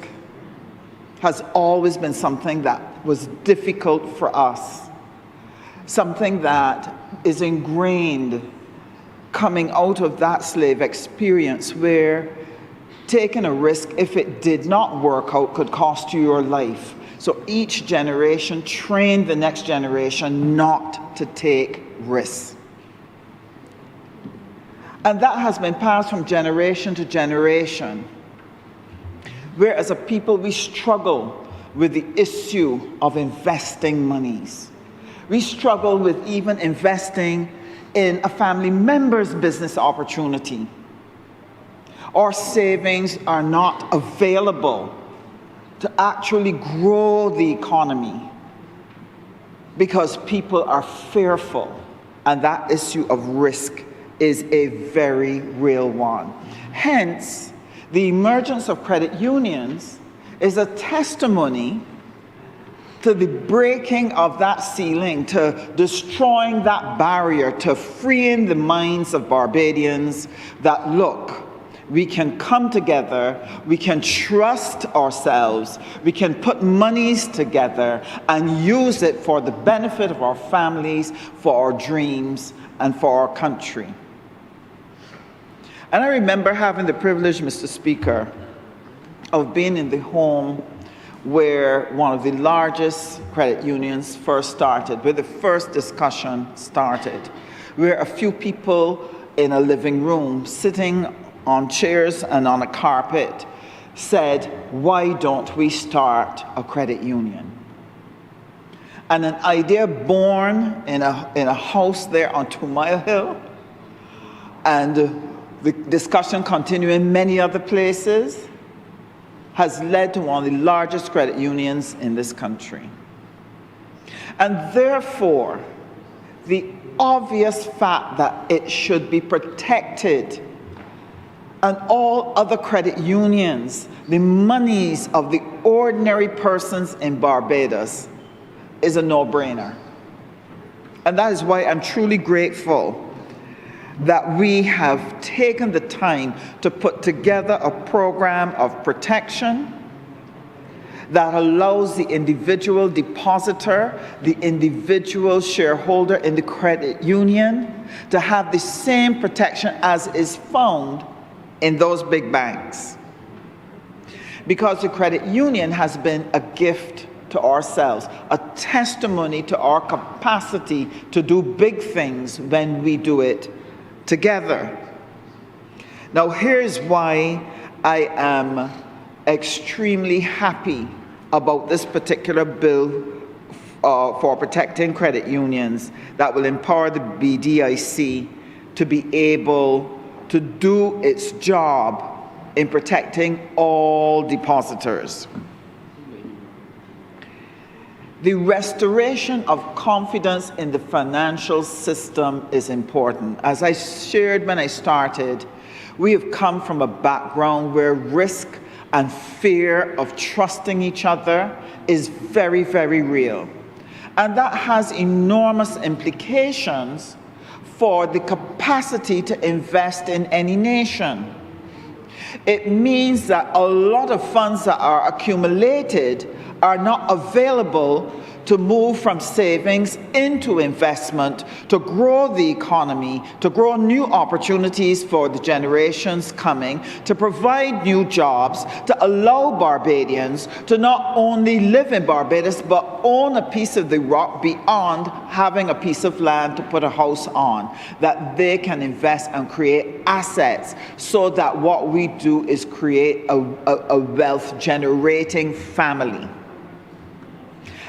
has always been something that was difficult for us, something that is ingrained coming out of that slave experience where taking a risk, if it did not work out, could cost you your life. So each generation trained the next generation not to take risks. And that has been passed from generation to generation, where as a people we struggle with the issue of investing monies. We struggle with even investing in a family member's business opportunity. Our savings are not available to actually grow the economy because people are fearful, and that issue of risk is a very real one. Hence, the emergence of credit unions is a testimony to the breaking of that ceiling, to destroying that barrier, to freeing the minds of Barbadians that, look, we can come together, we can trust ourselves, we can put monies together and use it for the benefit of our families, for our dreams, and for our country. And I remember having the privilege, Mr. Speaker, of being in the home where one of the largest credit unions first started, where the first discussion started, where a few people in a living room sitting on chairs and on a carpet said, why don't we start a credit union? And an idea born in a house there on 2 Mile Hill, and the discussion continuing in many other places, has led to one of the largest credit unions in this country. And therefore, the obvious fact that it should be protected, and all other credit unions, the monies of the ordinary persons in Barbados, is a no-brainer. And that is why I'm truly grateful that we have taken the time to put together a program of protection that allows the individual depositor, the individual shareholder in the credit union to have the same protection as is found in those big banks. Because the credit union has been a gift to ourselves, a testimony to our capacity to do big things when we do it together. Now, here's why I am extremely happy about this particular bill for protecting credit unions that will empower the BDIC to be able to do its job in protecting all depositors. The restoration of confidence in the financial system is important. As I shared when I started, we have come from a background where risk and fear of trusting each other is very, very real. And that has enormous implications for the capacity to invest in any nation. It means that a lot of funds that are accumulated are not available to move from savings into investment, to grow the economy, to grow new opportunities for the generations coming, to provide new jobs, to allow Barbadians to not only live in Barbados, but own a piece of the rock beyond having a piece of land to put a house on, that they can invest and create assets so that what we do is create a wealth-generating family.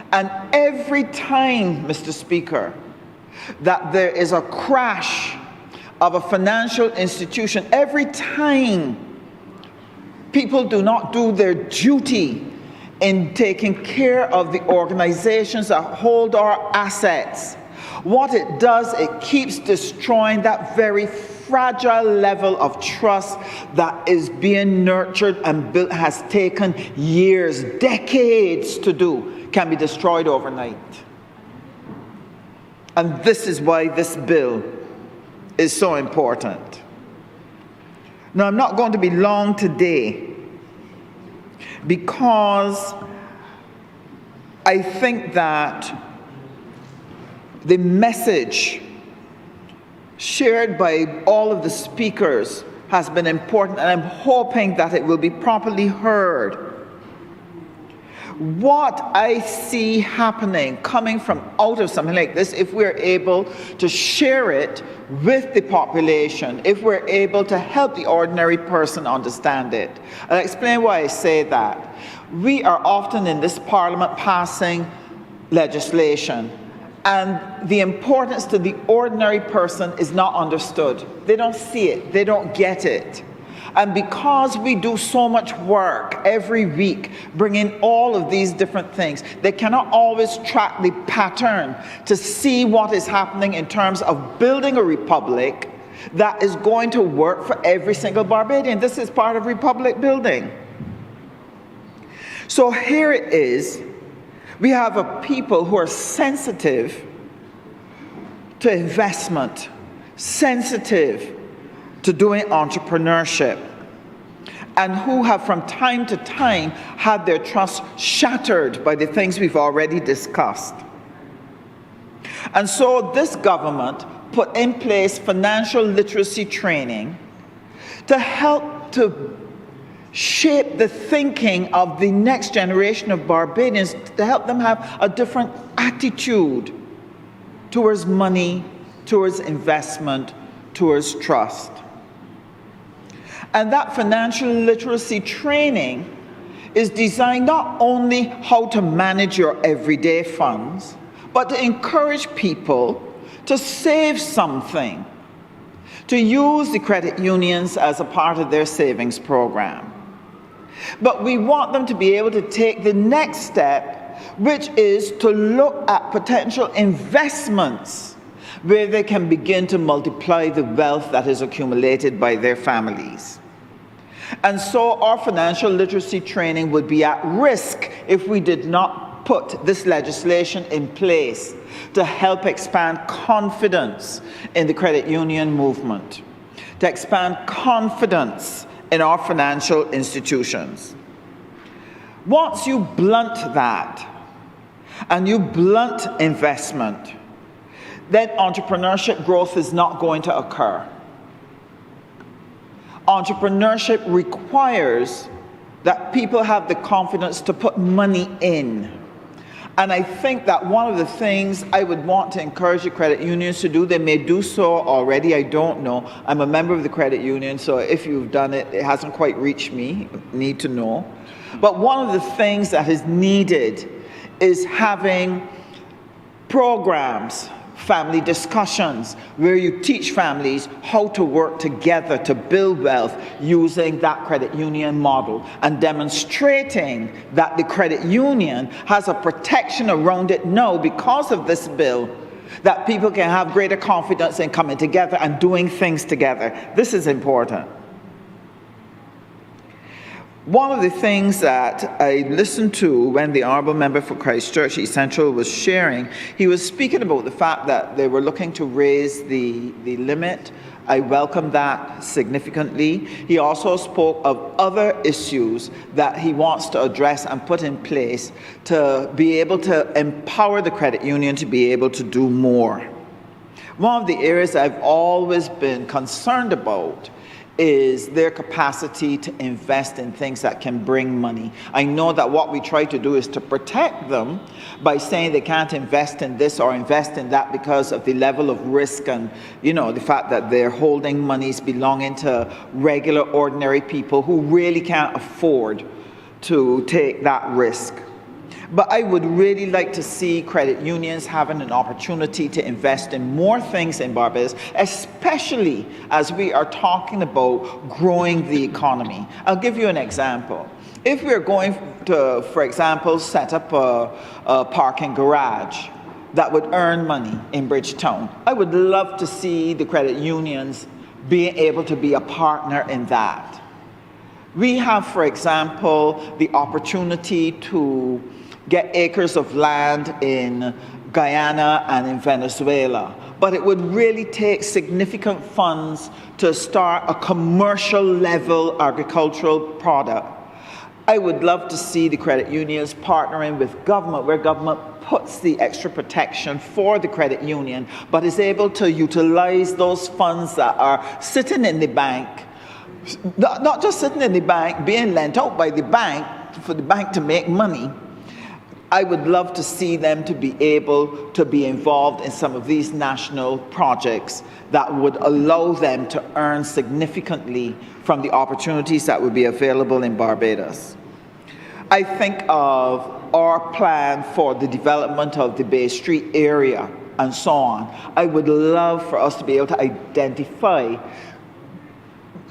And every time, Mr. Speaker, that there is a crash of a financial institution, every time people do not do their duty in taking care of the organizations that hold our assets, what it does, it keeps destroying that very fragile level of trust that is being nurtured and built, has taken years, decades to do, can be destroyed overnight. And this is why this bill is so important. Now, I'm not going to be long today because I think that the message shared by all of the speakers has been important, and I'm hoping that it will be properly heard. What I see happening coming from out of something like this, if we're able to share it with the population, if we're able to help the ordinary person understand it. I'll explain why I say that. We are often in this Parliament passing legislation, and the importance to the ordinary person is not understood. They don't see it, they don't get it. And because we do so much work every week, bringing all of these different things, they cannot always track the pattern to see what is happening in terms of building a republic that is going to work for every single Barbadian. This is part of republic building. So here it is. We have a people who are sensitive to investment, sensitive to doing entrepreneurship, and who have from time to time had their trust shattered by the things we've already discussed. And so this government put in place financial literacy training to help to shape the thinking of the next generation of Barbadians, to help them have a different attitude towards money, towards investment, towards trust. And that financial literacy training is designed not only how to manage your everyday funds, but to encourage people to save something, to use the credit unions as a part of their savings program. But we want them to be able to take the next step, which is to look at potential investments where they can begin to multiply the wealth that is accumulated by their families. And so our financial literacy training would be at risk if we did not put this legislation in place to help expand confidence in the credit union movement, to expand confidence in our financial institutions. Once you blunt that and you blunt investment, then entrepreneurship growth is not going to occur. Entrepreneurship requires that people have the confidence to put money in. And I think that one of the things I would want to encourage the credit unions to do, they may do so already, I don't know. I'm a member of the credit union, so if you've done it, it hasn't quite reached me, need to know. But one of the things that is needed is having programs, family discussions, where you teach families how to work together to build wealth using that credit union model, and demonstrating that the credit union has a protection around it now because of this bill, that people can have greater confidence in coming together and doing things together. This is important. One of the things that I listened to when the Honourable Member for Christchurch East Central was sharing, he was speaking about the fact that they were looking to raise the limit. I welcome that significantly. He also spoke of other issues that he wants to address and put in place to be able to empower the credit union to be able to do more. One of the areas I've always been concerned about is their capacity to invest in things that can bring money. I know that what we try to do is to protect them by saying they can't invest in this or invest in that because of the level of risk and, you know, the fact that they're holding monies belonging to regular, ordinary people who really can't afford to take that risk. But I would really like to see credit unions having an opportunity to invest in more things in Barbados, especially as we are talking about growing the economy. I'll give you an example. If we're going to, for example, set up a parking garage that would earn money in Bridgetown, I would love to see the credit unions being able to be a partner in that. We have, for example, the opportunity to get acres of land in Guyana and in Venezuela. But it would really take significant funds to start a commercial level agricultural product. I would love to see the credit unions partnering with government, where government puts the extra protection for the credit union, but is able to utilize those funds that are sitting in the bank, not just sitting in the bank, being lent out by the bank for the bank to make money. I would love to see them to be able to be involved in some of these national projects that would allow them to earn significantly from the opportunities that would be available in Barbados. I think of our plan for the development of the Bay Street area and so on. I would love for us to be able to identify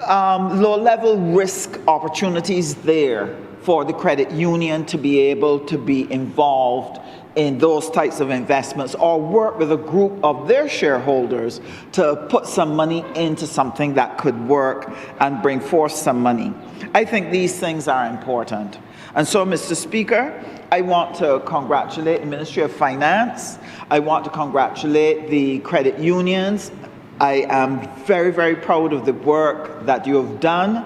low-level risk opportunities there for the credit union to be able to be involved in those types of investments, or work with a group of their shareholders to put some money into something that could work and bring forth some money. I think these things are important. And so, Mr. Speaker, I want to congratulate the Ministry of Finance. I want to congratulate the credit unions. I am very, very proud of the work that you have done.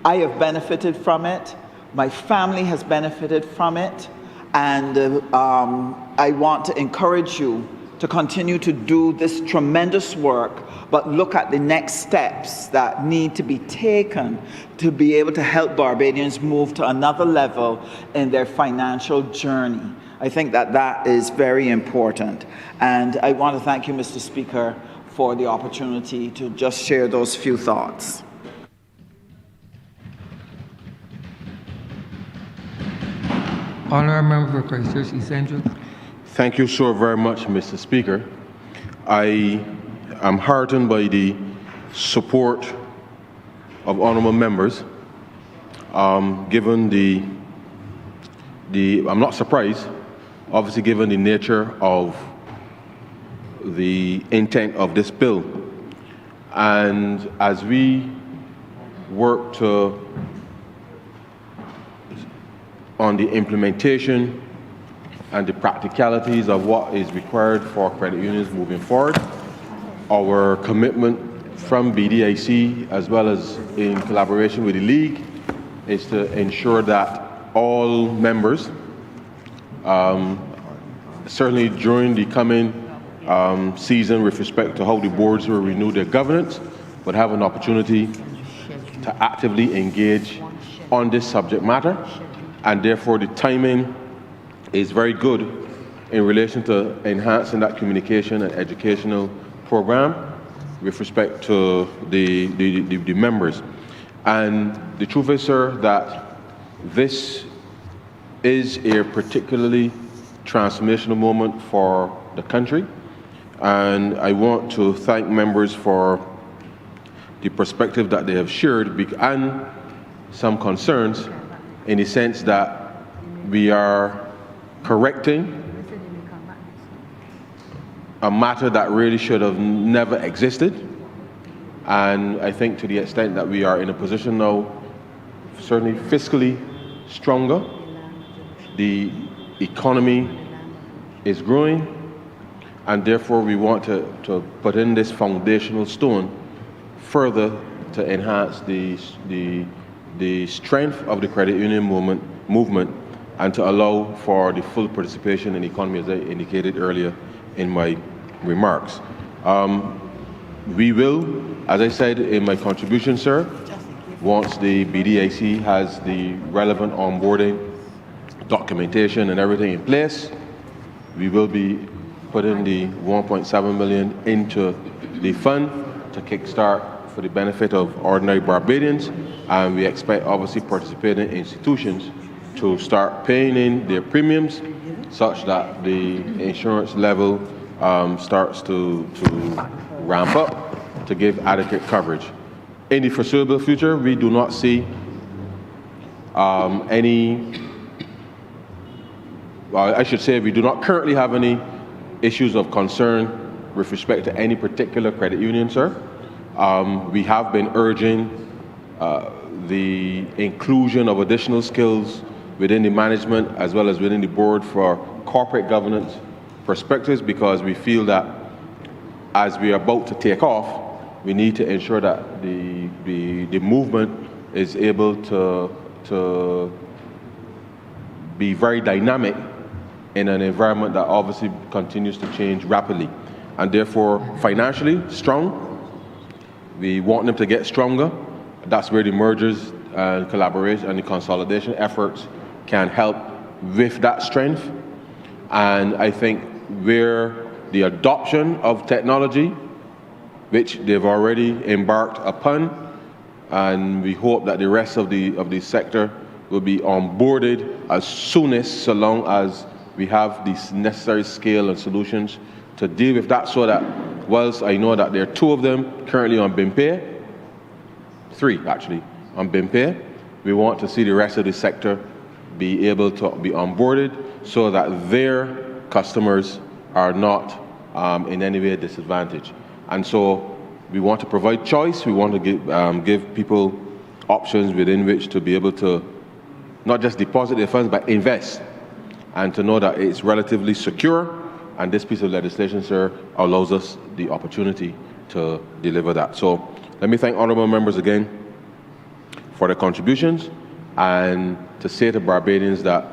I have benefited from it. My family has benefited from it, and I want to encourage you to continue to do this tremendous work, but look at the next steps that need to be taken to be able to help Barbadians move to another level in their financial journey. I think that that is very important, and I want to thank you, Mr. Speaker, for the opportunity to just share those few thoughts. Honourable Member for Christchurch East Central. Thank you so very much, Mr. Speaker. I am heartened by the support of honourable members, given I'm not surprised, obviously given the nature of the intent of this bill. And as we work on the implementation and the practicalities of what is required for credit unions moving forward, our commitment from BDIC, as well as in collaboration with the League, is to ensure that all members, certainly during the coming season with respect to how the boards will renew their governance, would have an opportunity to actively engage on this subject matter, and therefore the timing is very good in relation to enhancing that communication and educational program with respect to the members. And the truth is, sir, that this is a particularly transformational moment for the country, and I want to thank members for the perspective that they have shared and some concerns in the sense that we are correcting a matter that really should have never existed. And I think to the extent that we are in a position now, certainly fiscally stronger, the economy is growing, and therefore we want to put in this foundational stone further to enhance the strength of the credit union movement and to allow for the full participation in the economy, as I indicated earlier in my remarks. We will, as I said in my contribution, sir, once the BDIC has the relevant onboarding documentation and everything in place, we will be putting the 1.7 million into the fund to kickstart for the benefit of ordinary Barbadians, and we expect obviously participating institutions to start paying in their premiums such that the insurance level starts to ramp up to give adequate coverage. In the foreseeable future, we do not see we do not currently have any issues of concern with respect to any particular credit union, sir. We have been urging the inclusion of additional skills within the management as well as within the board for corporate governance perspectives, because we feel that as we are about to take off, we need to ensure that the movement is able to be very dynamic in an environment that obviously continues to change rapidly. And therefore, financially strong, we want them to get stronger. That's where the mergers and collaboration and the consolidation efforts can help with that strength. And I think where the adoption of technology, which they've already embarked upon, and we hope that the rest of the sector will be onboarded as soon as, so long as we have the necessary scale and solutions to deal with that, so that whilst I know that there are 2 of them currently on BIMPay, 3 actually on BIMPay, we want to see the rest of the sector be able to be onboarded so that their customers are not in any way disadvantaged. And so we want to provide choice. We want to give people options within which to be able to not just deposit their funds, but invest, and to know that it's relatively secure. And this piece of legislation, sir, allows us the opportunity to deliver that. So let me thank honourable members again for their contributions, and to say to Barbadians that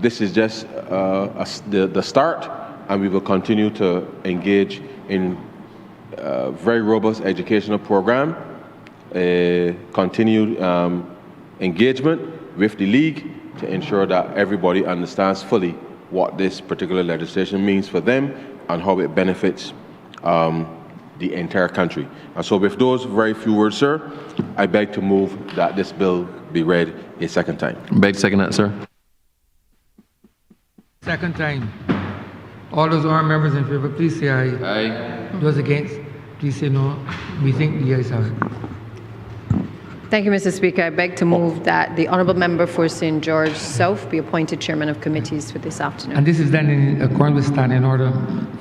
this is just the start, and we will continue to engage in a very robust educational program, continued engagement with the League to ensure that everybody understands fully what this particular legislation means for them and how it benefits the entire country. And so with those very few words, sir, I beg to move that this bill be read a second time. Beg to second that, sir. Second time. All those honourable members in favour, please say aye. Aye. Those against, please please say no. We think the ayes have it. Thank you, Mr. Speaker. I beg to move that the Honourable Member for St. George South be appointed Chairman of Committees for this afternoon. And this is done in accordance with Standing Order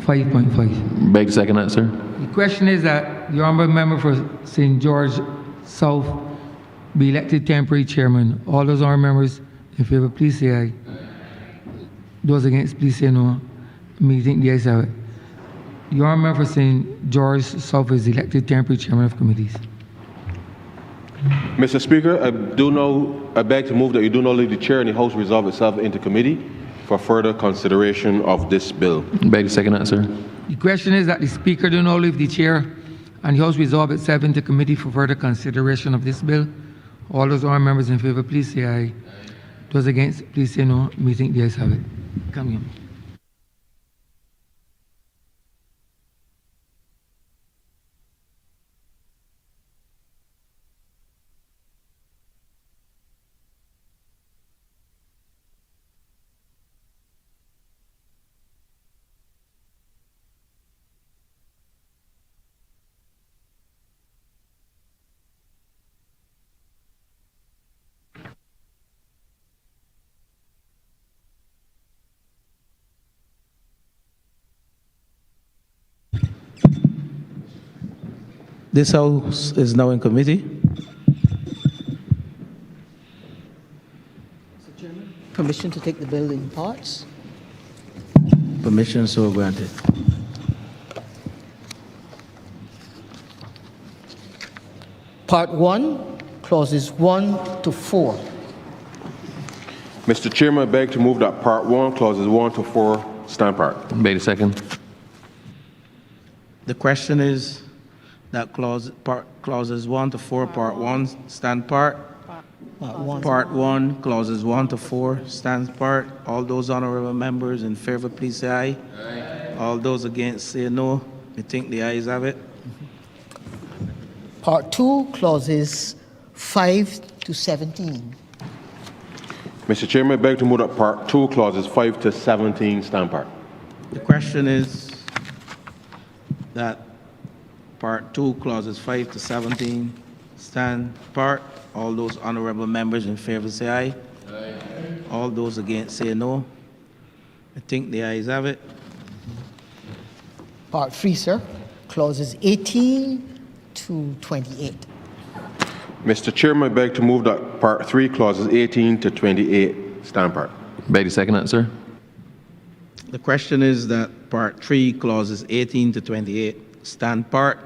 5.5. Beg to second that, sir. The question is that the Honourable Member for St. George South be elected temporary chairman. All those honourable members in favour, please say aye. Those against, please say no. Me think the ayes have it. The honourable member for St. George South is elected temporary chairman of committees. Mr. Speaker, I beg to move that you do not leave the chair and the House resolve itself into committee for further consideration of this bill. Beg to second that, sir. The question is that the Speaker do not leave the chair and the House resolve itself into committee for further consideration of this bill. All those honourable members in favour, please say aye. Those against, please say no. Me think the ayes have it. Come here. This House is now in committee. Permission to take the bill in parts. Permission so granted. Part 1, clauses 1 to 4. Mr. Chairman, I beg to move that Part 1, clauses 1 to 4 stand part. Beg to second. The question is that clauses 1 to 4, Part 1, stand part. Part 1, clauses 1 to 4, stands part. All those honourable members in favour, please say aye. Aye. All those against, say no. I think the ayes have it. Part 2, clauses 5 to 17. Mr. Chairman, I beg to move that Part 2, clauses 5 to 17 stand part. The question is that Part 2, clauses 5 to 17 stand part. All those honourable members in favour say aye. Aye. All those against say no. I think the ayes have it. Part 3, sir, clauses 18 to 28. Mr. Chairman, I beg to move that Part 3, clauses 18 to 28 stand part. Beg to second that, sir. The question is that Part 3, clauses 18 to 28 stand part.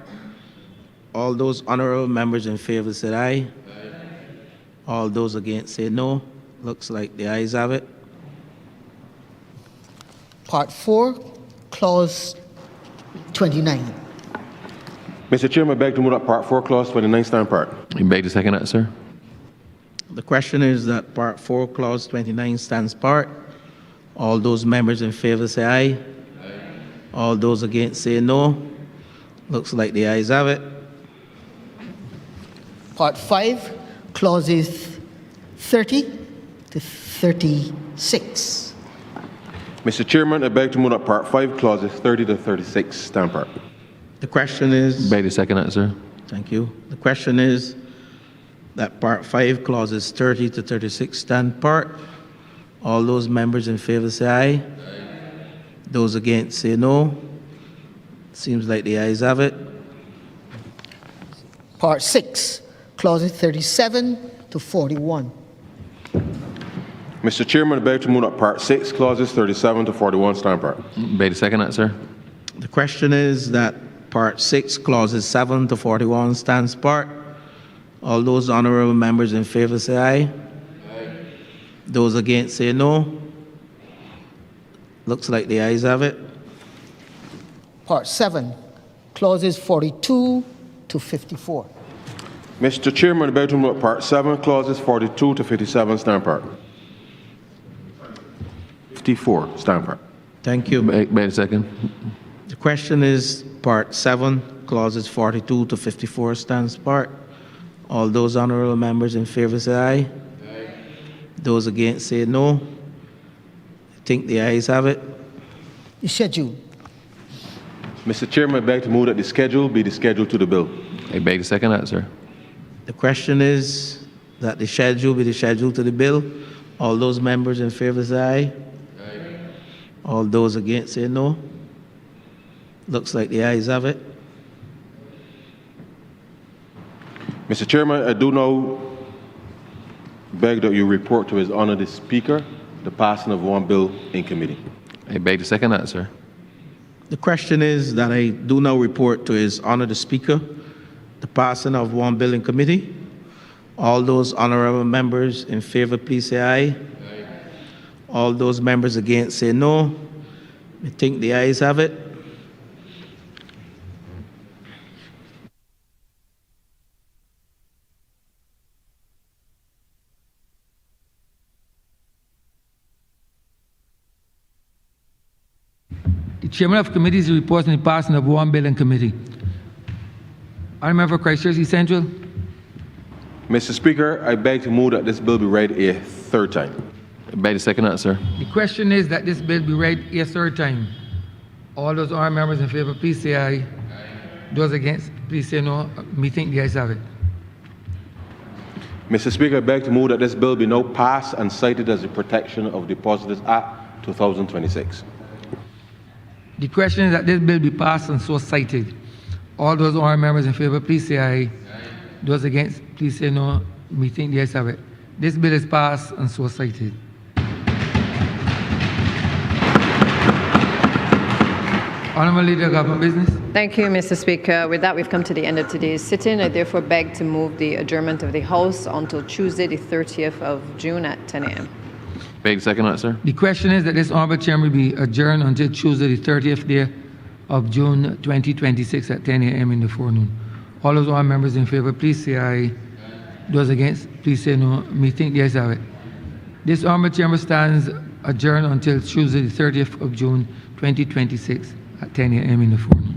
All those honourable members in favour say aye. Aye. All those against say no. Looks like the ayes have it. Part 4, clause 29. Mr. Chairman, I beg to move that Part 4, clause 29 stand part. You beg to second that, sir. The question is that Part 4, clause 29 stands part. All those members in favour say aye. Aye. All those against say no. Looks like the ayes have it. Part 5, clauses 30 to 36. Mr. Chairman, I beg to move that Part 5, clauses 30 to 36 stand part. The question is... Beg to second that, sir. Thank you. The question is that Part 5, clauses 30 to 36 stand part. All those members in favour say aye. Aye. Those against say no. Seems like the ayes have it. Part 6, clauses 37 to 41. Mr. Chairman, I beg to move that Part 6, clauses 37 to 41 stand part. Beg to second that, sir. The question is that Part 6, clauses 7 to 41 stands part. All those honourable members in favour say aye. Aye. Those against say no. Looks like the ayes have it. Part 7, clauses 42 to 54. Mr. Chairman, I beg to move that Part 7, clauses 42 to 57 stand part. 54 stand part. Thank you. Beg to second. The question is Part 7, clauses 42 to 54 stands part. All those honourable members in favour say aye. Aye. Those against say no. I think the ayes have it. The schedule. Mr. Chairman, I beg to move that the schedule be the schedule to the bill. I beg to second that, sir. The question is that the schedule be the schedule to the bill. All those members in favor say aye. Aye. All those against say no. Looks like the ayes have it. Mr. Chairman, I do now beg that you report to His Honor the Speaker the passing of one bill in committee. I beg to second that, sir. The question is that I do now report to His Honor the Speaker the passing of one bill in committee. All those honorable members in favor, please say aye. Aye. All those members against say no. I think the ayes have it. The chairman of committees reports on the passing of one bill in committee. Honourable Christchurch East Central. Mr. Speaker, I beg to move that this bill be read a third time. I beg to second that, sir. The question is that this bill be read a third time. All those honourable members in favour, please say aye. Aye. Those against, please say no. Me think the ayes have it. Mr. Speaker, I beg to move that this bill be now passed and cited as the Protection of Depositors Act 2026. The question is that this bill be passed and so cited. All those honourable members in favour, please say aye. Aye. Those against, please say no. Me think the ayes have it. This bill is passed and so cited. Honourable Leader of Government Business. Thank you, Mr. Speaker. With that, we've come to the end of today's sitting. I therefore beg to move the adjournment of the House until Tuesday, the 30th of June at 10 a.m. Beg to second that, sir. The question is that this honourable chairman be adjourned until Tuesday, the 30th day of June 2026 at 10 a.m. in the forenoon. All those honourable members in favour, please say aye. Aye. Those against, please say no. Me think the ayes have it. This honourable chairman stands adjourned until Tuesday, the 30th of June 2026 at 10 a.m. in the forenoon.